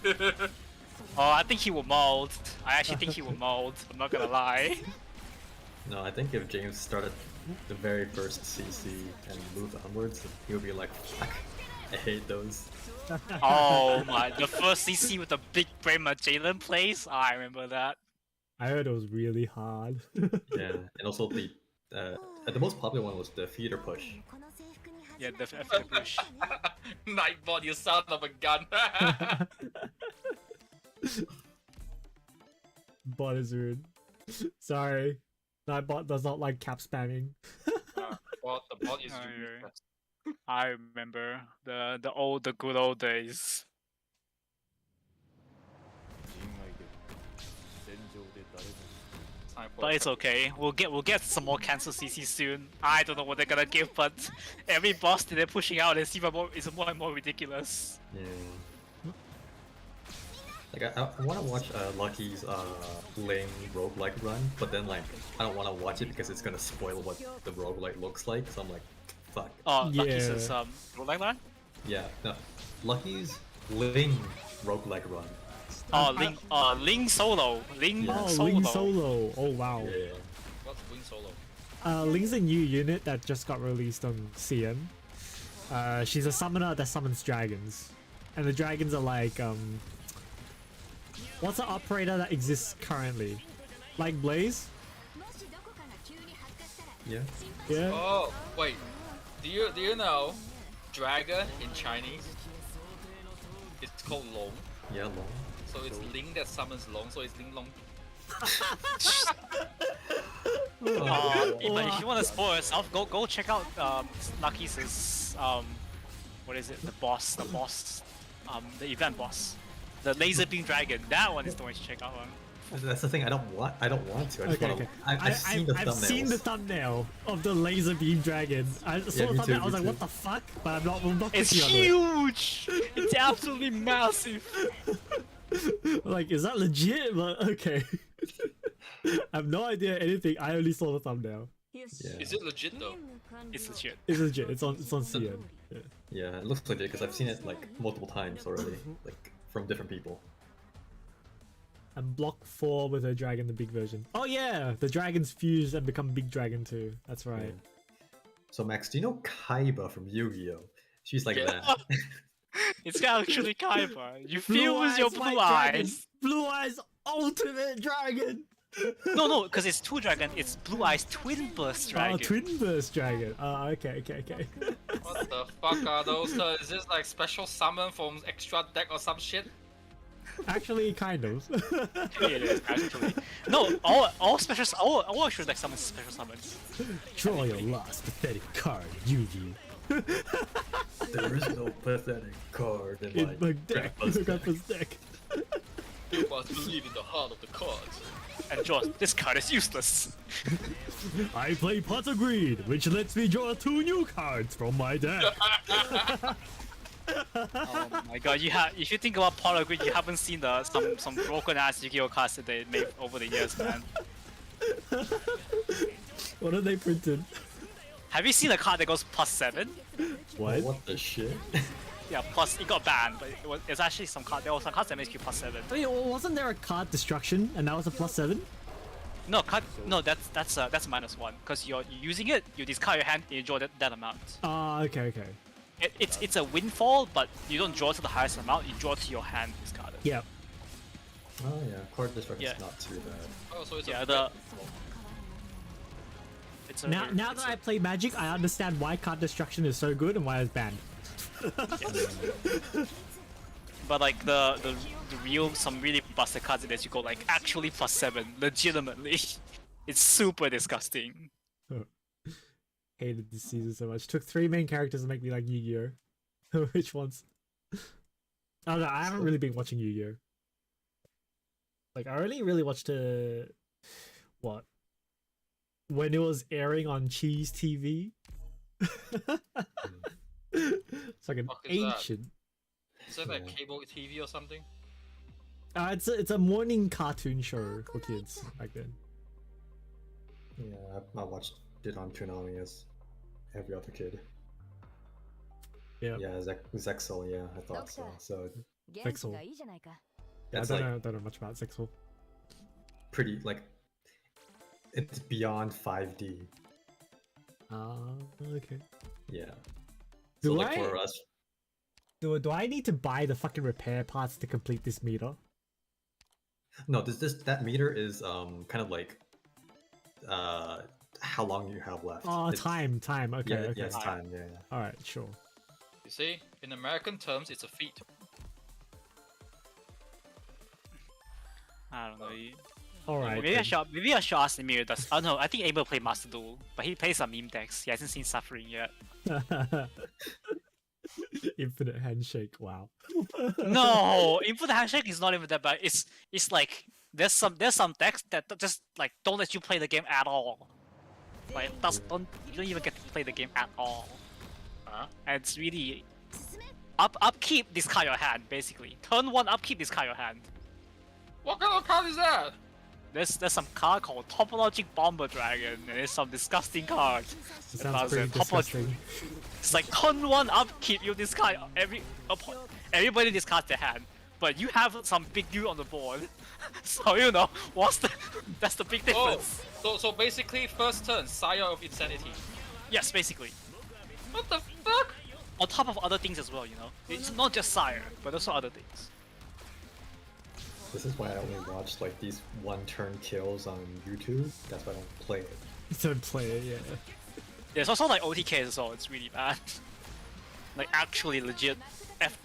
Oh, I think he will mold. I actually think he will mold. I'm not gonna lie. No, I think if James started the very first CC and moved onwards, he would be like, fuck, I hate those. Oh my, the first CC with the big brain Jalen plays. Oh, I remember that. I heard it was really hard. Yeah, and also the most popular one was the feeder push. Yeah, the F push. Nightbot, you son of a gun. Bot is rude. Sorry. Nightbot does not like cap spamming. The bot is Oh, useless. I remember the good old days. Time for But it's okay. We'll get some more cancel CC soon. I don't know what they're gonna give, but every boss that they're pushing out is more and more ridiculous. Yeah. Like I want to watch Lucky's lame roguelike run, but then like I don't want to watch it because it's gonna spoil what the roguelike looks like. So I'm like, fuck. Oh, Lucky's Yeah. is roguelike run? Yeah, no. Lucky's Ling roguelike run. Oh, Ling Solo. Ling Yeah. Oh, Solo. Ling Solo. Oh wow. Yeah. What's Wing Solo? Ling's a new unit that just got released on CN. She's a summoner that summons dragons. And the dragons are like, what's an operator that exists currently? Like Blaze? Yeah. Yeah? Oh, wait. Do you know dragon in Chinese? It's called Long. Yeah, long. So it's Ling that summons Long, so it's Ling Long. But if you want to spoil yourself, go check out Lucky's what is it? The the event boss, the laser beam dragon. That one is the one to check out. That's the thing. I don't want to. I just Okay, want okay. to. I've seen the thumbnails. I've seen the thumbnail of the laser beam dragon. I saw the me thumbnail, too, I was me like, too. what the fuck? But I'm not It's clicking on it. huge. It's absolutely massive. Like, is that legit? But okay. I have no idea anything. I only saw the thumbnail. Yeah. Is it legit though? It's legit. It's legit. It's on CN. Yeah. Yeah, it looks legit because I've seen it like multiple times already, like from different people. And block 4 with a dragon, the big version. Oh yeah, the dragons fuse and become big dragon too. That's right. Yeah. So Max, do you know Kaiba from Yu-Gi-Oh? She's like Yeah. that. It's actually Kaiba. You feel with your blue white dragon. eyes. Blue eyes, ultimate dragon. No, because it's two dragon. It's blue eyes twin burst dragon. Oh, twin burst dragon. Oh, okay. What the fuck are those? Is this like special summon from extra deck or some shit? Actually, kind of. Yeah, it is actually. No, all special. All extra deck summons special summons. Draw your last pathetic card, Yugi. There is no pathetic card in In my deck. grandpa's Grandpa's deck. You must believe in the heart of the cards. And Josh, this card is useless. I play Pot of Greed, which lets me draw 2 new cards from my deck. Oh my god, if you think about Polar Grid, you haven't seen some broken ass Yu-Gi-Oh cards that they made over the years, man. What have they printed? Have you seen a card that goes +7? What? What the shit? Yeah, plus it got banned, but it's actually some card. There was some cards that makes you +7. Wait, wasn't there a card destruction and that was a +7? No, that's a -1 because you're using it. You discard your hand and you draw that amount. Okay. It's a windfall, but you don't draw to the highest amount. You draw to your hand discarded. Yep. Oh yeah, card destruction Yeah. is not too bad. Oh, so it's Yeah, a it's a Now that I play Magic, I understand why card destruction is so good and why it's banned. But like some really busted cards that you go like actually +7, legitimately. It's super disgusting. Hated this season so much. Took 3 main characters to make me like Yu-Gi-Oh. Which ones? Oh no, I haven't really been watching Yu-Gi-Oh. Like I only really watched what? When it was airing on Cheese TV. It's like an Fuck is that? ancient. Is that like cable TV or something? It's a morning cartoon show for kids back then. Yeah, I watched it on Toonami as every other kid. Yeah. Yeah, Zexel, yeah, I thought so. So 元気がいいじゃないか。 I it's don't like know much about Sexual. pretty like it's beyond 5D. Okay. Yeah. Do So like I- for us, Do I need to buy the fucking repair parts to complete this meter? no, that meter is kind of like how long you have left. Oh, It's- time. Okay, Yeah, okay. yeah, it's time. Yeah, yeah. All right, sure. You see, in American terms, it's a feat. I don't know. All right. Maybe I should ask Emir. Oh no, I think Abel played Master Duel, but he plays some meme decks. He hasn't seen Suffering yet. Infinite handshake. Wow. No, Infinite Handshake is not even that bad. It's like there's some decks that just like don't let you play the game at all. Like you don't even get to play the game at all. And it's really upkeep, discard your hand basically. Turn 1 upkeep, discard your hand. What kind of card is that? There's some card called Topologic Bomber Dragon, and there's some disgusting card. It sounds pretty disgusting. It's like turn 1 upkeep, you discard everybody discards their hand, but you have some big dude on the board. So you know that's the big difference. Oh, so basically, first turn, Sire of Insanity. Yes, basically. What the fuck? On top of other things as well, you know. It's not just Sire, but also other things. This is why I only watch like these one-turn kills on YouTube. That's why I don't play it. Don't play it, yeah. There's also like OTKs as well, it's really bad. Like actually legit,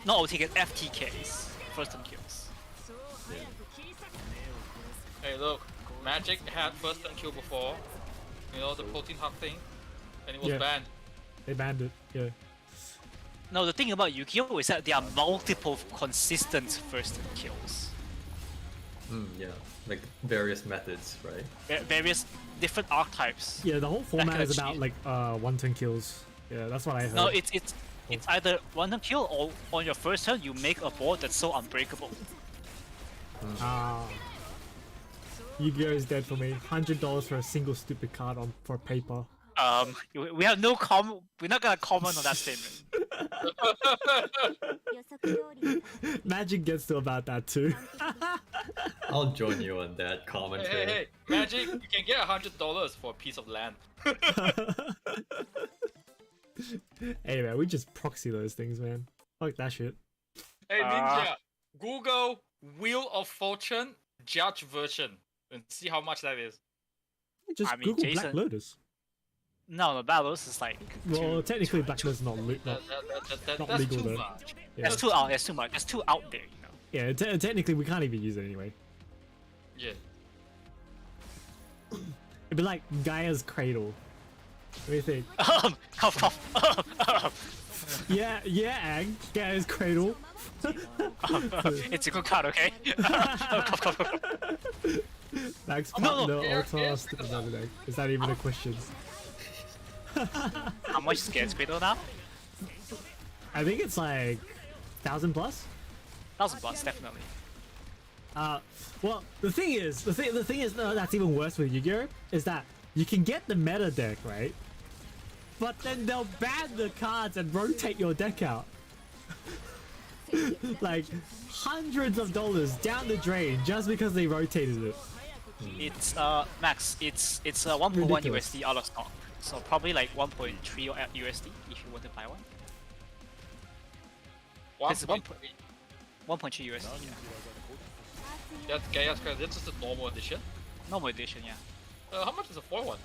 not OTKs, FTKs, first turn kills. Hey, look, Magic had first turn kill before. You know the protein hug thing, and it was Yeah. banned. They banned it, yeah. No, the thing about Yu-Gi-Oh is that there are multiple consistent first turn kills. Yeah, like various methods, right? Various different archetypes. Yeah, the whole format can is about achieve- like 1-turn kills. Yeah, that's what I heard. No, it's either one turn kill or on your first turn you make a board that's so unbreakable. Yu-Gi-Oh is dead for me. $100 for a single stupid card for paper. We have no we're not gonna comment on that statement. 予測通り Magic gets to about that too. I'll join you on that Hey, commentary. hey, hey, Magic, you can get $100 for a piece of land. Hey man, we just proxy those things, man. Fuck that shit. Hey, Ninja, Google Wheel of Fortune Judge version and see how much that is. Just I mean, Google Black Jason- Lotus. No, Battles is like Well, technically Black Lotus is not That, Not that's legal too though. much. yeah. that's too out. That's too much. That's too out there, you know. Yeah, technically we can't even use it anyway. Yeah. It'd be like Gaia's Cradle. What do you think? Cough, cough. Yeah, Ang. Gaia's Cradle. It's a good card, okay? Cough, cough, cough. Max No, no, partner, yeah, Ultra, yeah. stupid another day. Is that even a question? How much scared Squidward now? I think it's like 1,000 plus. 1,000 plus, definitely. Well, the thing is, that's even worse with Yu-Gi-Oh! Is that you can get the meta deck, right? But then they'll ban the cards and rotate your deck out. Like hundreds of dollars down the drain just because they rotated it. It's Max. It's 1.1 Ridiculous. USD out of stock, so probably like 1.3 USD if you want to buy one. It's 1.3 USD. Yeah. That's Chaos Card. This is the normal edition. Normal edition, yeah. How much is the foil one?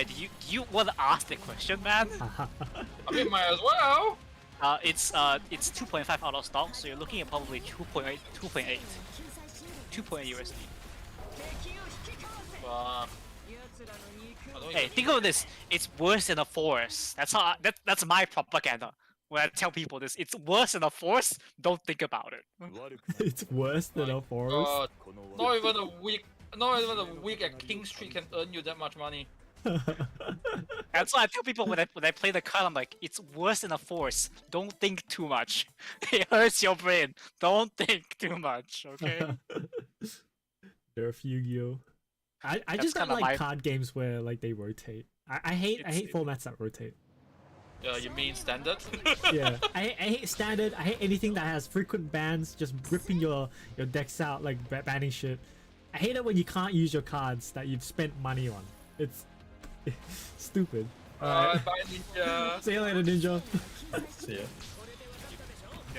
Do you want to ask the question, man? I mean, might as well. It's 2.5 out of stock, so you're looking at probably 2.8 USD. Hey, think of this. It's worse than a forest. That's my propaganda. When I tell people this, it's worse than a forest. Don't think about it. It's worse than a forest. Not even a week at King Street can earn you that much money. That's why I tell people when I play the card, I'm like, it's worse than a force. Don't think too much. It hurts your brain. Don't think too much, okay? Nerf Yu-Gi-Oh! I That's just don't kinda like my- card games where like they rotate. I hate formats that rotate. You mean standard? Yeah, I hate standard. I hate anything that has frequent bans, just ripping your decks out, like banning shit. I hate it when you can't use your cards that you've spent money on. It's stupid. Alright. Bye, Ninja. See you later, Ninja. See ya.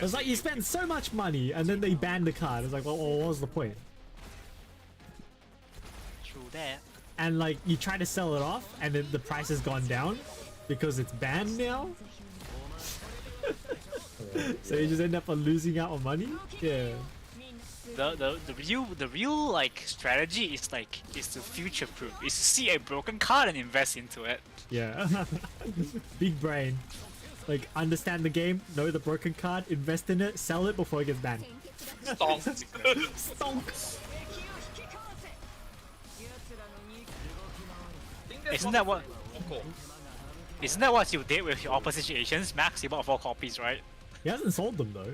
It's like you spend so much money and then they ban the card. It's like, well, what was the point? True that. And like you try to sell it off and then the price has gone down because it's banned now. So you just end up losing out on money. Yeah. The real like strategy is to future proof. Is to see a broken card and invest into it. Yeah. Big brain. Like understand the game, know the broken card, invest in it, sell it before it gets banned. Stonk. Stonk. Isn't that what? Cool. Isn't that what you did with your opposition agents? Max, you bought 4 copies, right? He hasn't sold them though.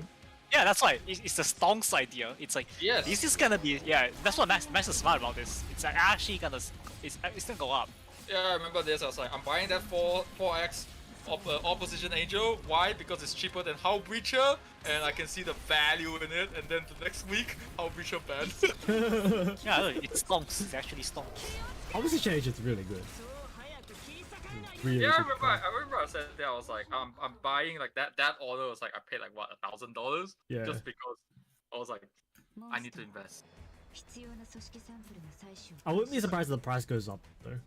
Yeah, that's why. It's the stonks idea. It's like, Yes. this is gonna be, yeah, that's what Max is smart about this. It's like actually gonna, it's gonna go up. Yeah, I remember this. I was like, I'm buying that 4x opposition angel. Why? Because it's cheaper than Hull Breacher, and I can see the value in it. And then the next week, Hull Breacher banned. Yeah, look, it's stonks. It's actually stonks. Opposition agent's really good. Really Yeah, I good remember. card. I remember I said that. I was like, I'm buying like that. That order was like I paid like what $1,000. Yeah. Just because I was like, I need to invest. I wouldn't be surprised if the price goes up though.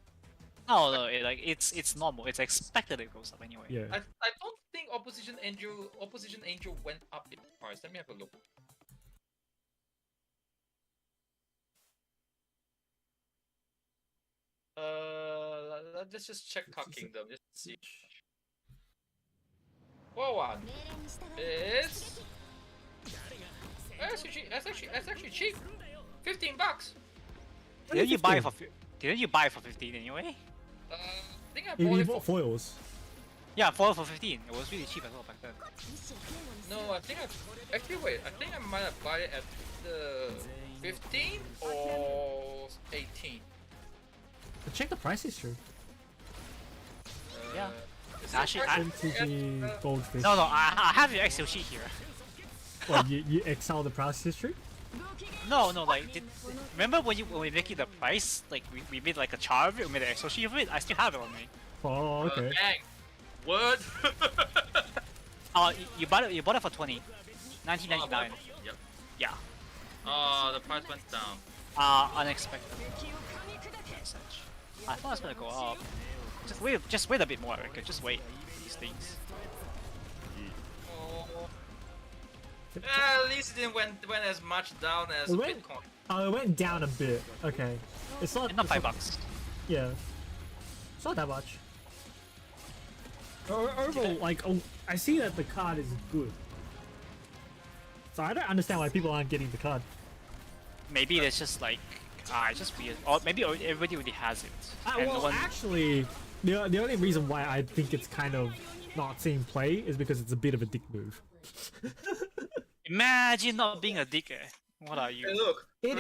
No, it's normal. It's expected it goes up anyway. Yeah. I don't think opposition angel went up in price. Let me have a look. Let's just check Card Kingdom. Just see. What one? It's that's actually cheap. $15. Didn't you buy it for 15 anyway? I think I He bought it bought for. foils. Yeah, for 15. It was really cheap as well back then. No, I think I actually wait. I think I might have bought it at the 15 or 18. But check the price history. Yeah. Is it Actually, price MTG at, Goldfish. No, I have your Excel sheet here. What, you excel the price history? No, like, remember when we make it the price? Like, we made like a chart of it, we made an Excel sheet of it? I still have it on me. Oh, okay. Dang. What? You bought it for 20. 19.99. Yep. Yeah. The price went down. Unexpected. Such. I thought it was gonna go up. Just wait a bit more, Erica. Just wait for these things. Oh. At least it didn't went as much down as It went- Bitcoin. Oh, it went down a bit. Okay. It's not. And not it's $5. Yeah. It's not that much. Overall, like, I see that the card is good. So I don't understand why people aren't getting the card. Maybe it's just like, it's just weird. Or maybe everybody already has it. And Well, no one- actually, the only reason why I think it's kind of not seeing play is because it's a bit of a dick move. Imagine not being a dick. What are you? Hey, look. In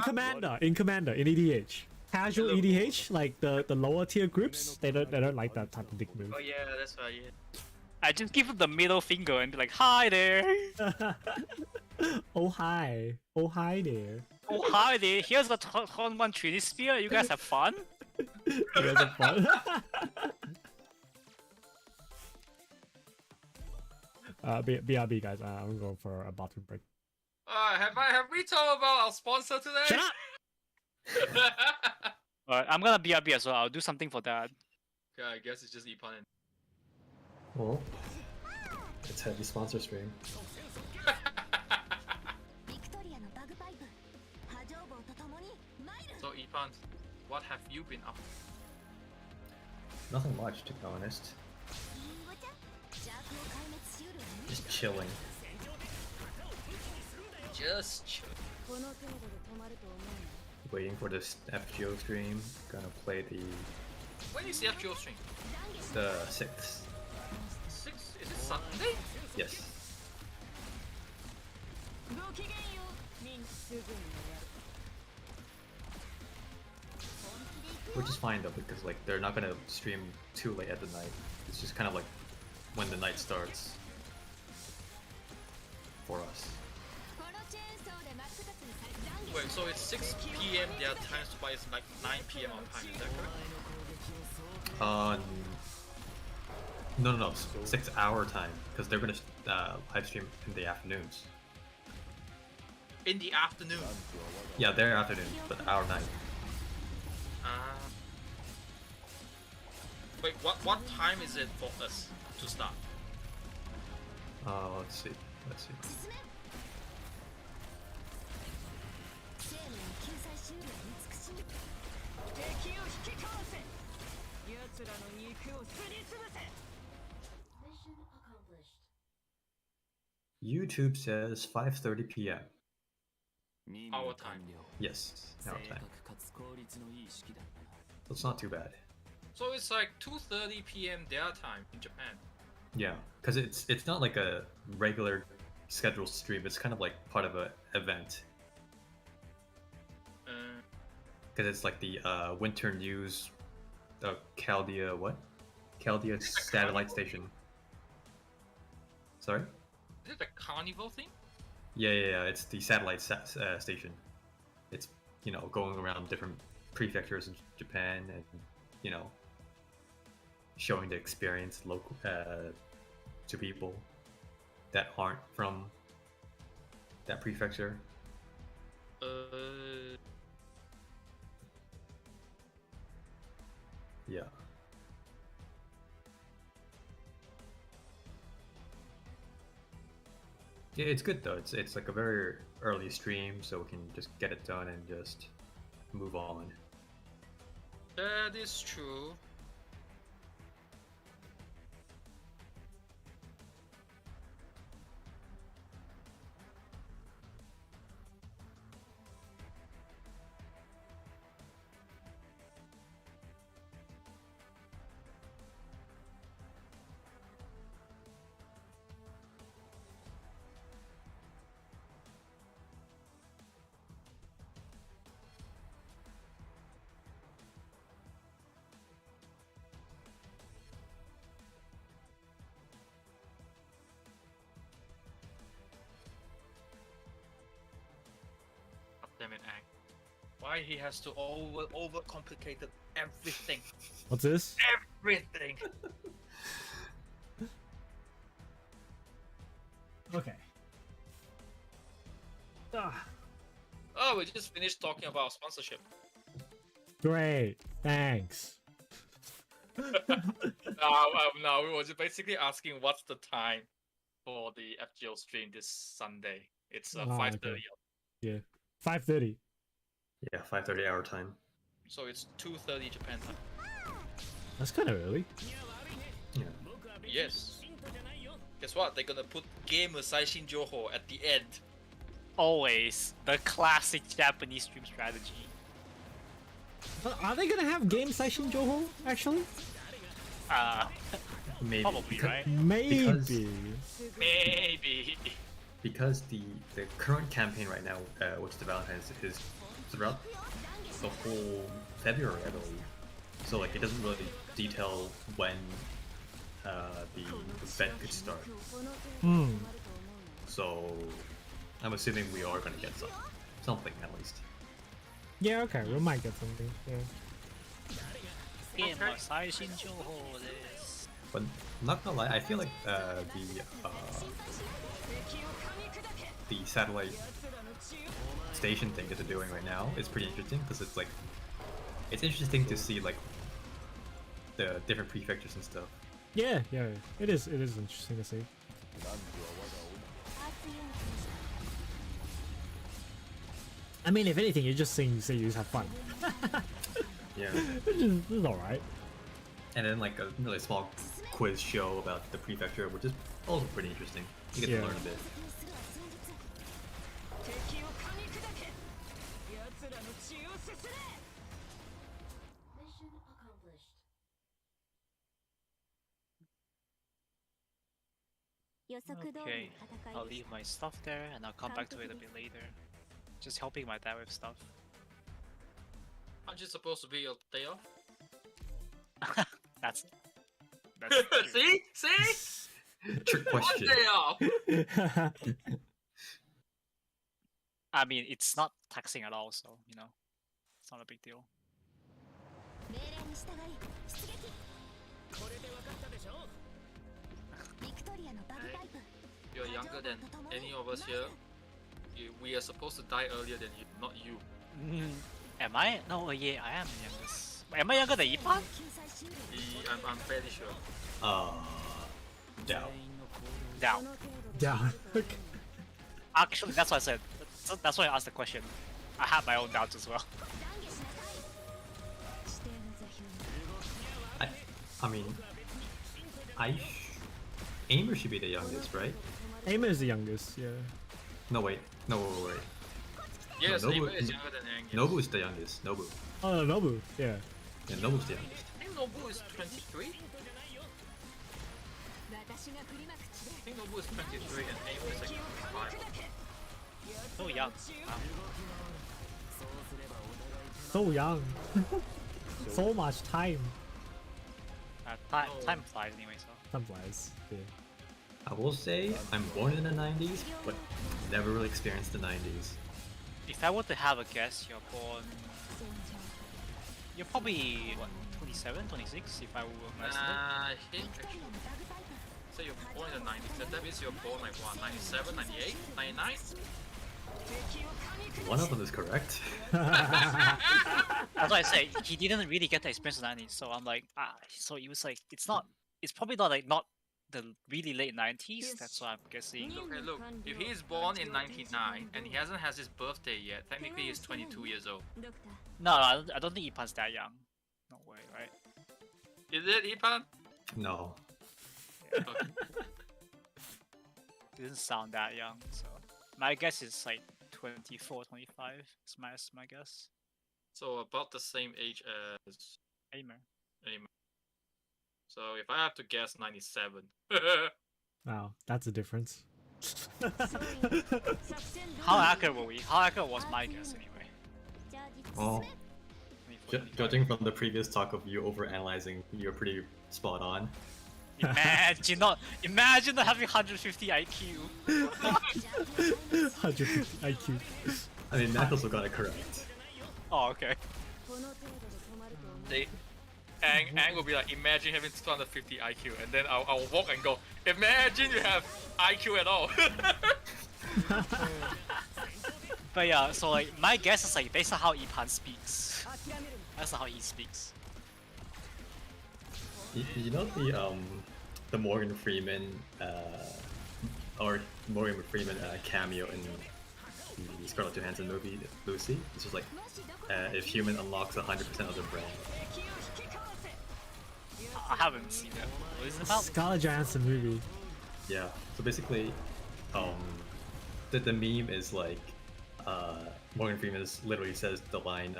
Commander, in EDH, casual EDH, like the lower tier groups, they don't like that type of dick move. Oh yeah, that's right. Yeah. I just give him the middle finger and be like, hi there. Oh hi there. Oh hi there. Here's a turn 1 Trinity Spear. You guys have fun? You guys have fun. BRB guys, I'm going for a bathroom break. Have we talked about our sponsor today? Shut up! Alright, I'm gonna BRB as well. I'll do something for that. Okay, I guess it's just Epon and Well, it's heavy sponsor stream. ビクトリアのバグパイプ波状棒とともにマイル So Epon, what have you been up to? Nothing much, to be honest. リンゴちゃん邪悪を壊滅しうるわね Just chilling. Just chill. この程度で止まると思うの Waiting for this FGO stream. Gonna play When is the FGO stream? the 6th. 6? Is it Sunday? Yes. ごきげんようみんすぐにやる Which is fine though, because like they're not gonna stream too late at the night. It's just kind of like when the night starts for us. このチェーンソーで真っ二つにされ断言 Wait, so it's 6 p.m. their time, but it's like 9 p.m. our time, is that correct? No, 6 hour time, because they're gonna live stream in the afternoons. In the afternoon. Yeah, their afternoon, but our night. Wait, what time is it for us to start? Let's see. 進め生命の救済しうる慈しみ敵を引きかわせ奴らの肉をすりつぶせ YouTube says 5:30 p.m. Our time. Yes, our time. So it's not too bad. So it's like 2:30 p.m. their time in Japan. Yeah, because it's not like a regular scheduled stream. It's kind of like part of an event. Because it's like the winter news, the Chaldea satellite station. Sorry? Is it a carnival thing? Yeah. It's the satellite station. It's going around different prefectures in Japan and showing the experience local to people that aren't from that prefecture. Yeah. Yeah, it's good though. It's like a very early stream, so we can just get it done and just move on. That is true. Damn it, Ang. Why he has to overcomplicate everything? What's this? Everything. Okay. Oh, we just finished talking about sponsorship. Great. Thanks. No, we were just basically asking what's the time for the FGO stream this Sunday. It's 5:30. Okay. Yeah. 5:30. Yeah, 5:30 our time. So it's 2:30 Japan time. That's kind of early. Yeah. Yes. Guess what? They're gonna put Game Saishin Joho at the end. Always the classic Japanese stream strategy. Are they gonna have game session Joho actually? Maybe. Probably, right? Maybe. Maybe. Because the current campaign right now, which is the Valentine's, is throughout the whole February, I believe. So like it doesn't really detail when the event could start. Hmm. So I'm assuming we are gonna get something at least. Yeah, okay, we might get something. Yeah. But not gonna lie, I feel like the satellite station thing that they're doing right now is pretty interesting because it's interesting to see like the different prefectures and stuff. Yeah, yeah, it is interesting to see. I mean, if anything, you're just seeing Seiyus have fun. Yeah. Which is alright. And then like a really small quiz show about the prefecture, which is also pretty interesting. You get Yeah. to learn a bit. Okay, I'll leave my stuff there and I'll come back to it a bit later. Just helping my dad with stuff. Aren't you supposed to be your day off? That's See? See? Trick One question. day off! I mean, it's not taxing at all, so you know, it's not a big deal. You're younger than any of us here. We are supposed to die earlier than you, not you. Am I? No, yeah, I am the youngest. Am I younger than Ipan? I'm fairly sure. Doubt. Down. Down. Actually, that's what I said. That's why I asked the question. I have my own doubts as well. I mean, Aimer should be the youngest, right? Aimer is the youngest, yeah. No wait, wait. Yes, No, Nobu- Ava is younger than Angus. Nobu is the youngest. Nobu. Oh, no, Nobu, yeah. Yeah, Nobu's the youngest. I think Nobu is 23? I think Nobu is 23 and Ava is like 25. So young. Wow. So young. So much time. Time flies anyway, so. Time flies. Yeah. I will say I'm born in the 90s, but never really experienced the 90s. If I were to have a guess, you're probably what, 27, 26 if I were to estimate. I think actually. So you're born in the 90s, that means you're born like what, 97, 98, 99? One of them is correct. That's why I say he didn't really get the experience of 90s, so I'm like, so it was like, it's probably not like not the really late 90s, that's what I'm guessing. Okay, look, if he is born in 99 and he hasn't had his birthday yet, technically he's 22 years old. No, I don't think Ipan's that young. No way, right? Is it, Ipan? No. Okay. Doesn't sound that young, so my guess is like 24, 25 is my guess. So about the same age as Aimer. Aimer. So if I have to guess, 97. Wow, that's a difference. How accurate were we? How accurate was my guess anyway? Well, 24, judging from the previous talk of you overanalyzing, you're pretty spot on. Imagine not having 150 IQ. 150 IQ. I mean, Mac also got it correct. Oh, okay. Ang will be like, imagine having 250 IQ, and then I'll walk and go, imagine you have IQ at all. But yeah, so like my guess is like based on how Ipan speaks. That's not how he speaks. You know the Morgan Freeman cameo in the Scarlett Johansson movie Lucy? It's just like if human unlocks 100% of their brain. I haven't seen it. What is it about? Scarlett Johansson movie. Yeah. So basically, the meme is like Morgan Freeman literally says the line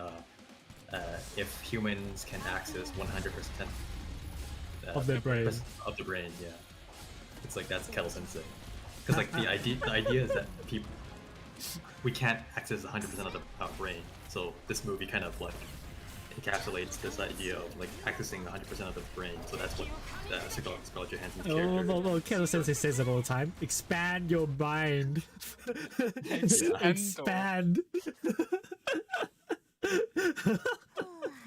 if humans can access 100% Of their brain. Of the brain, yeah. It's like that's kettle sensei. Because like the idea is that people we can't access 100% of our brain. So this movie kind of like encapsulates this idea of like accessing 100% of the brain. So that's what Scarlett Johansson's character. Well, Kettle Sensei says it all the time. Expand your mind. Expand.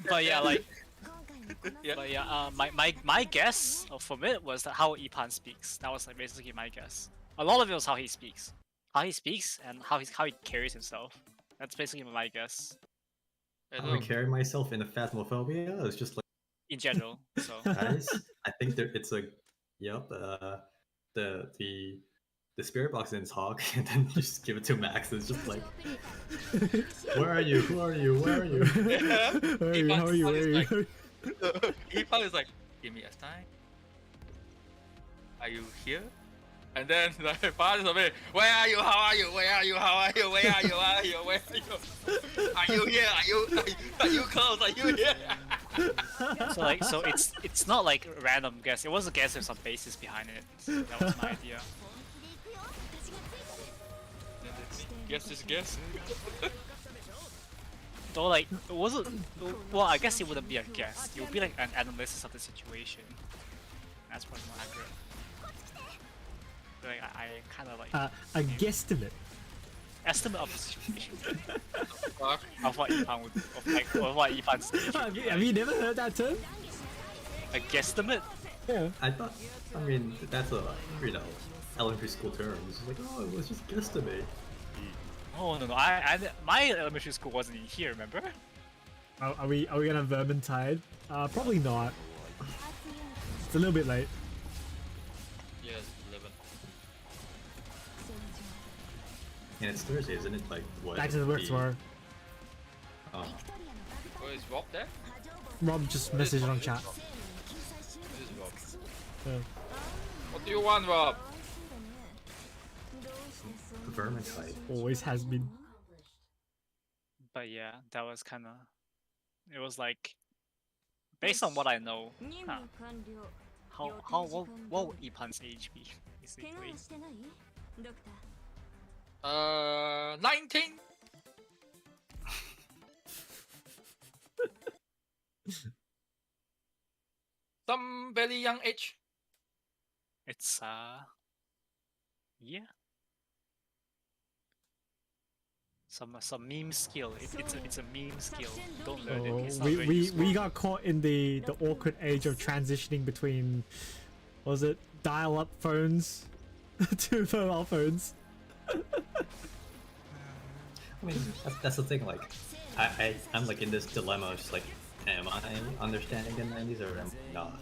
But yeah, like, but yeah, my guess from it was that how Ipan speaks. That was like basically my guess. A lot of it was how he speaks, and how he carries himself. That's basically my guess. How I carry myself in a phasmophobia? It's just like In general, so guys, I think it's like, yep, the spirit box in his hawk, and then you just give it to Max. It's just like, where are you? Who are you? Where are you? Where are you? How are you? Where are you? Ipan is like, give me a sign. Are you here? And then the father is like, where are you? How are you? Where are you? How are you? Where are you? Where are you? Where are you? Are you here? Are you close? Are you here? so it's not like a random guess. It was a guess with some basis behind it. That was my idea. Guess is guess. Though like it wasn't. Well, I guess it wouldn't be a guess. It would be like an analysis of the situation. That's probably more accurate. Like I kind of like a guesstimate. Estimate of the situation. Of what Ipan would, of what Ipan's. Have you never heard that term? A guesstimate? Yeah. I thought, I mean, that's a, elementary school term. It's like, oh, it was just guesstimate. Oh no, my elementary school wasn't in here. Remember? Are we gonna Vermintide? Probably not. It's a little bit late. Yes, 11. And it's Thursday, isn't it? Like what? Back to the work tomorrow. Oh. Oh, is Rob there? Rob just messaged on chat. This is Rob. Yeah. What do you want, Rob? Vermintide. Always has been. But yeah, that was kind of. It was like, based on what I know, what would Ipan's age be basically? 19. Some very young age. It's yeah. Some meme skill. It's a meme skill. Don't learn it. It's not very we useful. got caught in the awkward age of transitioning between, what was it, dial-up phones to mobile phones. I mean, that's the thing. Like, I'm like in this dilemma. It's just like, am I understanding the 90s or am I not?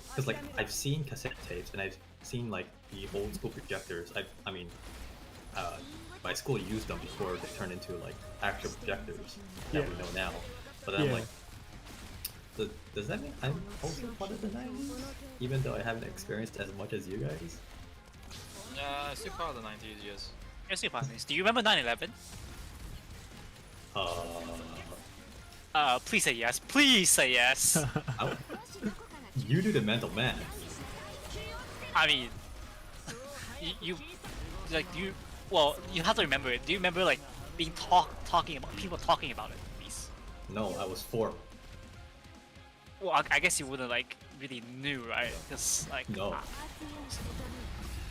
Because like I've seen cassette tapes and I've seen like the old school projectors. I mean, my school used them before they turned into like actual projectors that we know now. But then I'm like, does that mean I'm also part of the 90s? Even though I haven't experienced as much as you guys? Yeah, still part of the 90s, yes. Yes, you partners. Do you remember 9/11? Please say yes. Please say yes. You do the mental math. I mean, you well, you have to remember it. Do you remember like being talking about people talking about it? Please. No, I was 4. Well, I guess you wouldn't like really knew, right? Because like No.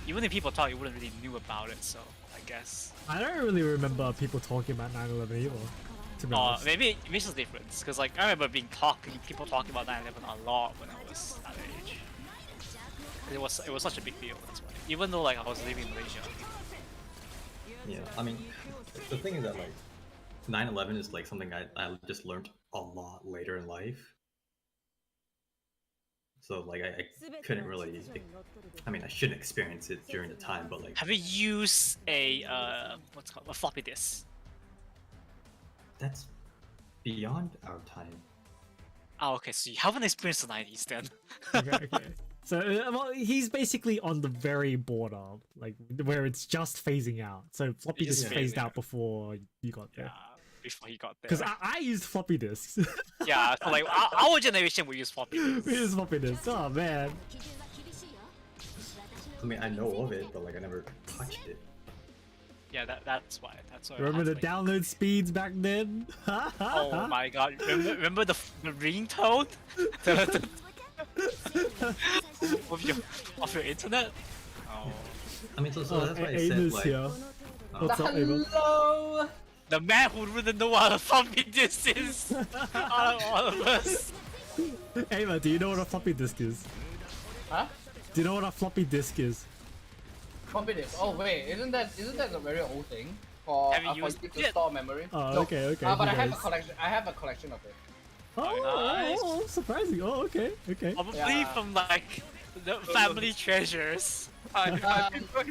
Even if people talk, you wouldn't really knew about it. So I guess. I don't really remember people talking about 9/11 either. To be honest. Maybe it makes a difference. Because like I remember people talking about 9/11 a lot when I was that age. It was such a big deal. That's why. Even though like I was living in Malaysia. Yeah, I mean, the thing is that like 9/11 is like something I just learned a lot later in life. So like I couldn't really, I mean I shouldn't experience it during the time, but like. Have you used a what's called a floppy disk? That's beyond our time. Oh, okay. So you haven't experienced the 90s then. Okay. So, well, he's basically on the very border, like where it's just phasing out. So floppy Just disk phased phasing out before you got there. Yeah, before he got there. Because I used floppy disks. Yeah, so like our generation we use floppy disks. We used floppy disks. Oh man. 基準は厳しいよ。 I mean, I know of it, but like I never touched it. Yeah, that's why. That's why. Remember the like, download speeds back then? Oh my god! Remember the ringtone of your internet? Oh, I mean, so Oh, that's why I said Ava's like. here. What's up, Ava? Hello. the man who wouldn't know what a floppy disk is. Out of all of us. Ava, do you know what a floppy disk is? Huh? Do you know what a floppy disk is? Floppy disk. Oh wait, isn't that a very old thing for Have you for used you to it? store memory? Oh, No. okay, But I have a nice. collection. I have a collection of it. Nice. Oh, surprising. Oh, okay. Probably Yeah. from like the family treasures. I prefer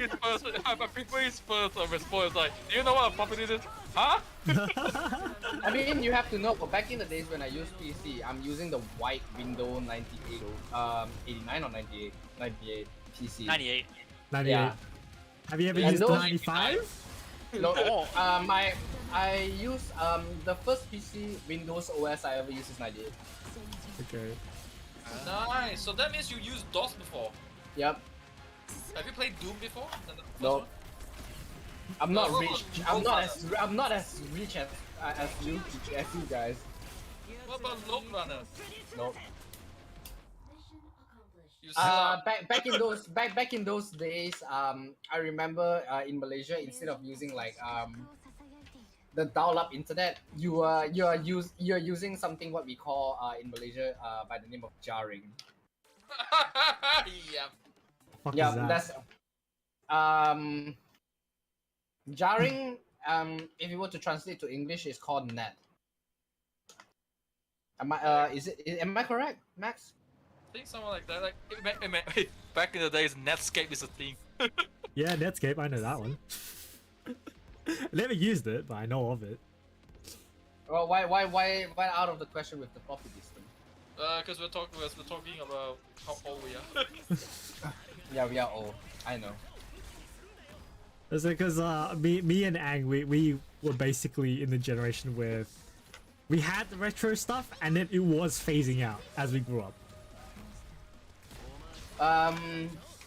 his first response. Like, do you know what a property is? Huh? I mean, you have to know. But back in the days when I used PC, I'm using the white Windows 98, 89 or 98, 98 PC. 98. 98. Yeah. Have you ever And used the those- 95? No, Oh. I use the first PC Windows OS I ever used is 98. Okay. Nice. So that means you used DOS before. Yep. Have you played Doom before? No. I'm not what rich. about I'm not as rich as you guys. What about Load Runner? No. You suck. Back in those days, I remember in Malaysia, instead of using like the dial-up internet, you're using something what we call in Malaysia by the name of jarring. Yeah. Fuck Yeah, is that? that's jarring. If you were to translate to English, it's called net. Am I correct, Max? I think something like that. Like back in the days, Netscape is a thing. Yeah, Netscape. I know that one. I never used it, but I know of it. Well, why out of the question with the floppy disk? Because we're talking about how old we are. Yeah, we are old. I know. It's because me and Ang, we were basically in the generation where we had the retro stuff, and then it was phasing out as we grew up.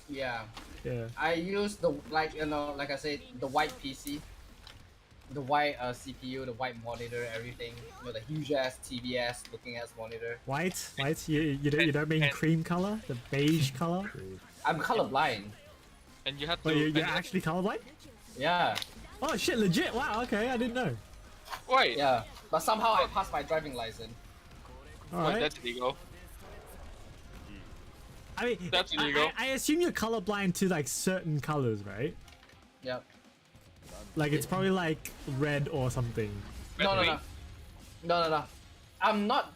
Yeah. Yeah. I use the like I said, the white PC, the white CPU, the white monitor, everything. You know, the huge ass TVS looking ass monitor. White. You don't mean cream color, the beige color. I'm colorblind. And you had to. Wait, and you're you had- actually colorblind? Yeah. Oh shit, legit! Wow, okay, I didn't know. Wait. Yeah. But somehow I passed my driving license. Wait, Alright. that's illegal. I mean, That's illegal. I assume you're colorblind to like certain colors, right? Yep. Like it's probably like red or something. No. I'm not.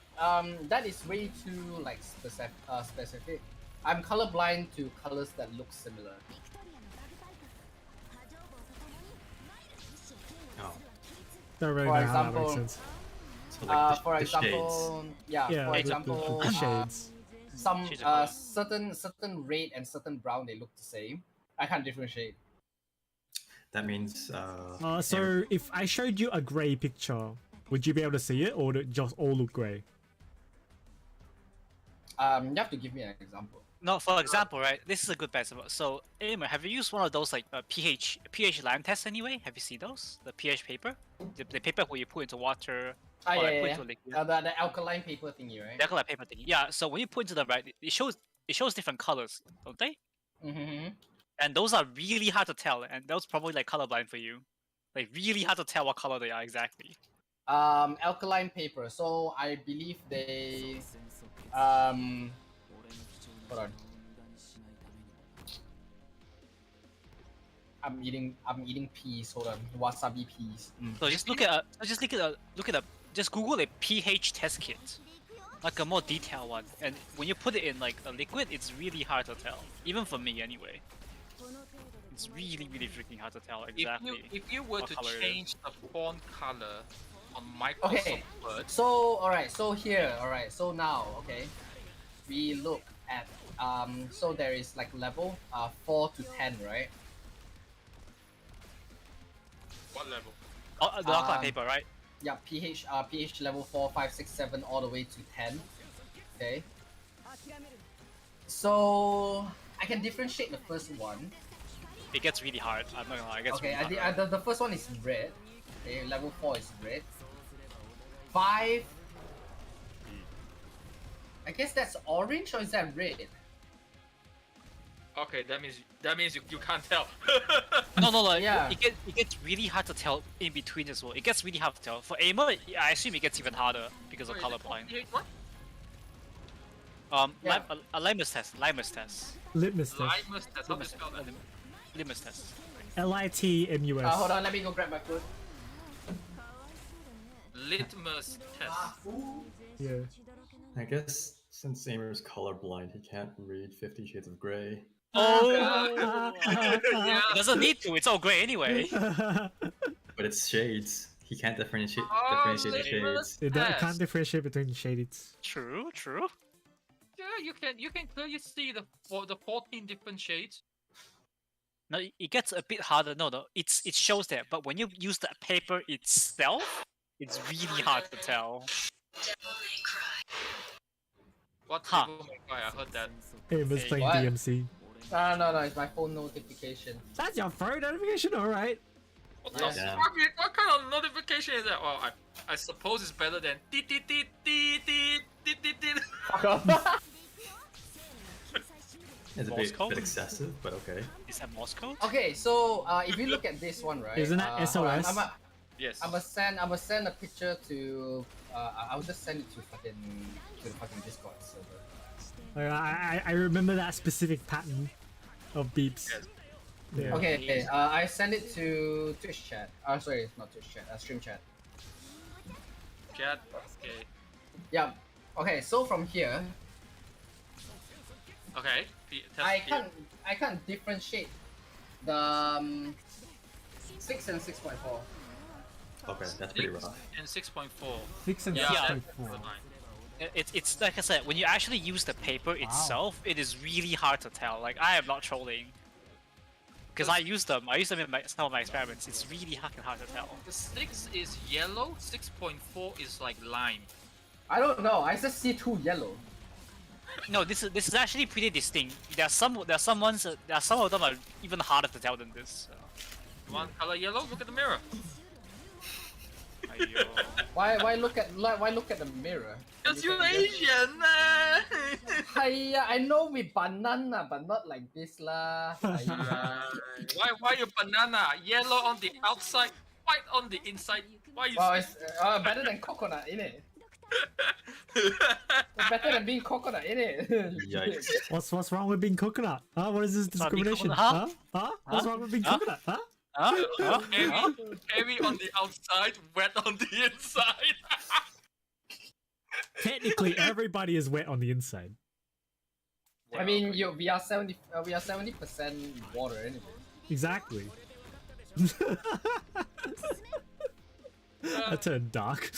That is way too like specific. I'm colorblind to colors that look similar. Oh, Don't really For know how that makes example, sense. so like For the shades. example, yeah. Yeah, For the example, shades. some Shades of certain red and certain brown, they look the same. I can't differentiate. That means So if I showed you a gray picture, would you be able to see it, or would it just all look gray? You have to give me an example. No, for example, right? This is a good example. So, Aimer, have you used one of those like pH land tests anyway? Have you seen those? The pH paper, the paper where you put into water. Ah, or like, yeah, put yeah. into liquid. The alkaline paper thingy, right? The alkaline paper thing. Yeah. So when you put into the right, it shows different colors, don't they? Mm-hmm. And those are really hard to tell, and those probably like colorblind for you. Like really hard to tell what color they are exactly. Alkaline paper. So I believe they hold on. I'm eating peas. Hold on, wasabi peas. So just look at just Google a pH test kit, like a more detailed one. And when you put it in like a liquid, it's really hard to tell, even for me anyway. It's really freaking hard to tell exactly. If you were what to color it is. change the font color on Microsoft Okay. Word, So alright. So here. Alright. So now, okay, we look at So there is like level 4 to 10, right? what level? Oh, the alkaline Um, paper, right? yeah, pH level 4, 5, 6, 7, all the way to 10. Okay. So I can differentiate the first one. It gets really hard. I'm not gonna lie. It gets Okay, really hard. the first one is red. Okay, level 4 is red. 5. I guess that's orange, or is that red? Okay, that means you can't tell. No. Yeah. It gets really hard to tell in between as well. It gets really hard to tell. For aimer, I assume it gets even harder because of Wait, colorblind. What? Yeah. A litmus test. Litmus test. Litmus test. How do you spell that? Litmus test. LITMUS. Hold on, let me go grab my food. Litmus test. Yeah. I guess since Aimer's colorblind, he can't read 50 Shades of Grey. Oh! Yeah. It doesn't need to. It's all gray anyway. But it's shades. He can't differentiate Oh, the litmus shades. It test. can't differentiate between shades. True. Yeah, you can clearly see the 14 different shades. No, it gets a bit harder. No, it shows that. But when you use the paper itself, it's really hard to tell. What Huh. Devil May Cry? I heard that. Aimer's playing What? DMC. No, it's my phone notification. That's your phone notification, alright. What Yeah. the fuck? What kind of notification is that? Well, I suppose it's better than tit. Fuck off. It's a Morse bit code? excessive, but okay. Is that Morse code? Okay, so if you look at this one, right? Isn't that hold on, SOS? Yes. I'ma send a picture to. I'll just send it to the fucking Discord server. I remember that specific pattern of beeps. Yes. Yeah. Okay, I send it to Twitch chat. Sorry, not Twitch chat. Stream chat. Chat. Okay. Yeah. Okay, so from here, Okay. Test I can't differentiate the 6 and 6.4. Okay, that's pretty rough. And 6.4. 6 and Yeah. 6.4. It's like I said, when you actually use the paper itself, it is really hard to tell. Like, I am not trolling. Because I use them in some of my experiments. It's really fucking hard to tell. The 6 is yellow. 6.4 is like lime. I don't know. I just see 2 yellow. No, this is actually pretty distinct. There are some of them are even harder to tell than this. So. One color yellow. Look at the mirror. Aiyo. Why look at the mirror? Cause you're can just- Asian. Hiya, I know we banana, but not like this lah. Hiya. Why you banana? Yellow on the outside, white on the inside. Why you? Well, it's better than coconut, innit? It's better than being coconut, innit? Yikes. What's wrong with being coconut? Huh? What is this Not being discrimination? coconut, Huh? What's Huh? wrong with being Huh? coconut? Huh? Heavy on the outside, wet on the inside. Technically, everybody is wet on the inside. I mean, we are 70% water anyway. Exactly. I turned dark.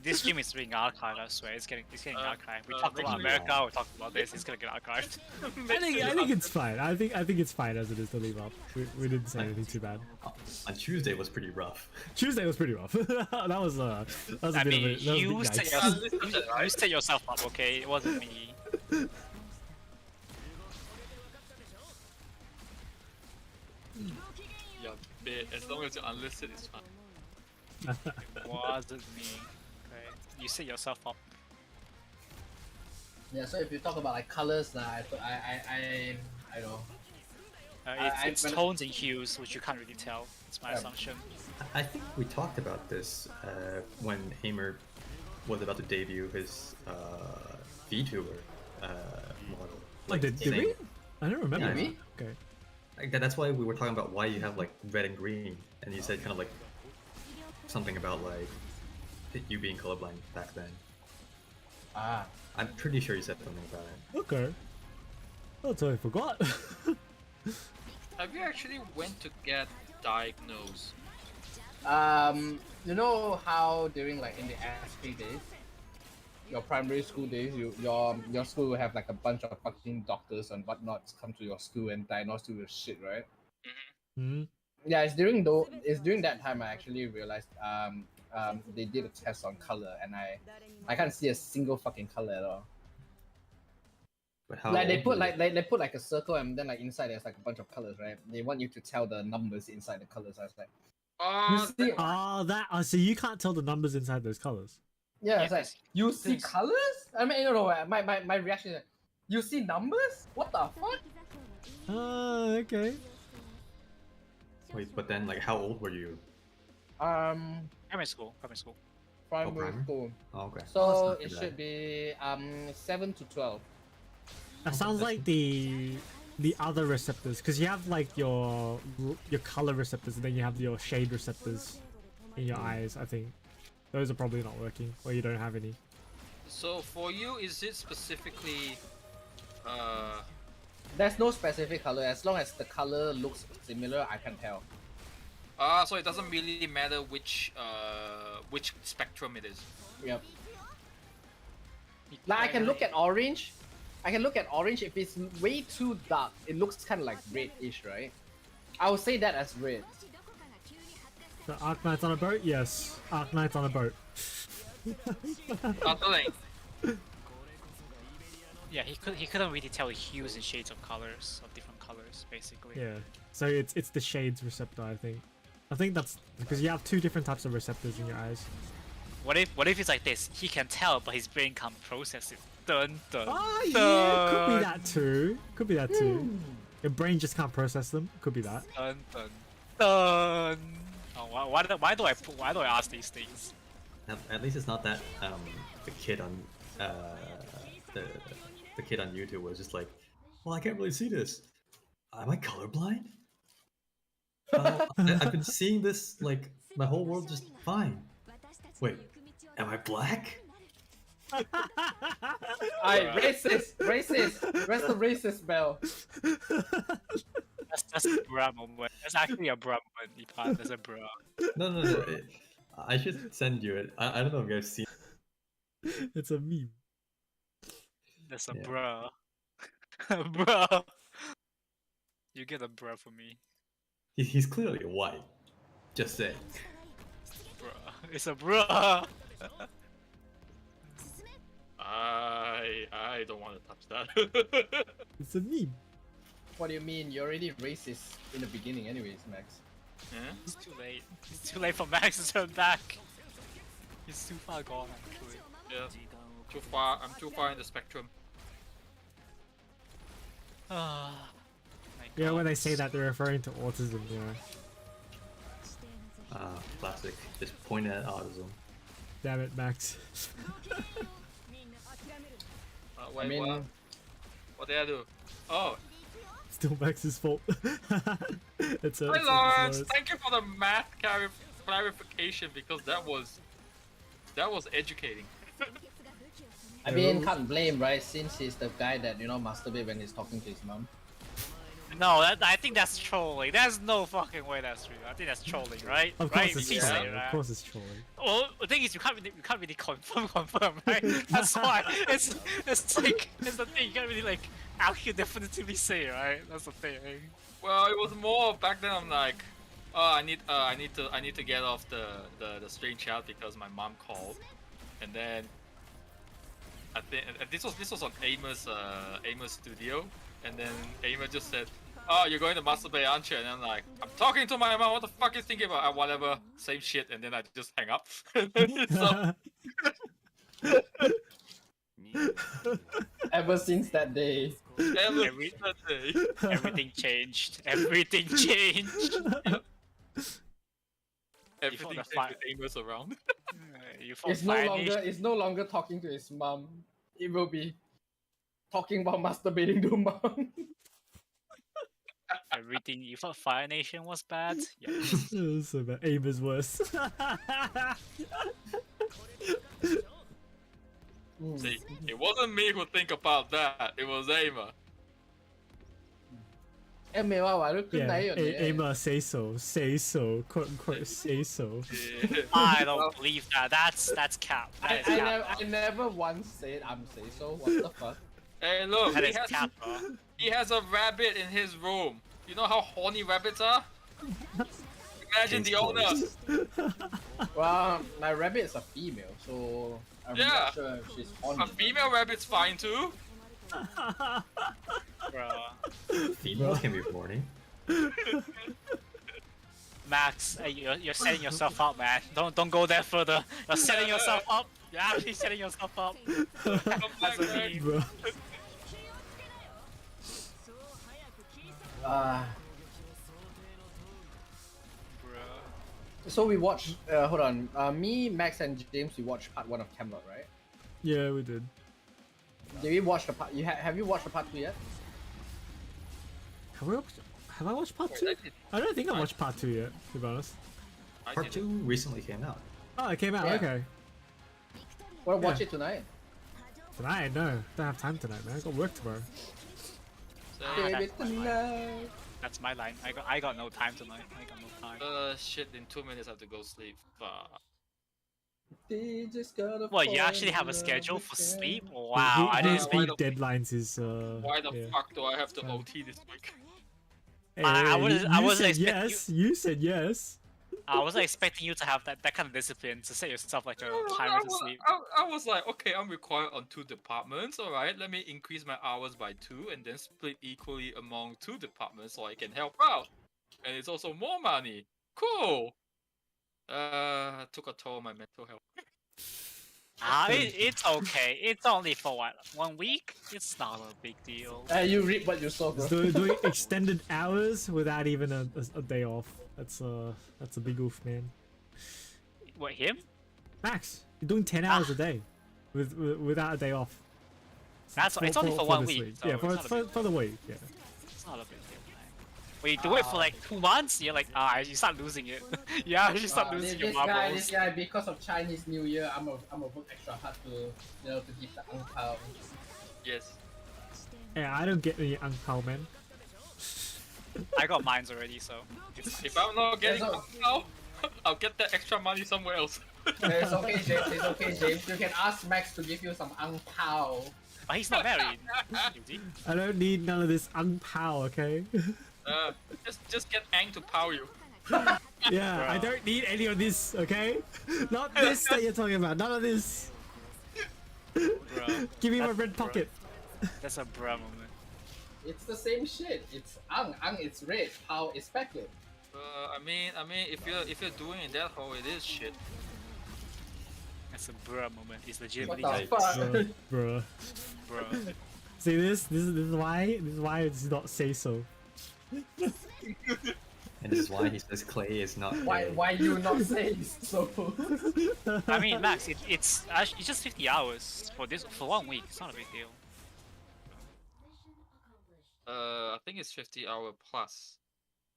This stream is being archived. I swear, it's getting archived. We talked make about sure- America. We talked about this. It's gonna get archived. I think it's fine. I think it's fine as it is to leave up. We didn't say anything too bad. On Tuesday was pretty rough. Tuesday was pretty rough. that was a I bit mean, of a, that was a you bit set yikes. you set yourself up, okay? It wasn't me. Yeah, babe, as long as you're unlisted, it's fine. It wasn't me. Okay, you set yourself up. Yeah, so if you talk about like colors, I don't know. It's when- tones and hues, which you can't really tell. It's my Yeah. assumption. I think we talked about this when Aimer was about to debut his VTuber model. Like, did saying- we? I don't remember. Yeah, Did we? Okay. Like, that's why we were talking about why you have like red and green, and you said kind of like something about like you being colorblind back then. Ah. I'm pretty sure you said something about it. Okay. That's what I forgot. Have you actually went to get diagnosed? You know how during like in the SP days, your primary school days, your school will have like a bunch of fucking doctors and whatnots come to your school and diagnose you with shit, right? Hmm. Yeah, it's during that time I actually realized they did a test on color and I can't see a single fucking color at all. But how Like they old put were like they put like a circle and then like inside there's like a bunch of colors, right? They want you to tell the numbers inside the colors. I was like, you see, So you can't tell the numbers inside those colors. yeah, it's like Yes. you see Yes. colors. I mean, no, my reaction is, you see numbers? What the fuck? Oh, okay. Wait, but then like how old were you? Primary school. Primary primary? school. Oh, okay. So That's not it too should be 7 to 12. That sounds like the other receptors, because you have like your color receptors and then you have your shade receptors in your eyes. I think those are probably not working, or you don't have any. So for you, is it specifically There's no specific color. As long as the color looks similar, I can tell. so it doesn't really matter which spectrum it is. Yep. Like I can look at orange. I can look at orange. If it's way too dark, it looks kind of like reddish, right? I would say that as red. The Arknights on a boat? Yes. Arknights on a boat. Something. Yeah, he couldn't really tell the hues and shades of colors of different colors basically. Yeah. So it's the shades receptor, I think. I think that's because you have two different types of receptors in your eyes. What if it's like this? He can tell, but his brain can't process it. Dun dun. Oh yeah, dun, could be that too. Could be that too. Your brain just can't process them. Could be that. Dun dun dun. Oh, why do I ask these things? At least it's not that the kid on the kid on YouTube was just like, well, I can't really see this. Am I colorblind? I've been seeing this like my whole world just fine. Wait, am I black? Racist! Where's the racist bell? That's a bra moment. That's actually a bra moment, Ipan. That's a bra. No. I should send you it. I don't know if you guys seen. It's a meme. That's a Yeah. bra. Bro. You get a bra for me. He's clearly white. Just saying. Bra. It's a bra. I don't want to touch that. It's a meme. What do you mean? You're already racist in the beginning, anyways, Max. Yeah? It's too late. It's too late for Max to turn back. He's too far gone, actually. Yeah. Too far. I'm too far in the spectrum. Ah. Yeah, when they say that, they're referring to autism. Yeah. Classic. Just point at autism. Damn it, Max. Wait, I mean, what did I do? Oh, Still Max's fault. it's hi Lawrence. Thank you for the math clarification because that was educating. I mean, can't blame, right? Since he's the guy that, masturbate when he's talking to his mom. No, I think that's trolling. There's no fucking way that's real. I think that's trolling, right? Of right? course it's You say trolling. it, right? Of course it's trolling. Well, the thing is, you can't really confirm, right? That's why it's like it's the thing. You can't really like actually definitively say, right? That's the thing. Well, it was more back then. I'm like, oh, I need to get off the stream chat because my mom called, and then I think this was on Amos studio, and then Amos just said, "Oh, you're going to masturbate, aren't you?" And I'm like, "I'm talking to my mom. What the fuck are you thinking about?" Whatever, same shit. And then I just hang up. So, Ever since that day. Everything changed. Everything changed. Everything changed with Amos around. You fought It's no longer talking to his mom. It will be talking about masturbating to mom. Everything you thought Fire Nation was bad. Yeah. So bad. Aim is worse. See, it wasn't me who think about that. It was Amos. Aima say so, quote unquote say so. I don't believe that. That's cap. That is cap. I never once said I'm say so. What the fuck? Hey, look, That is cap, bro. he has a rabbit in his room. You know how horny rabbits are? Imagine the owner. Well, my rabbit is a female, so I'm Yeah. not sure if she's on. A female rabbit's fine too. Bruh. Females can be horny. Max, you're setting yourself up, man. Don't go there further. You're setting yourself up. You're actually setting yourself up. Come That's back, a man. meme. Bro. Bruh. So we watched. Hold on. Me, Max, and James. We watched part 1 of Camelot, right? Yeah, we did. Did we watch the part? Have you watched the part 2 yet? Have I watched part Wait, 2? I did. I don't think I watched part 2 yet, to be honest. I Part did 2 recently came out. Oh, it came out, Yeah. okay. Wanna watch Yeah. it tonight? Tonight, no. Don't have time tonight, man. I got work tomorrow. So, Baby, that's my line. tonight. That's my line. I got no time tonight. I got no time. shit. In 2 minutes, I have to go sleep. They just gotta What, you fall actually in have a love schedule for again. sleep? Wow, I didn't. why Speed the- deadlines is Why the yeah. fuck do I have to Yeah. OT this week? Hey, I hey, wasn't- you I wasn't said expecting yes. You said yes. I wasn't expecting you to have that kind of discipline to set yourself like a timer to sleep. I was like, okay, I'm required on 2 departments. All right, let me increase my hours by 2 and then split equally among 2 departments so I can help out. And it's also more money. Cool. Took a toll on my mental health. It's okay. It's only for what, 1 week? It's not a big deal. You reap what you sow, bro. Doing extended hours without even a day off. That's a big oof, man. What, him? Max, you're doing 10 hours a day, without a day off. It's only for 1 this week. So yeah, it's not a big for the week. Yeah. It's not a big deal, man. When you do it for like 2 months, you're like, you start losing it. Yeah, you start losing your marbles. This guy, because of Chinese New Year, I'm a work extra hard to give the ang pao. Yes. Yeah, I don't get any ang pao, man. I got mines already, so it's If I'm not getting so- now, I'll get that extra money somewhere else. It's okay, James. It's okay, James. You can ask Max to give you some ang pao. but he's not married. Is he? I don't need none of this ang pao, okay? Just get Ang to power you. Yeah, I Bro. don't need any of this, okay? Not this that you're talking about. None of this. Bro, Give me my that's red bruh. pocket. That's a bruh moment. It's the same shit. It's ang. Ang it's red. Pao is speckled. I mean, if you're doing it that how it is shit. That's a bruh moment. It's What legitimately the like, fuck? Bruh. bruh. See this? This is why it's not say so. And this is why he says Clay is not. Why you not say so? I mean, Max, it's just 50 hours for 1 week. It's not a big deal. I think it's 50 hour plus.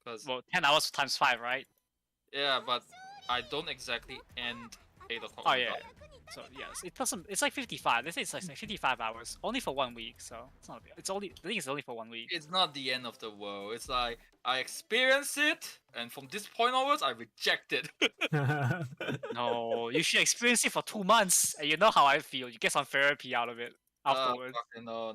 Cause Well, 10 hours times 5, right? yeah, but I don't exactly end 8 o'clock. Oh yeah. So yes, it doesn't. It's like 55. Let's say it's like 55 hours, only for 1 week. So it's not. It's only. I think it's only for 1 week. It's not the end of the world. It's like I experience it, and from this point onwards, I reject it. No, you should experience it for 2 months, and you know how I feel. You get some therapy out of it afterwards. Fucking no.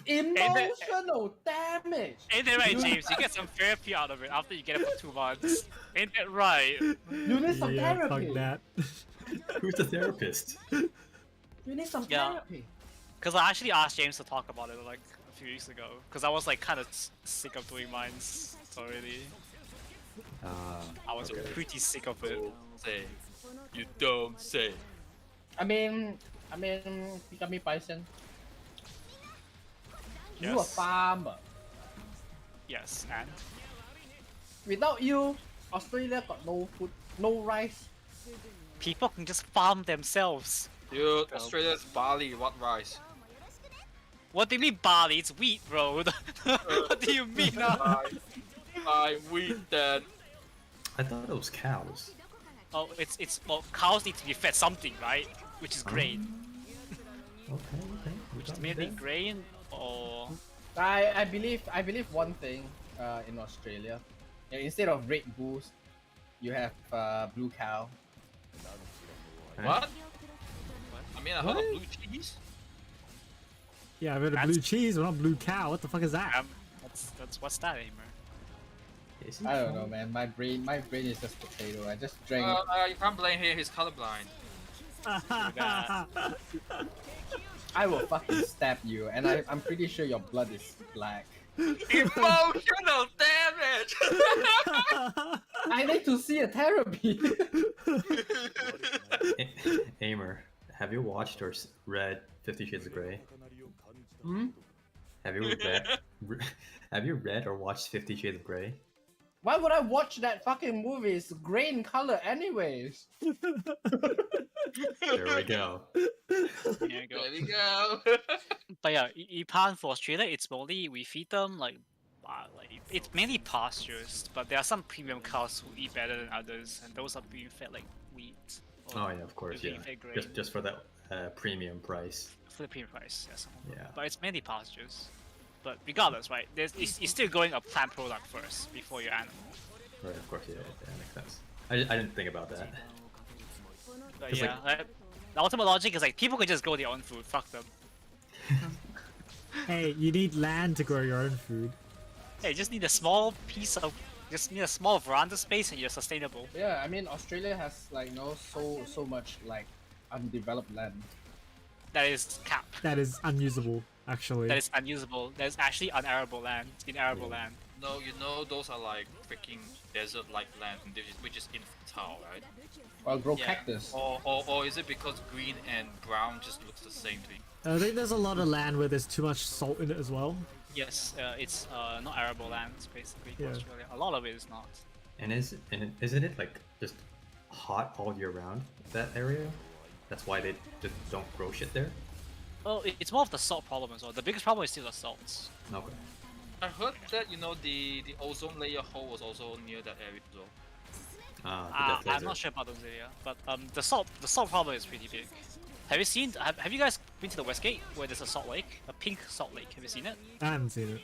Emotional damage. Ain't that right, James? You get some therapy out of it after you get it for 2 months. Ain't that right? You need some yeah, therapy. fuck that. Who's the therapist? You need some Yeah. therapy. Because I actually asked James to talk about it like a few weeks ago. Because I was like kind of sick of doing mines already. I was pretty sick of it. Say, you don't say. I mean, Pikami Paisen. You a Yes. farmer. Yes, and Without you, Australia got no food, no rice. people can just farm themselves. Dude, Australia's barley, what rice? What do you mean barley? It's wheat, bro. What do you mean? I wheat then. I thought it was cows. Oh, it's well, cows need to be fed something, right? Which is grain. Okay. Which is mainly grain or I believe one thing in Australia, instead of Red Bulls, you have blue cow. What? I mean, I heard of blue cheese. Yeah, I've heard of blue cheese, but not blue cow. What the fuck is that? that's what's that, Aimer? Is he I don't know, trying? man. My brain is just potato. I just drank. You can't blame him. He's colorblind. I will fucking stab you, and I'm pretty sure your blood is black. Emotional damage. I need to see a therapy. Aimer, have you watched or read 50 Shades of Grey? Hmm? Have you have you read or watched 50 Shades of Grey? Why would I watch that fucking movie? It's gray in color, anyways. There we go. There you go. There we go. But yeah, Ipan for Australia, it's mostly we feed them like it's mainly pastures, but there are some premium cows who eat better than others, and those are being fed like wheat. Oh yeah, of course, yeah. Just for that premium price. For the premium price, yes. Yeah. But it's mainly pastures. But regardless, right? It's still going a plant product first before your animal. Right, of course, yeah, that makes sense. I didn't think about that. But It's yeah, the ultimate logic is like people can just grow their own food. Fuck them. Hey, you need land to grow your own food. Hey, just need a small piece of, just need a small veranda space, and you're sustainable. Yeah, I mean Australia has like so much like undeveloped land. That is capped. That is unusable, actually. That is unusable. That is actually unarable land. Inarable land. No, you know those are like freaking desert-like land, which is infertile, right? Or grow cactus. Or is it because green and brown just looks the same to you? I think there's a lot of land where there's too much salt in it as well. Yes, it's not arable land, basically, for Yeah. Australia. A lot of it is not. And isn't it like just hot all year round, that area? That's why they just don't grow shit there? Well, it's more of the salt problem as well. The biggest problem is still the salts. Okay. I heard that the ozone layer hole was also near that area as well. The I'm not sure about those area, but the salt problem is pretty big. Have you seen? Have you guys been to the Westgate where there's a salt lake, a pink salt lake? Have you seen it? I haven't seen it.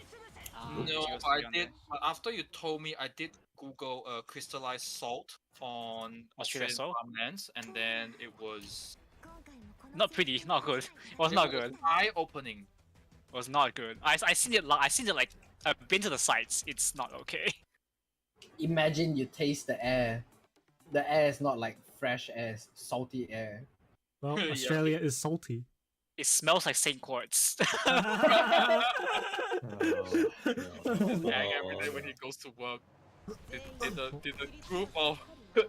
No, Cheers to I be on did. there. But after you told me, I did Google crystallized salt on Australian Australian salt? farmlands, and then it was Not pretty, not good. It was not good. eye-opening. It was not good. I seen it. I seen it like I've been to the sites. It's not okay. Imagine you taste the air. The air is not like fresh air, it's salty air. Well, Yeah. Australia is salty. It smells like Saint Quartz. Oh, Gang every day when he goes to work. Did the group of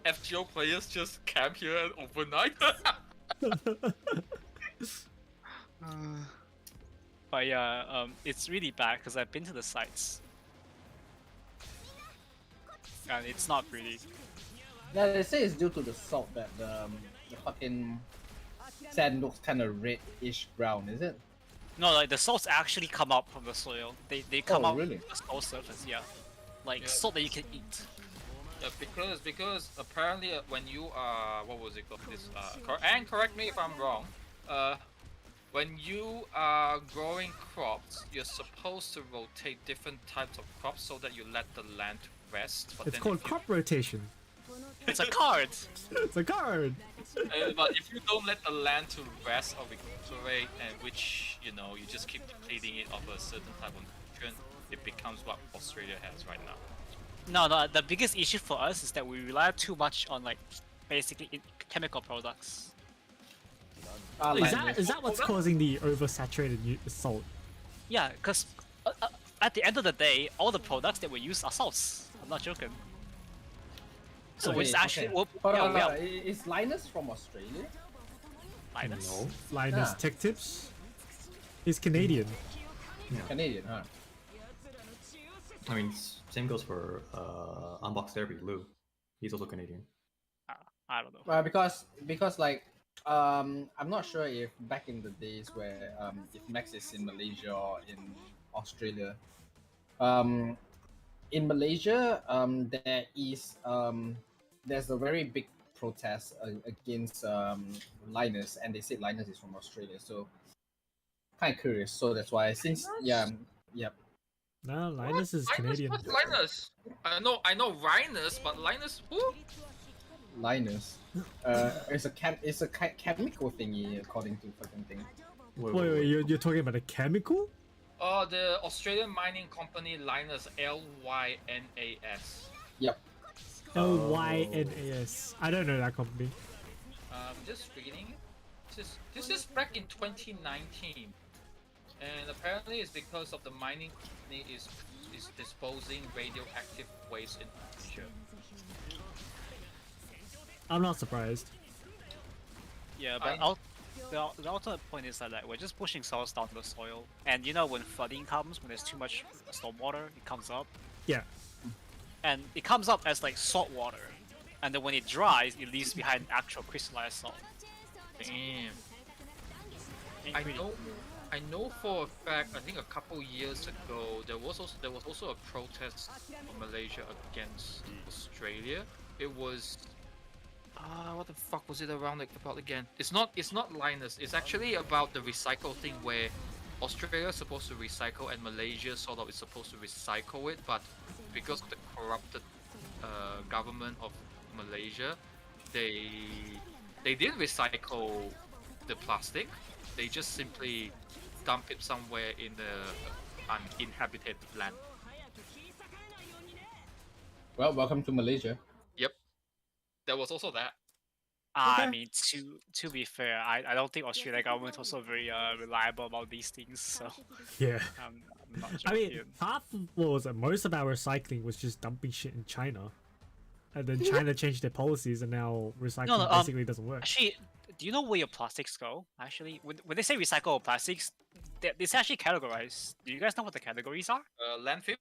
FGO players just camp here overnight? But yeah, it's really bad because I've been to the sites, and it's not pretty. Yeah, they say it's due to the salt that the fucking sand looks kind of reddish brown, is it? No, like the salts actually come up from the soil. They come Oh, up really? from the soil surface. Yeah, like Yeah. salt that you can eat. Yeah, because apparently when you are what was it called this and correct me if I'm wrong, when you are growing crops, you're supposed to rotate different types of crops so that you let the land rest. But It's then called if you- crop rotation. It's a card. It's a card. but if you don't let the land to rest or recuperate, and which you know you just keep depleting it of a certain type of nutrient, it becomes what Australia has right now. No, the biggest issue for us is that we rely too much on like basically chemical products. Is that what's causing the oversaturated salt? Yeah, because at the end of the day, all the products that we use are salts. I'm not joking. So Wait, it's actually okay. well, Hold yeah, on, we hold are on. Is Linus from Australia? minus. No. Linus Yeah. Tech Tips? He's Canadian. Canadian, huh? I mean, same goes for Unbox Therapy, Lou. He's also Canadian. I don't know. Because like I'm not sure if back in the days where if Max is in Malaysia or in Australia, in Malaysia there is there's a very big protest against Linus, and they said Linus is from Australia, so kind of curious. So that's why since yep. No, Linus is Linus? Canadian. What's Linus? I know Linus, but Linus who? Linus. It's a chemical thingy according to fucking thing. Wait, you're talking about a chemical? Oh, the Australian mining company Lynas, Lynas. Yep. Lynas. I don't know that company. Just reading it. This is back in 2019, and apparently it's because of the mining company is disposing radioactive waste in Asia. I'm not surprised. Yeah, but the ultimate point is that like, we're just pushing cells down the soil, and you know when flooding comes, when there's too much stormwater, it comes up, Yeah. and it comes up as like salt water, and then when it dries, it leaves behind actual crystallized salt. Damn. Ain't pretty. I know for a fact. I think a couple years ago there was also a protest in Malaysia against Australia. It was what the fuck was it about again? It's not Linus. It's actually about the recycle thing where Australia is supposed to recycle and Malaysia sort of is supposed to recycle it, but because of the corrupted government of Malaysia, they didn't recycle the plastic. They just simply dump it somewhere in the uninhabited land. Well, welcome to Malaysia. Yep. There was also that. I mean, to be fair, I don't think Australia government also very reliable about these things. So Yeah. I'm not sure. I mean, most of our recycling was just dumping shit in China. And then China changed their policies and now recycling basically doesn't work. Actually, do you know where your plastics go? Actually, when they say recycle plastics, it's actually categorized. Do you guys know what the categories are? Landfill?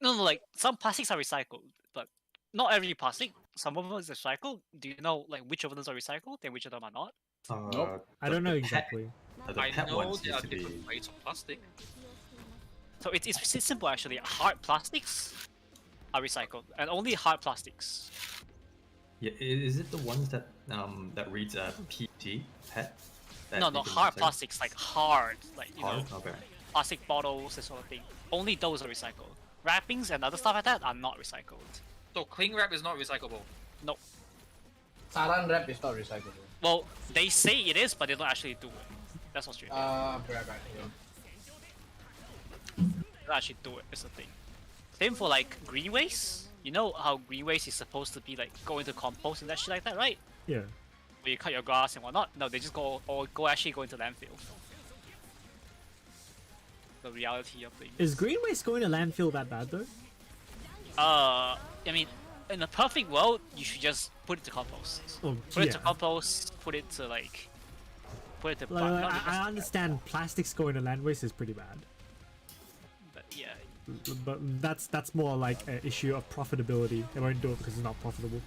No, like some plastics are recycled, but not every plastic. Some of them is recycled. Do you know like which of them are recycled and which of them are not? Nope. I don't know exactly. I know there are different grades of plastic. So it's simple actually. Hard plastics are recycled, and only hard plastics. Yeah, is it the ones that that reads PET? PET? No, hard plastics, like hard, like you know, Okay. plastic bottles, this sort of thing. Only those are recycled. Wrappings and other stuff like that are not recycled. So cling wrap is not recyclable. Nope. Saran wrap is not recyclable. Well, they say it is, but they don't actually do it. That's Australia. Right. They don't actually do it. It's the thing. Same for like green waste. You know how green waste is supposed to be like go into compost and that shit like that, right? Yeah. Where you cut your grass and whatnot. No, they just go into landfill. The reality of things. Is green waste going to landfill that bad though? I mean, in a perfect world, you should just put it to compost. Oh, Put it to compost. Put it to I understand plastics going to land waste is pretty bad. But yeah. But that's more like an issue of profitability. They won't do it because it's not profitable.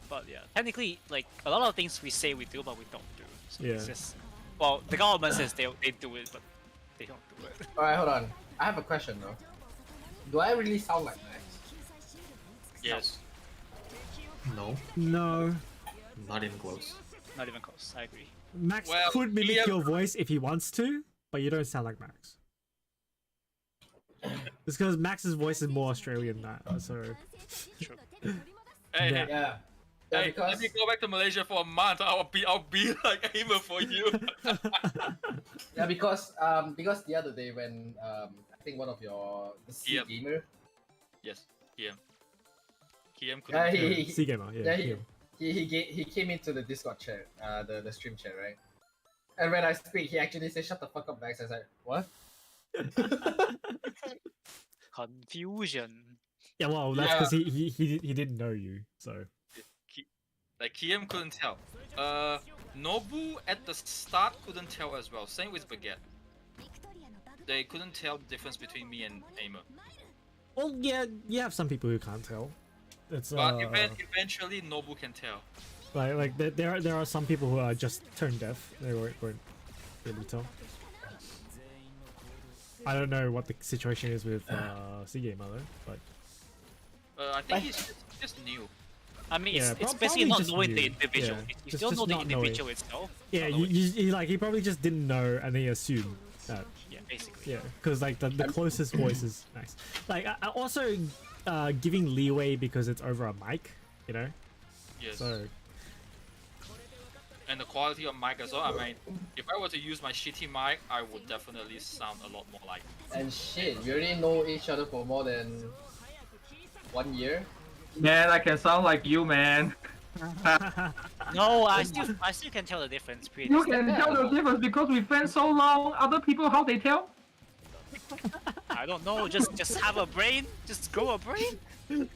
But yeah, technically, like a lot of things we say we do, but we don't do. So Yeah. It's just, well, the government says they do it, but they don't do it. Alright, hold on. I have a question though. Do I really sound like Max? Yes. No, No. not even close. Not even close. I agree. Max Well, could mimic yeah. your voice if he wants to, but you don't sound like Max. It's because Max's voice is more Australian than that, so... Hey, Yeah. Yeah. hey, Because let me go back to Malaysia for a month. I'll be like aimer for you. because the other day when I think one of the C Yep. gamer, Yes, Kiam. Kiam couldn't. yeah, Yeah, Sea Gamer, yeah. yeah, him. he came into the Discord chat, the stream chat, right? And when I speak, he actually said, "Shut the fuck up, Max." I was like, "What?" Confusion. Yeah, well, that's because he didn't know you, so... Like Kiam couldn't tell. Nobu at the start couldn't tell as well. Same with Baguette. They couldn't tell the difference between me and Aimer. Well, yeah, you have some people who can't tell. It's But eventually Nobu can tell. like there are some people who are just tone deaf. They won't be able to tell. I don't know what the situation is with Sea Gamer though, but I think he's just new. I mean, Yeah, it's probably basically not just knowing the new. individual. Yeah. You Just still know the not knowing. individual itself. yeah, not knowing- he probably just didn't know and he assumed that. yeah, basically. Yeah, because like the closest voice is nice. Like I also giving leeway because it's over a mic, you know. Yes. So And the quality of mic as well. I mean, if I were to use my shitty mic, I would definitely sound a lot more like. And shit, we already know each other for more than 1 year. Man, I can sound like you, man. No, I still can tell the difference. Pretty You can tell the difference because we friends so long. Other people, how they tell? I don't know. Just have a brain. Just grow a brain.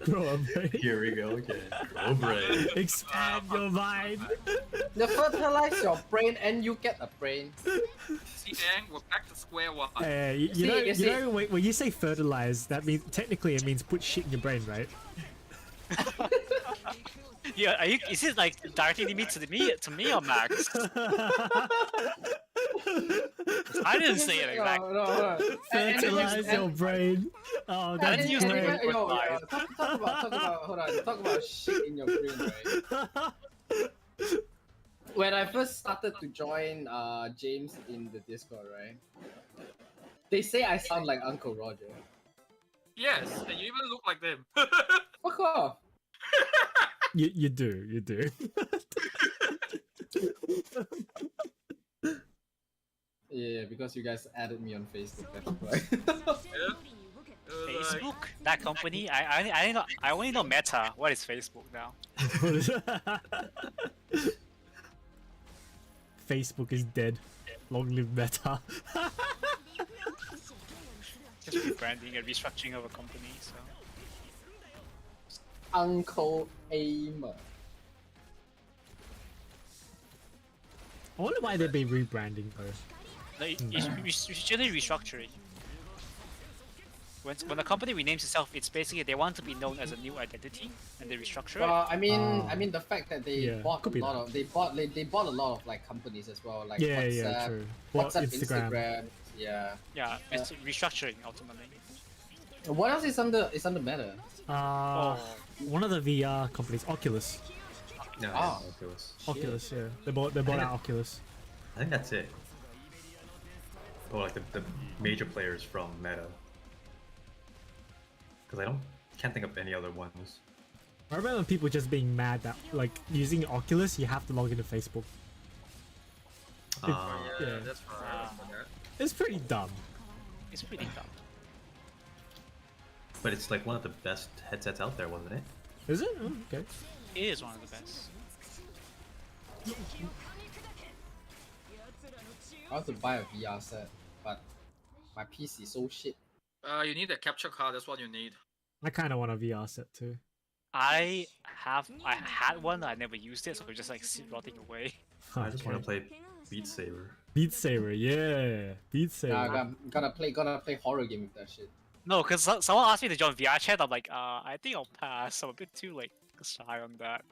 Grow a brain. Here we go again. Grow brain. Expand your mind. You fertilize your brain and you get a brain. See, Ang, we're back to square one. You know, when you say fertilize, that means technically it means put shit in your brain, right? Yeah, are you? Is it like directly me to me or Max? I didn't say it like that. No. Fertilize your brain. Oh, that's used to be great. fertilize. Talk about shit in your brain, right? When I first started to join James in the Discord, right? They say I sound like Uncle Roger. Yes, and you even look like them. Fuck off. You do. Yeah, because you guys added me on Facebook. That's why. Facebook? That company? I only know Meta. What is Facebook now? Facebook is dead. Long live Meta. Just rebranding and restructuring of a company. So. Uncle Aimer. I wonder why they've been rebranding though. Like, it's usually restructuring. When a company renames itself, it's basically they want to be known as a new identity, and they restructure it. Well, I mean the fact that they bought could a be lot of they bought a lot of like companies as well, like Yeah, WhatsApp, true. WhatsApp, Instagram. Instagram. Yeah. Yeah, it's restructuring ultimately. What else is under Meta? One of the VR companies, Oculus. No, Oh. Oculus. Oculus, yeah. They bought out Oculus. I think that's it. Or like the major players from Meta. Because can't think of any other ones. I remember people just being mad that like using Oculus you have to log into Facebook. Yeah. That's right. It's pretty dumb. It's pretty dumb. But it's like one of the best headsets out there, wasn't it? Is it? Oh, okay. It is one of the best. I want to buy a VR set, but my PC is so shit. You need a capture card. That's what you need. I kind of want a VR set too. I had one, I never used it, so it just like rotting away. I just want to play Beat Saber. Beat Saber, yeah. Beat Saber. I'm gonna play horror game with that shit. No, because someone asked me to join VR chat. I'm like, I think I'll pass. I'm a bit too like shy on that.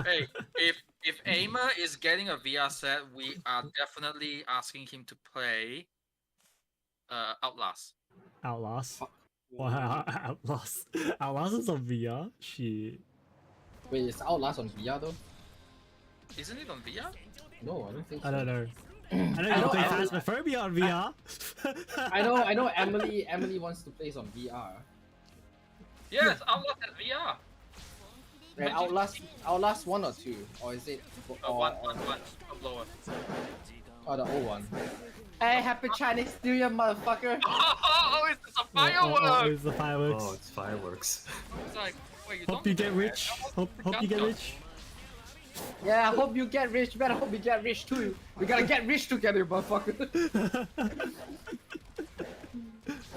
Hey, if Aimer is getting a VR set, we are definitely asking him to play Outlast. Outlast. Wow, Outlast. Outlast is on VR? Shit. Wait, is Outlast on VR though? Isn't it on VR? No, I don't think so. I don't know. I know you can play Phasmophobia on VR. I know Emily wants to play on VR. Yes, Outlast at VR. Right, Outlast 1 or 2? Or is it... One, lower. Oh, the old one. Hey, happy Chinese New Year, motherfucker! Oh, it's a firework! It's the fireworks. Oh, it's fireworks. It's like, wait, Hope you get rich. Hope you get rich. Yeah, I hope you get rich, man. I hope you get rich too. We gotta get rich together, motherfucker.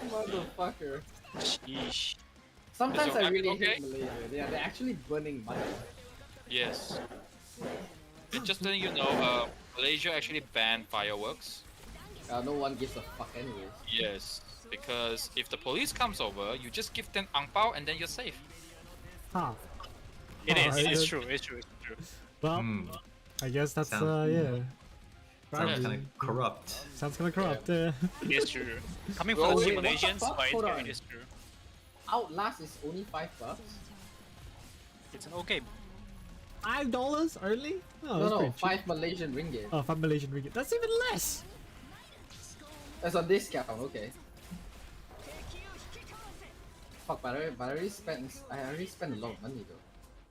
Motherfucker. Sheesh. Sometimes So, I really okay? hate Malaysia. They're actually burning money. Yes. And just letting you know, Malaysia actually banned fireworks. No one gives a fuck anyways. Yes, because if the police comes over, you just give them ang pao and then you're safe. Huh. It's true. It's true. Well, I guess that's Sounds yeah. kind of corrupt. Sounds kind of corrupt. It's true. Coming Well, from the wait, what the Malaysians, fuck? but Hold on. it is true. Outlast is only $5. It's an okay. $5 only? Oh, that's No, pretty cheap. 5 Malaysian ringgit. Oh, 5 Malaysian ringgit. That's even less. That's a discount, okay. Fuck, but I already spent a lot of money though.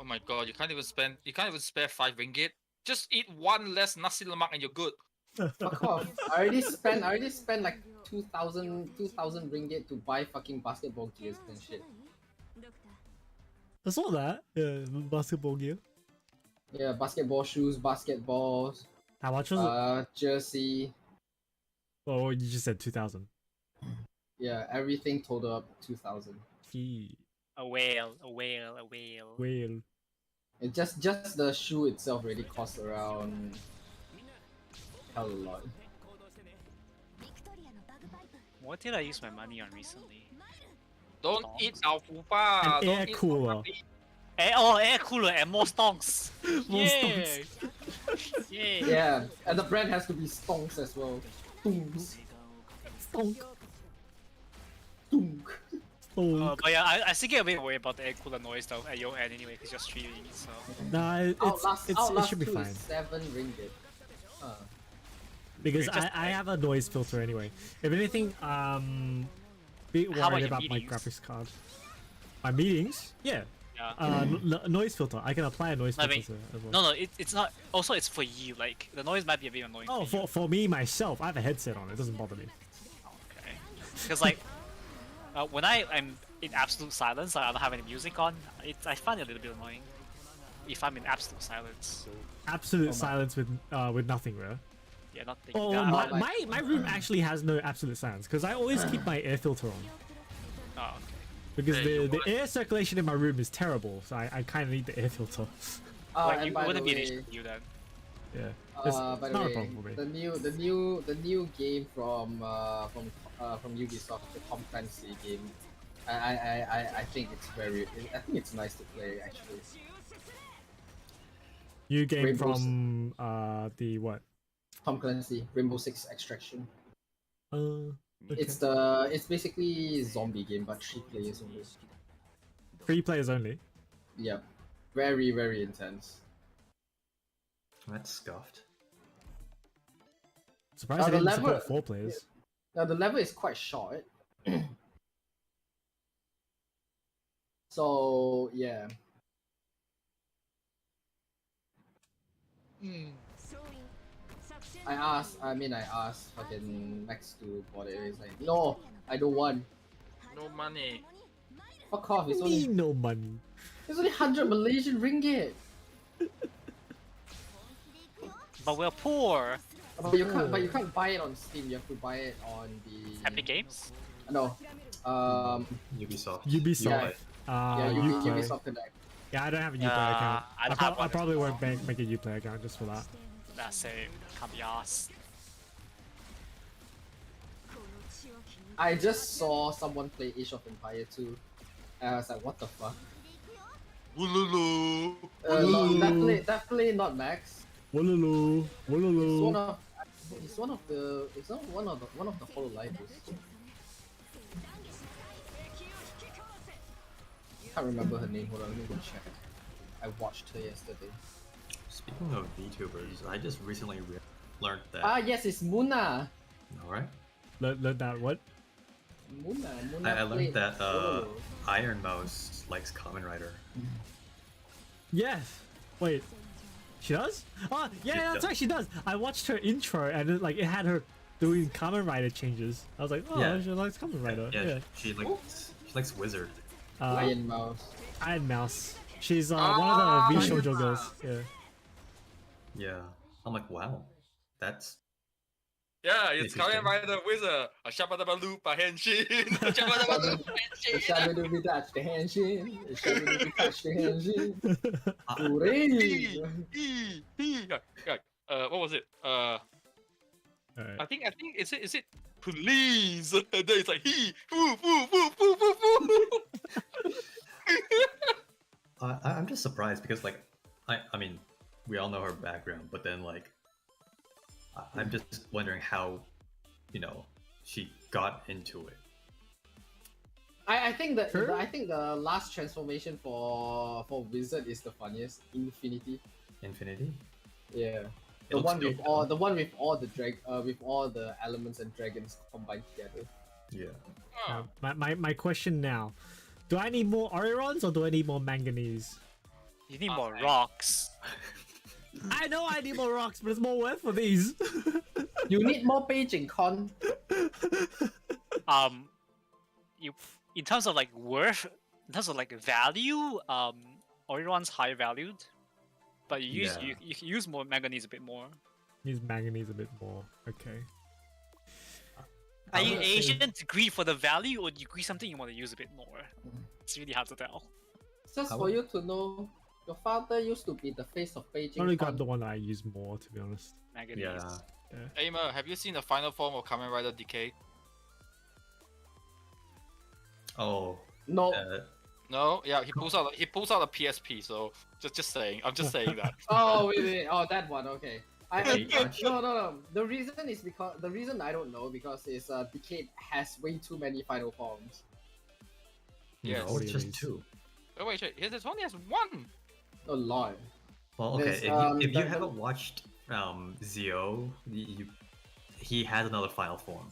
Oh my god, you can't even spare 5 ringgit Just eat one less nasi lemak and you're good. Fuck off. I already spent like 2,000 ringgit to buy fucking basketball gears and shit. I saw that. Yeah, basketball gear. Yeah, basketball shoes, basketballs, How much was it? jersey. Oh, you just said 2,000. Yeah, everything totaled up 2,000. Gee. A whale, a whale, a whale. Whale. It just the shoe itself really cost around hell a lot. What did I use my money on recently? Don't Stonks. eat our fupa. An Don't air eat cooler. Air cooler and more stonks. More yeah. yeah. Yeah, and the brand has to be stonks as well. Stonks. Stonk. Stonk. Stonk. But yeah, I still get a bit worried about the air cooler noise though at your end anyway, because you're streaming, so. Nah, it Outlast should be 2 fine. is 7 ringgit. Because Just I have a noise filter anyway. If anything, be How about worried your about my meetings? graphics card. My meetings? Yeah. Yeah. Noise filter. I can apply a noise I filter mean, as well. No, it's not. Also, it's for you. Like the noise might be a bit annoying. Oh, for you. for me myself, I have a headset on. It doesn't bother me. Okay. Because like, when I am in absolute silence, I don't have any music on. I find it a little bit annoying. If I'm in absolute silence. Absolute silence with nothing, bro. Yeah, nothing. Oh, Yeah, my room actually has no absolute silence because I always keep my air filter on. Oh, okay. Because Hey, the air circulation in my room is terrible, so I kind of need the air filter. Like, And you by wouldn't the be an way, issue for you then. Yeah. It's by the not a way, problem for me. the new game from Ubisoft, the Tom Clancy game. I think it's nice to play actually. New game Rainbow's- from the what? Tom Clancy, Rainbow Six Extraction. Okay. It's basically a zombie game but 3 players only. 3 players only. Yep. Very, very intense. That's scuffed. Surprised they the didn't level- support 4 players. Now the level is quite short. So yeah. I asked fucking Max to bought it. He's like, no, I don't want. No money. Fuck off. It's Me only no money. 100 Malaysian ringgit. But we're poor. But you can't buy it on Steam. You have to buy it on the Epic Games. No. Ubisoft. Ubisoft. Yeah, Uplay. Ubisoft Connect. Yeah, I don't have a Uplay Yeah, account. I don't have I one probably as won't well. make a Uplay account just for that. That's it. Can't be asked. I just saw someone play Age of Empire 2. And I was like, what the fuck? Wululu. Definitely not Max. Wololo. Wololo. It's one of the Hololivers. Can't remember her name. Hold on, let me go check. I watched her yesterday. Speaking of VTubers, I just recently learned that. Yes, it's Muna. Alright. Learn that what? Muna. I learned played that Hololov. Iron Mouse likes Kamen Rider. Yes. Wait. She does? Oh, yeah, She that's does. right, she does. I watched her intro and it had her doing Kamen Rider changes. I was like, oh, Yeah. she likes Kamen Rider. Yeah, Yeah. she likes Wizard. Iron Mouse. Iron Mouse. She's one of the V Shoujo girls. Yeah. Yeah. I'm like, wow. That's Yeah, it's Interesting. Kamen Rider Wizard. A Shabadabalupa Henshin. A Shabadabalupa Henshin. Shadow touch the henshin. Shadow touch the henshin. Hooray! What was it? Alright. I think is it please? And then it's like he foo foo foo foo foo foo. I'm just surprised because like I mean we all know her background, but then like I'm just wondering how she got into it. I think that Sure. I think the last transformation for Wizard is the funniest. Infinity. Infinity. Yeah. It looks dope, though. The one with all the elements and dragons combined together. Yeah. My question now. Do I need more Orirons or do I need more manganese? You need more rocks. I know I need more rocks, but it's more worth for these. You need more paging, con. You in terms of like worth, in terms of like value, Oiron's high valued, but you use Yeah. you can use more manganese a bit more. Use manganese a bit more. Okay. Are you would say- Asian to greed for the value, or do you greed something you want to use a bit more? It's really hard to tell. Just I for would- you to know, your father used to be the face of I paging. only con. got the one that I use more, to be honest. Manganese. Yeah. Aimer, have you seen the final form of Kamen Rider Decay? Oh. No. No, yeah, he pulls out a PSP. So just saying, I'm just saying that. Oh wait. Oh, that one. Okay. Yeah. No. The reason is because the reason I don't know because is Decade has way too many final forms. Yes. No, it's just Please. 2. Oh wait, this only has one. A lot. Well, okay. There's, If you the- haven't watched Zio, he has another final form,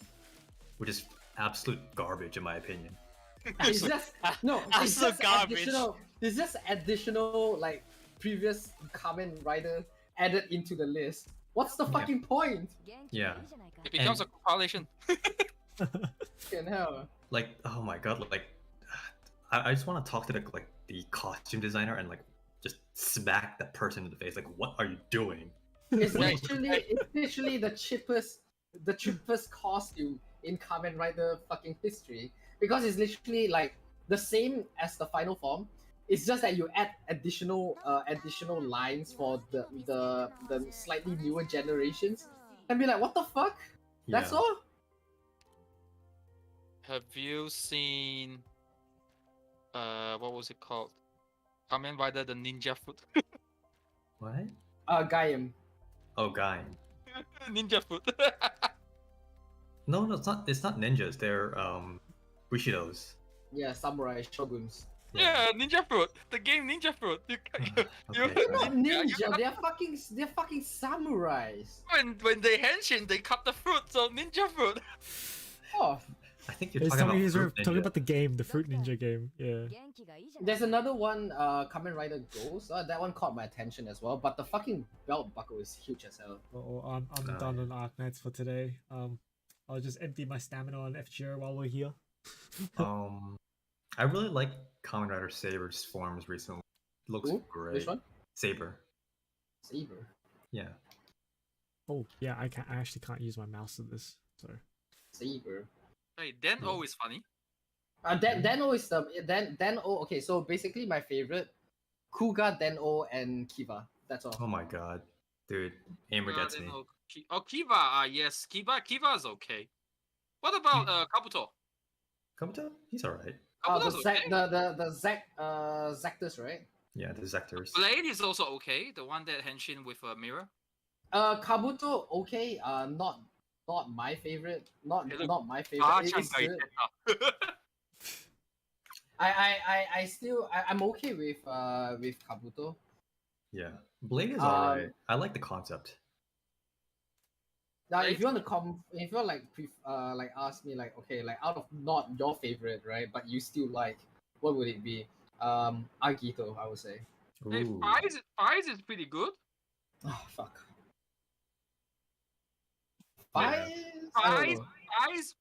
which is absolute garbage in my opinion. It's just no. It's Absolute just garbage. additional. It's just additional like previous Kamen Rider added into the list. What's the fucking point? Yeah. It becomes a compilation. Fucking hell. Like, oh my god, like, I just want to talk to the costume designer and like just smack that person in the face. Like, what are you doing? It's literally the cheapest costume in Kamen Rider fucking history because it's literally like the same as the final form. It's just that you add additional lines for the slightly newer generations and be like, what the fuck? That's Yeah. all? Have you seen what was it called? Kamen Rider the Ninja Foot. What? Gaiam. Oh, guy. Ninja Foot. No, it's not. It's not ninjas. They're bushidos. Yeah, samurai shoguns. Yeah, Ninja Fruit. The game Ninja Fruit. Okay, They're not fine. ninja. They're fucking samurais. when they henshin, they cut the fruit. So Ninja Fruit. Oh, I think you're He's talking about he's Fruit talking Ninja. about the game, the Fruit Ninja game. Yeah. there's another one. Kamen Rider Ghost. That one caught my attention as well. But the fucking belt buckle is huge as hell. Oh, I'm Oh, done yeah. on Arknights for today. I'll just empty my stamina on FGR while we're here. I really like Kamen Rider Saber's forms recently. Looks Ooh, great. which one? Saber. Saber. Yeah. Oh yeah, I actually can't use my mouse in this. So Saber. Hey, Den-O is funny. Den-O is the Den-O. Okay, so basically my favorite, Kuga, Den-O, and Kiva. That's all. Oh my god, dude, Aimer gets me. Den-O. Oh, Kiva. Yes, Kiva is okay. What about Kabuto? Kabuto, he's alright. The Kabuto's okay. Zactus, right? Yeah, the Zectors. Blade is also okay. The one that henshin with a mirror. Kabuto, okay. Not my favorite. Not Hey, look, not my favorite. It's good. I'm okay with Kabuto. Yeah, Blade is alright. I like the concept. Now, if you want to if you like ask me like, okay, like out of not your favorite, right, but you still like, what would it be? Agito, I would say. Hey, Ooh. Fies is pretty good. Oh fuck. Yeah.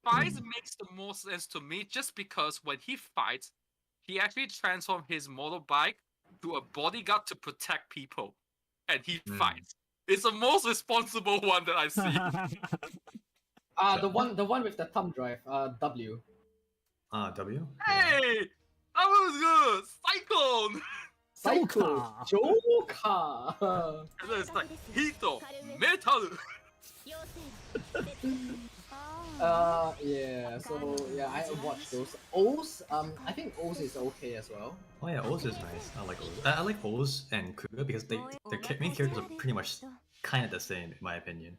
Fies makes the most sense to me just because when he fights, he actually transforms his motorbike to a bodyguard to protect people, and he fights. It's the most responsible one that I see. The one with the thumb drive, W. W? Hey, that was good. Cyclone. Psycho Joker. And then it's like Hito Metal. Yeah. So yeah, I watched those. O's. I think O's is okay as well. Oh yeah, Oz is nice. I like Oz. I like Oz and Kuga because their main characters are pretty much kind of the same in my opinion.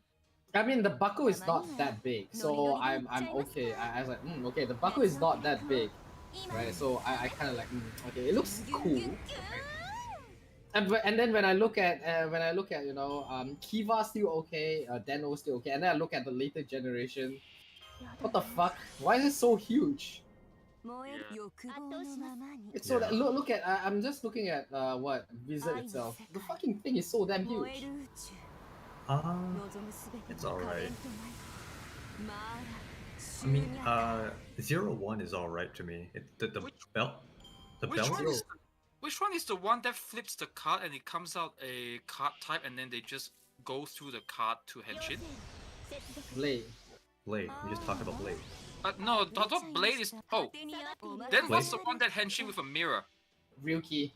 I mean, the buckle is not that big, so I'm okay. I was like, okay, the buckle is not that big, right? So I kind of like, okay, it looks cool. And then when I look at Kiva still okay, Den-O still okay, and then I look at the later generation. What the fuck? Why is it so huge? It's so that look at I'm just looking at what Wizard itself. The fucking thing is so damn huge. It's alright. I mean, 0-1 is alright to me. The belt. The Which belt. one is the one that flips the card and it comes out a card type and then they just go through the card to henshin? Blade. Blade. We just talked about Blade. No, I thought Blade is. Oh, then what's the one that henshin with a mirror? Ryuki.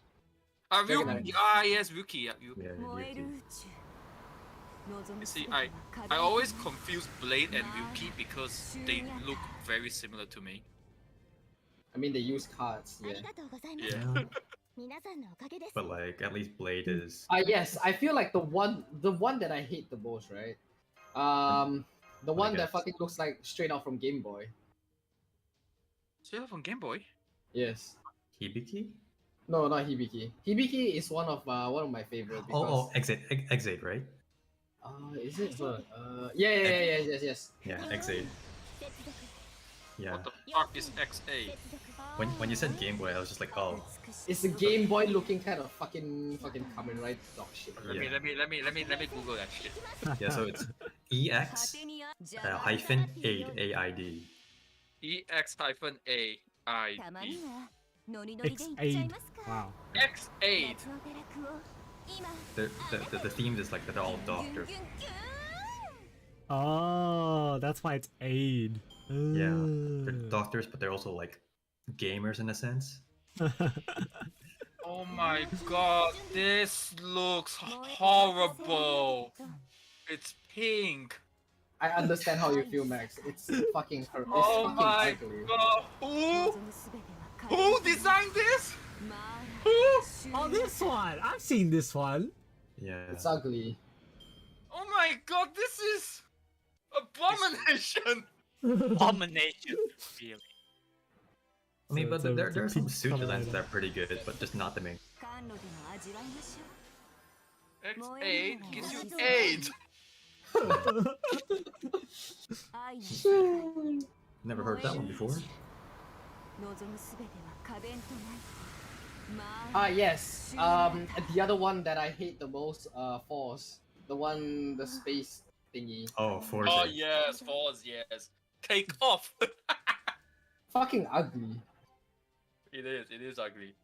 Ryuki. Ah, yes, Ryuki. Yeah, Ryuki. Yeah, Ryuki. You see, I always confuse Blade and Ryuki because they look very similar to me. I mean, they use cards. Yeah. Yeah. But like, at least Blade is. Yes, I feel like the one that I hate the most, right? The one that fucking looks like straight out from Game Boy. Straight out from Game Boy? Yes. Hibiki? No, not Hibiki. Hibiki is one of my favorite. Because... Exade, right? Is it? Yes. Yeah, Exade. Yeah. What the fuck is XA? When you said Game Boy, I was just like, oh. It's a Game Boy looking kind of fucking Kamen Rider dog shit. Let me Google that shit. Yeah, so it's EX hyphen aid AID. EX hyphen AID. X8. Wow. X8. The theme is like they're all doctors. Oh, that's why it's aid. Yeah, they're doctors, but they're also like gamers in a sense. Oh my god, this looks horrible. It's pink. I understand how you feel, Max. It's fucking horrible. Oh my god. Who designed this? Who? Oh, this one! I've seen this one. Yeah. It's ugly. Oh my god, this is abomination. Abomination. Really. I mean, but So there it's a are some pink suit Kamen designs Rider. that are pretty good, but just not the main. X8 gives you 8. Never heard that one before. Yes. The other one that I hate the most, Force. The space thingy. Oh, Forza. Oh yes, Force, yes. Take off. Fucking ugly. It is ugly.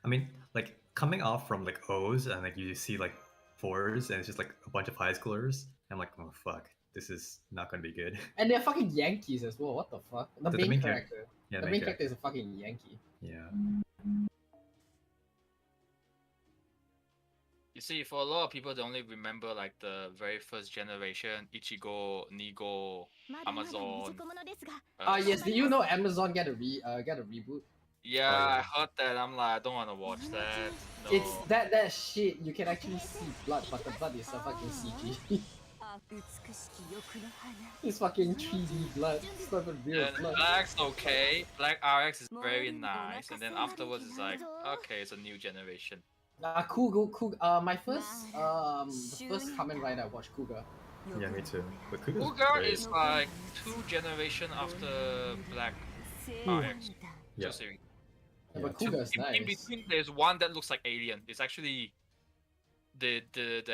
I mean, like coming off from like O's and like you see like 4s and it's just like a bunch of high schoolers. I'm like, oh fuck, this is not gonna be good. And they're fucking Yankees as well. What the fuck? The main character. Yeah, the main character is a fucking Yankee. Yeah. You see, for a lot of people, they only remember like the very first generation, Ichigo, Nigo, Amazon. Yes. Do you know Amazon get a reboot? Yeah, I heard that. I'm like, I don't want to watch that. No. It's that shit. You can actually see blood, but the blood is a fucking CG. It's fucking 3D blood. It's not even real blood. Black's okay. Black RX is very nice, and then afterwards it's like, okay, it's a new generation. Kuga. My first the first Kamen Rider I watched Kuga. Yeah, me too. But Kuga's Kuga great. is like 2 generations after Black RX. Yeah. Just saying. Yeah, but Kuga's nice. In between, there's one that looks like alien. It's actually the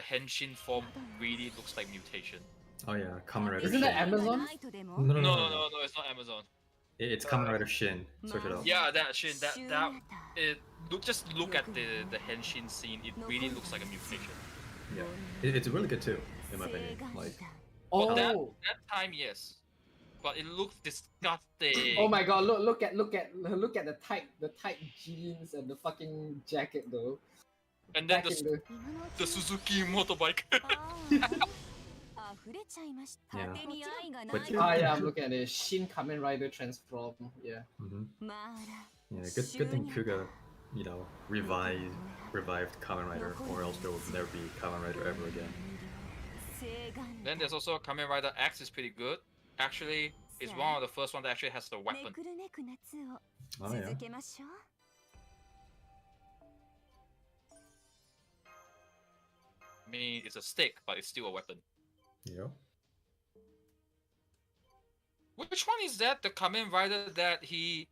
henshin form really looks like mutation. Oh yeah, Kamen Rider. Isn't that Shin. Amazon? No, it's not Amazon. It's Kamen Rider Shin. Search it out. Yeah, that Shin. Just look at the henshin scene. It really looks like a mutation. Yeah, it's really good too, in my opinion. Like, But that time, yes. But it looks disgusting. Oh my god! Look at the tight jeans and the fucking jacket though. And then the Suzuki motorbike. yeah. Yeah, I'm looking at it. Shin Kamen Rider Transform. Yeah. Yeah, good thing Kuga, revived Kamen Rider, or else there will never be Kamen Rider ever again. Then there's also Kamen Rider X is pretty good. Actually, it's one of the first one that actually has the weapon. Oh yeah. I mean, it's a stick, but it's still a weapon. Yeah. Which one is that? The Kamen Rider that he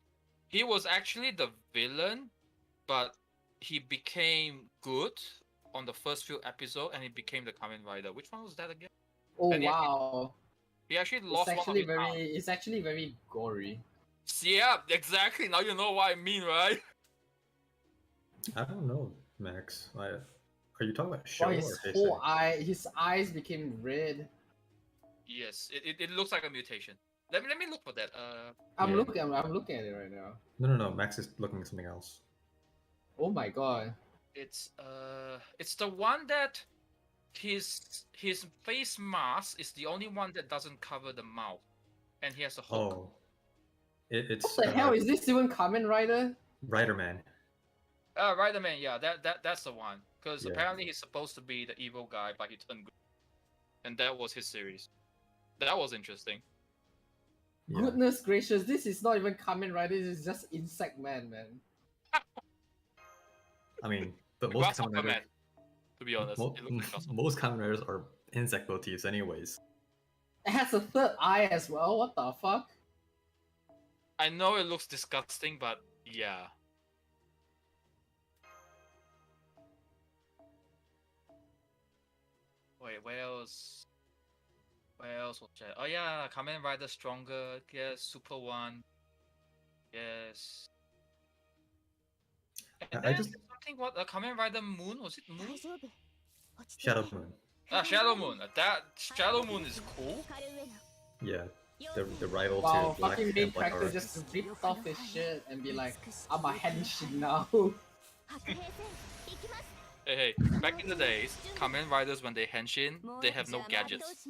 He was actually the villain, but he became good on the first few episodes, and he became the Kamen Rider. Which one was that again? Oh And wow. He actually It's lost one of actually his arms. it's actually very gory. Yeah, exactly. Now you know what I mean, right? I don't know, Max. Are you talking about show Oh, or his Heisei? whole his eyes became red. Yes, it looks like a mutation. Let me look for that. I'm Yeah. looking at it right now. No. Max is looking at something else. Oh my god. It's the one that his face mask is the only one that doesn't cover the mouth, and he has a hook. Oh, it's What the hell is this even Kamen Rider? Rider Man. Rider Man, yeah, that's the one. Because Yeah. apparently he's supposed to be the evil guy, but he turned good, and that was his series. That was interesting. Yeah. Goodness gracious, this is not even Kamen Rider, this is just Insect Man. I mean, but most Grasshopper Kamen Riders, Man, to be honest, it looks like Grasshopper. most Kamen Riders are insect motifs, anyways. It has a third eye as well, what the fuck? I know it looks disgusting, but yeah. Wait, where else? Where else was that? Oh yeah, Kamen Rider Stronger. Yes, Super One. Yes. And I then just something. What? Kamen Rider Moon? Was it Moon? Shadow Moon. Shadow Moon. That Shadow Moon is cool. Yeah, the rival Wow, to Black fucking main and Black character Ark. just ripped off his shit and be like, I'm a henshin now. Hey, back in the days, Kamen Riders when they henshin, they have no gadgets.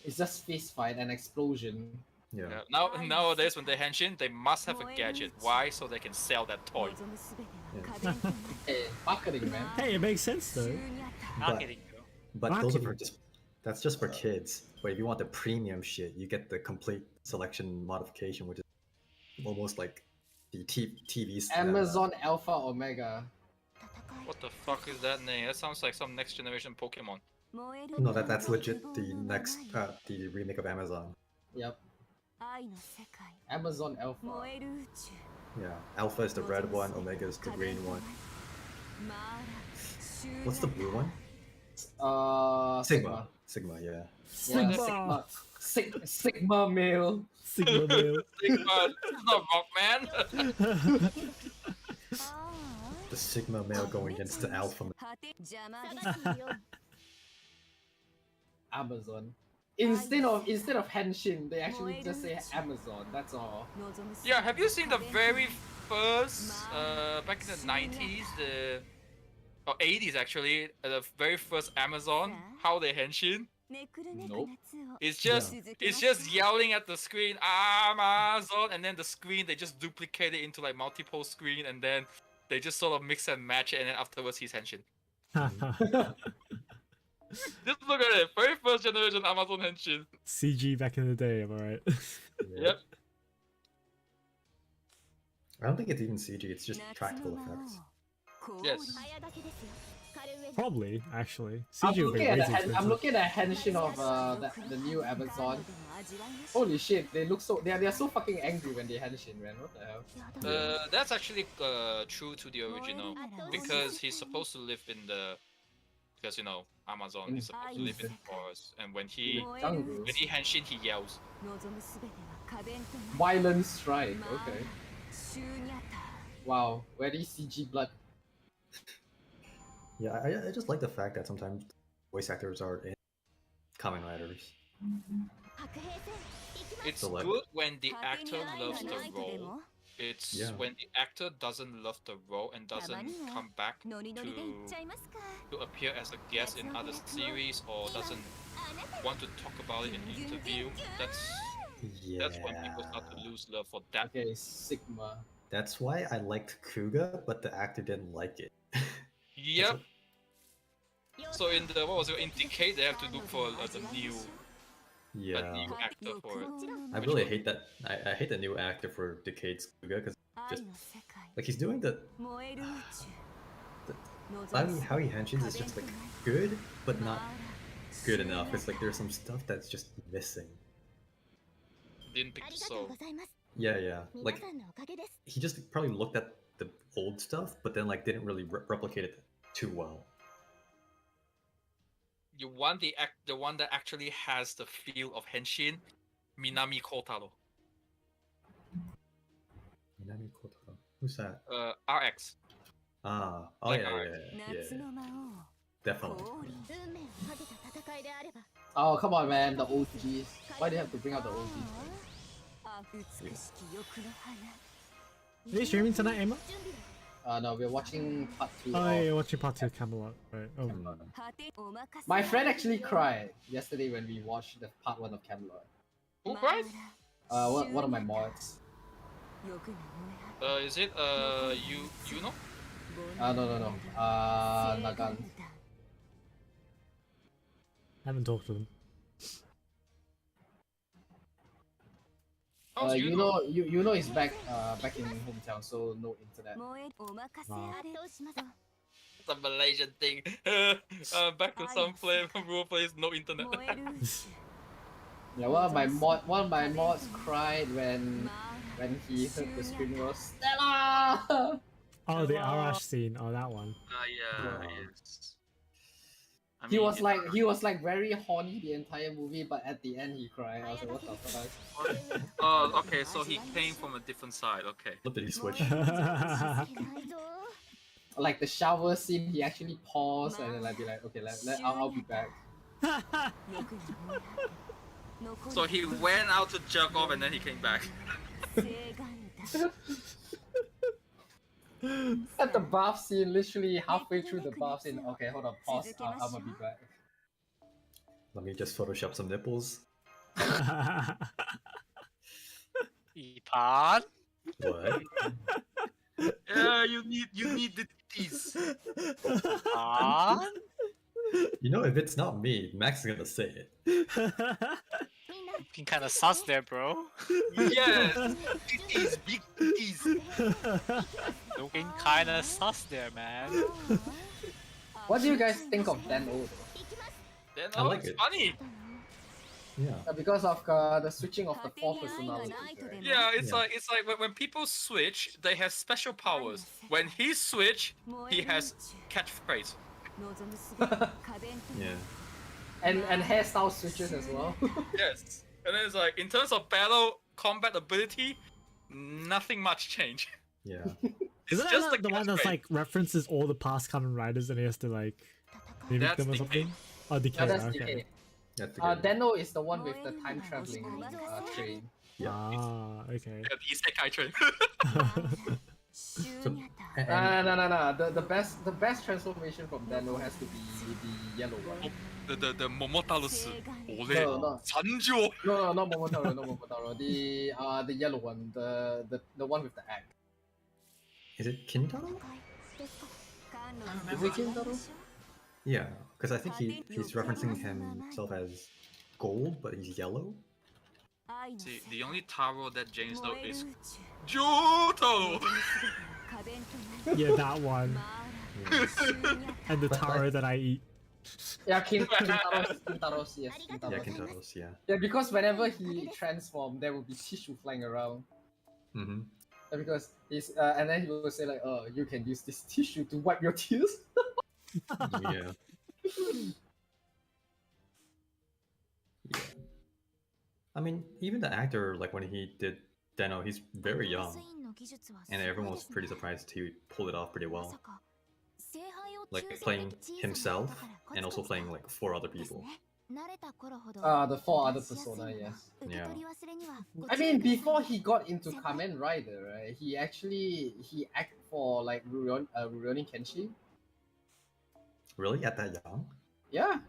It's just fist fight and explosion. Yeah. Nowadays when they henshin, they must have a gadget. Why? So they can sell that toy. Hey, marketing, man. Hey, it makes sense though. Marketing, bro. But those are for that's just for kids. But if you want the premium shit, you get the complete selection modification, which is almost like the TV. Amazon Alpha Omega. What the fuck is that name? That sounds like some next generation Pokemon. No, that's legit the next the remake of Amazon. Yep. Amazon Alpha. Yeah, Alpha is the red one, Omega is the green one. What's the blue one? Sigma. Sigma, yeah. Sigma. Sigma male. Sigma male. Sigma, this is not Rockman. The Sigma male going against the Alpha male. Amazon. Instead of Henshin, they actually just say Amazon. That's all. Yeah, have you seen the very first, back in the 90s, or 80s actually, the very first Amazon, how they henshin? Nope. It's just yelling at the screen, Amazon, and then the screen, they just duplicate it into like multiple screen, and then they just sort of mix and match it, and then afterwards he's henshin. Just look at it, very first generation Amazon henshin. CG back in the day, am I right? Yep. I don't think it's even CG, it's just practical effects. Yes. Probably, actually. I'm CG would be looking, way at too I'm expensive. looking at Henshin of the new Amazon. Holy shit, they look so they're so fucking angry when they Henshin, man. What the hell? That's actually true to the original, because he's supposed to live in the, because you know Amazon is supposed to live in the forest, and when he henshin, he yells. Violent strike. Okay. Wow, very CG blood. Yeah, I just like the fact that sometimes voice actors are in Kamen Riders. It's So, like- good when the actor loves the role. It's when the actor doesn't love the role and doesn't come back to appear as a guest in other series, or doesn't want to talk about it in an interview. That's when people start to lose love for that. Okay, Sigma. That's why I liked Kuga, but the actor didn't like it. Yep. So in the in Decade, they have to look for the new actor for it. I really hate that. I hate the new actor for Decade's Kuga because just like he's doing how he henshins is just like good, but not good enough. It's like there's some stuff that's just missing. Didn't pick the soul. Yeah. 皆 Like さんのおかげです he just probably looked at the old stuff, but then like didn't really replicate it too well. You want the one that actually has the feel of Henshin, Minami Kotaro. Minami Kotaro. Who's that? RX. Ah, oh Like yeah, ours. yeah. 夏の魔王 Definitely. 降臨運命をかけた戦いであれば Oh, come on, man, the OGs. Why do you have to bring out the OGs? あ美しき欲の花 Are you streaming tonight, Emma? 準備だ No, we're watching part 2. Oh, of- yeah, you're watching part 2 of Camelot. Right. Oh. 果てお任せ My friend actually cried yesterday when we watched the part 1 of Camelot. Who cried? One of my mods. 欲が燃え Is it you know? No. Nagan. I haven't talked to them. How's You know he's back in hometown, so no internet. 燃えお任せあれ 圧倒します It's a Malaysian thing. Back to some role plays, no internet. 燃える宇宙 Yeah, one of my mods cried when he heard the scream was Stella. Oh, the Arash scene. Oh, that one. Yeah, yes. I He mean, was like very horny the entire movie, but at the end he cried. I was like, what the fuck? Oh, okay, so he came from a different side. Okay. What did he switch? いないぞ Like the shower scene, he actually paused and then I'd be like, okay, I'll be back. 欲が燃え残 So he went out to jerk off and then he came back. る聖願だ At the bath scene, literally halfway through the bath scene. Okay, hold on, pause. I'm gonna be back. Let me just Photoshop some nipples. Ipan? What? Yeah, you need the tease. Ipan? You know, if it's not me, Max is gonna say it. みんな Looking kinda sus there, bro. Yes, tease, big tease. Looking kinda sus there, man. What do you guys think of Dan O? 行きます Then I like it's it. funny. Yeah. Because of the switching of the four personalities. Right? Yeah, it's Yeah. like when people switch, they have special powers. When he switch, he has catchphrase. 望むすべて壁と Yeah. And hairstyle switches as well. Yes, and then it's like in terms of battle combat ability, nothing much change. Yeah. Isn't that just like the the one that's catchphrase. like references all the past Kamen Riders and he has to like mimic That's them or DK. something? Oh, DK. Yeah, that's okay. DK. That's the good. Deno is the one with the time traveling train. Ah, okay. Yeah, the isekai train. シュ So, ーニャタ and- No. The best transformation from Deno has to be the yellow one. the Momotarusu. Ole, No. Sanjo. No, not Momotaro, no Momotaro. The yellow one, the one with the egg. Is it Kintaro? ですか 甘露 Is it Kintaro? Yeah, because I think he's referencing himself as gold, but he's yellow. 愛の See, the only Taro that James knows 燃える is 宇宙 Jotaro. 壁となる Yeah, that one. マーラシューニャタ And the taro that I eat. Yeah, Kintaros, yes, Yeah, Kintaros. Kintaro's, yeah. Yeah, because whenever he transformed, there would be tissue flying around. Mm-hmm. Yeah, because he's and then he will say like, "Oh, you can use this tissue to wipe your tears." Yeah. Yeah. I mean, even the actor, like when he did Deno, he's very young, スインの技術はす and ごい everyone で was すね pretty surprised he pulled it off pretty ま well. さか聖杯を Like 抽選 playing でき小さな himself ことからコツ and also コツと playing like 4 other です people. ね慣れた頃ほど The four other 出しやすい persona, のが yes. 受け取り忘れにはご I 注意 mean, ください before he got into Kamen Rider, right? He acted for like Rurouni Kenshin. Really? At that young? Yeah.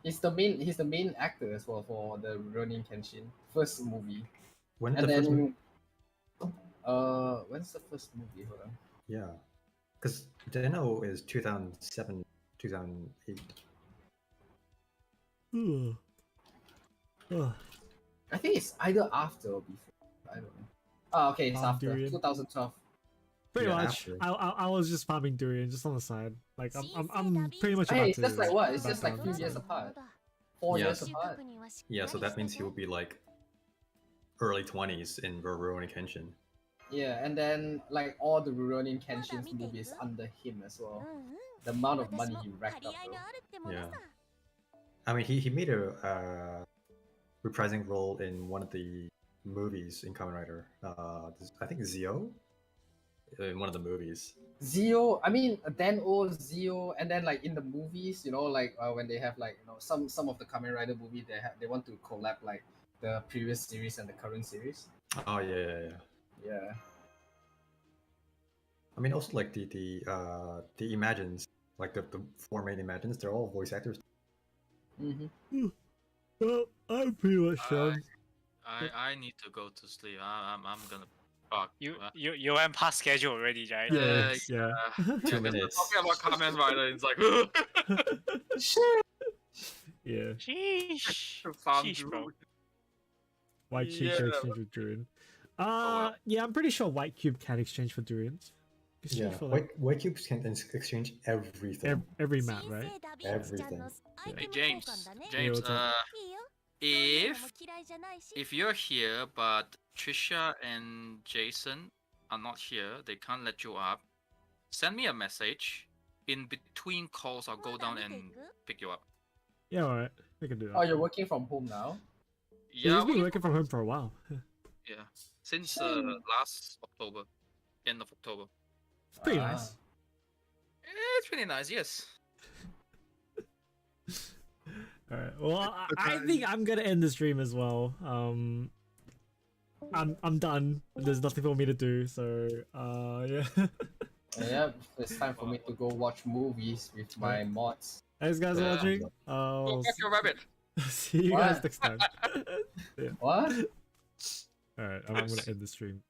He's the main actor as well for the Rurouni Kenshin first movie. When did And the first then, movie? when's the first movie? Hold on. Yeah. Because Deno is 2007, 2008. Ugh. Ugh. I think it's either after or before. I don't know. Oh, okay, it's after Durian. 2012. Pretty Yeah, much. after. I was just farming durian just on the side. Like I'm pretty much about Hey, it's to. just like what? It's back just like down. few years apart. 4 Yeah. years apart. Yeah, so that means he will be like early 20s in Rurouni Kenshin. Yeah, and then like all the Rurouni Kenshin's movies under him as well. The amount of money he racked up, though. Yeah. I mean, he made a reprising role in one of the movies in Kamen Rider. I think Zio, in one of the movies. Zio, I mean Den-O, Zio, and then like in the movies, you know, like when they have like, you know, some of the Kamen Rider movie, they want to collab like the previous series and the current series. Oh yeah. Yeah. I mean, also like the Imagines, like the four main Imagines, they're all voice actors. Mm-hmm. Well, I'm pretty much done. I need to go to sleep. I'm gonna fuck. You went past schedule already, right? Yeah. 2 minutes. Talking about Kamen Rider, it's like Yeah. Sheesh. Farm Sheesh, bro. Drew. White Cube can exchange with Durin. Yeah, I'm pretty sure White Cube can exchange for Durins. Yeah, For, like, White Cubes can exchange everything. every map, right? Everything. Hey James, what's up? if you're here but Trisha and Jason are not here, they can't let you up. Send me a message. In between calls, I'll go down and pick you up. Yeah, alright. We can do that. Oh, you're working from home now? Yeah, he's been working from home for a while. Yeah, since last October, end of October. It's pretty nice. It's pretty nice, yes. Alright, well, I think I'm gonna end the stream as well. I'm done. There's nothing for me to do, so yeah. Yeah, it's time for me to go watch movies with my mods. Thanks guys for watching. Go back your rabbit. See you guys next time. Yeah. What? Alright, I'm gonna end the stream.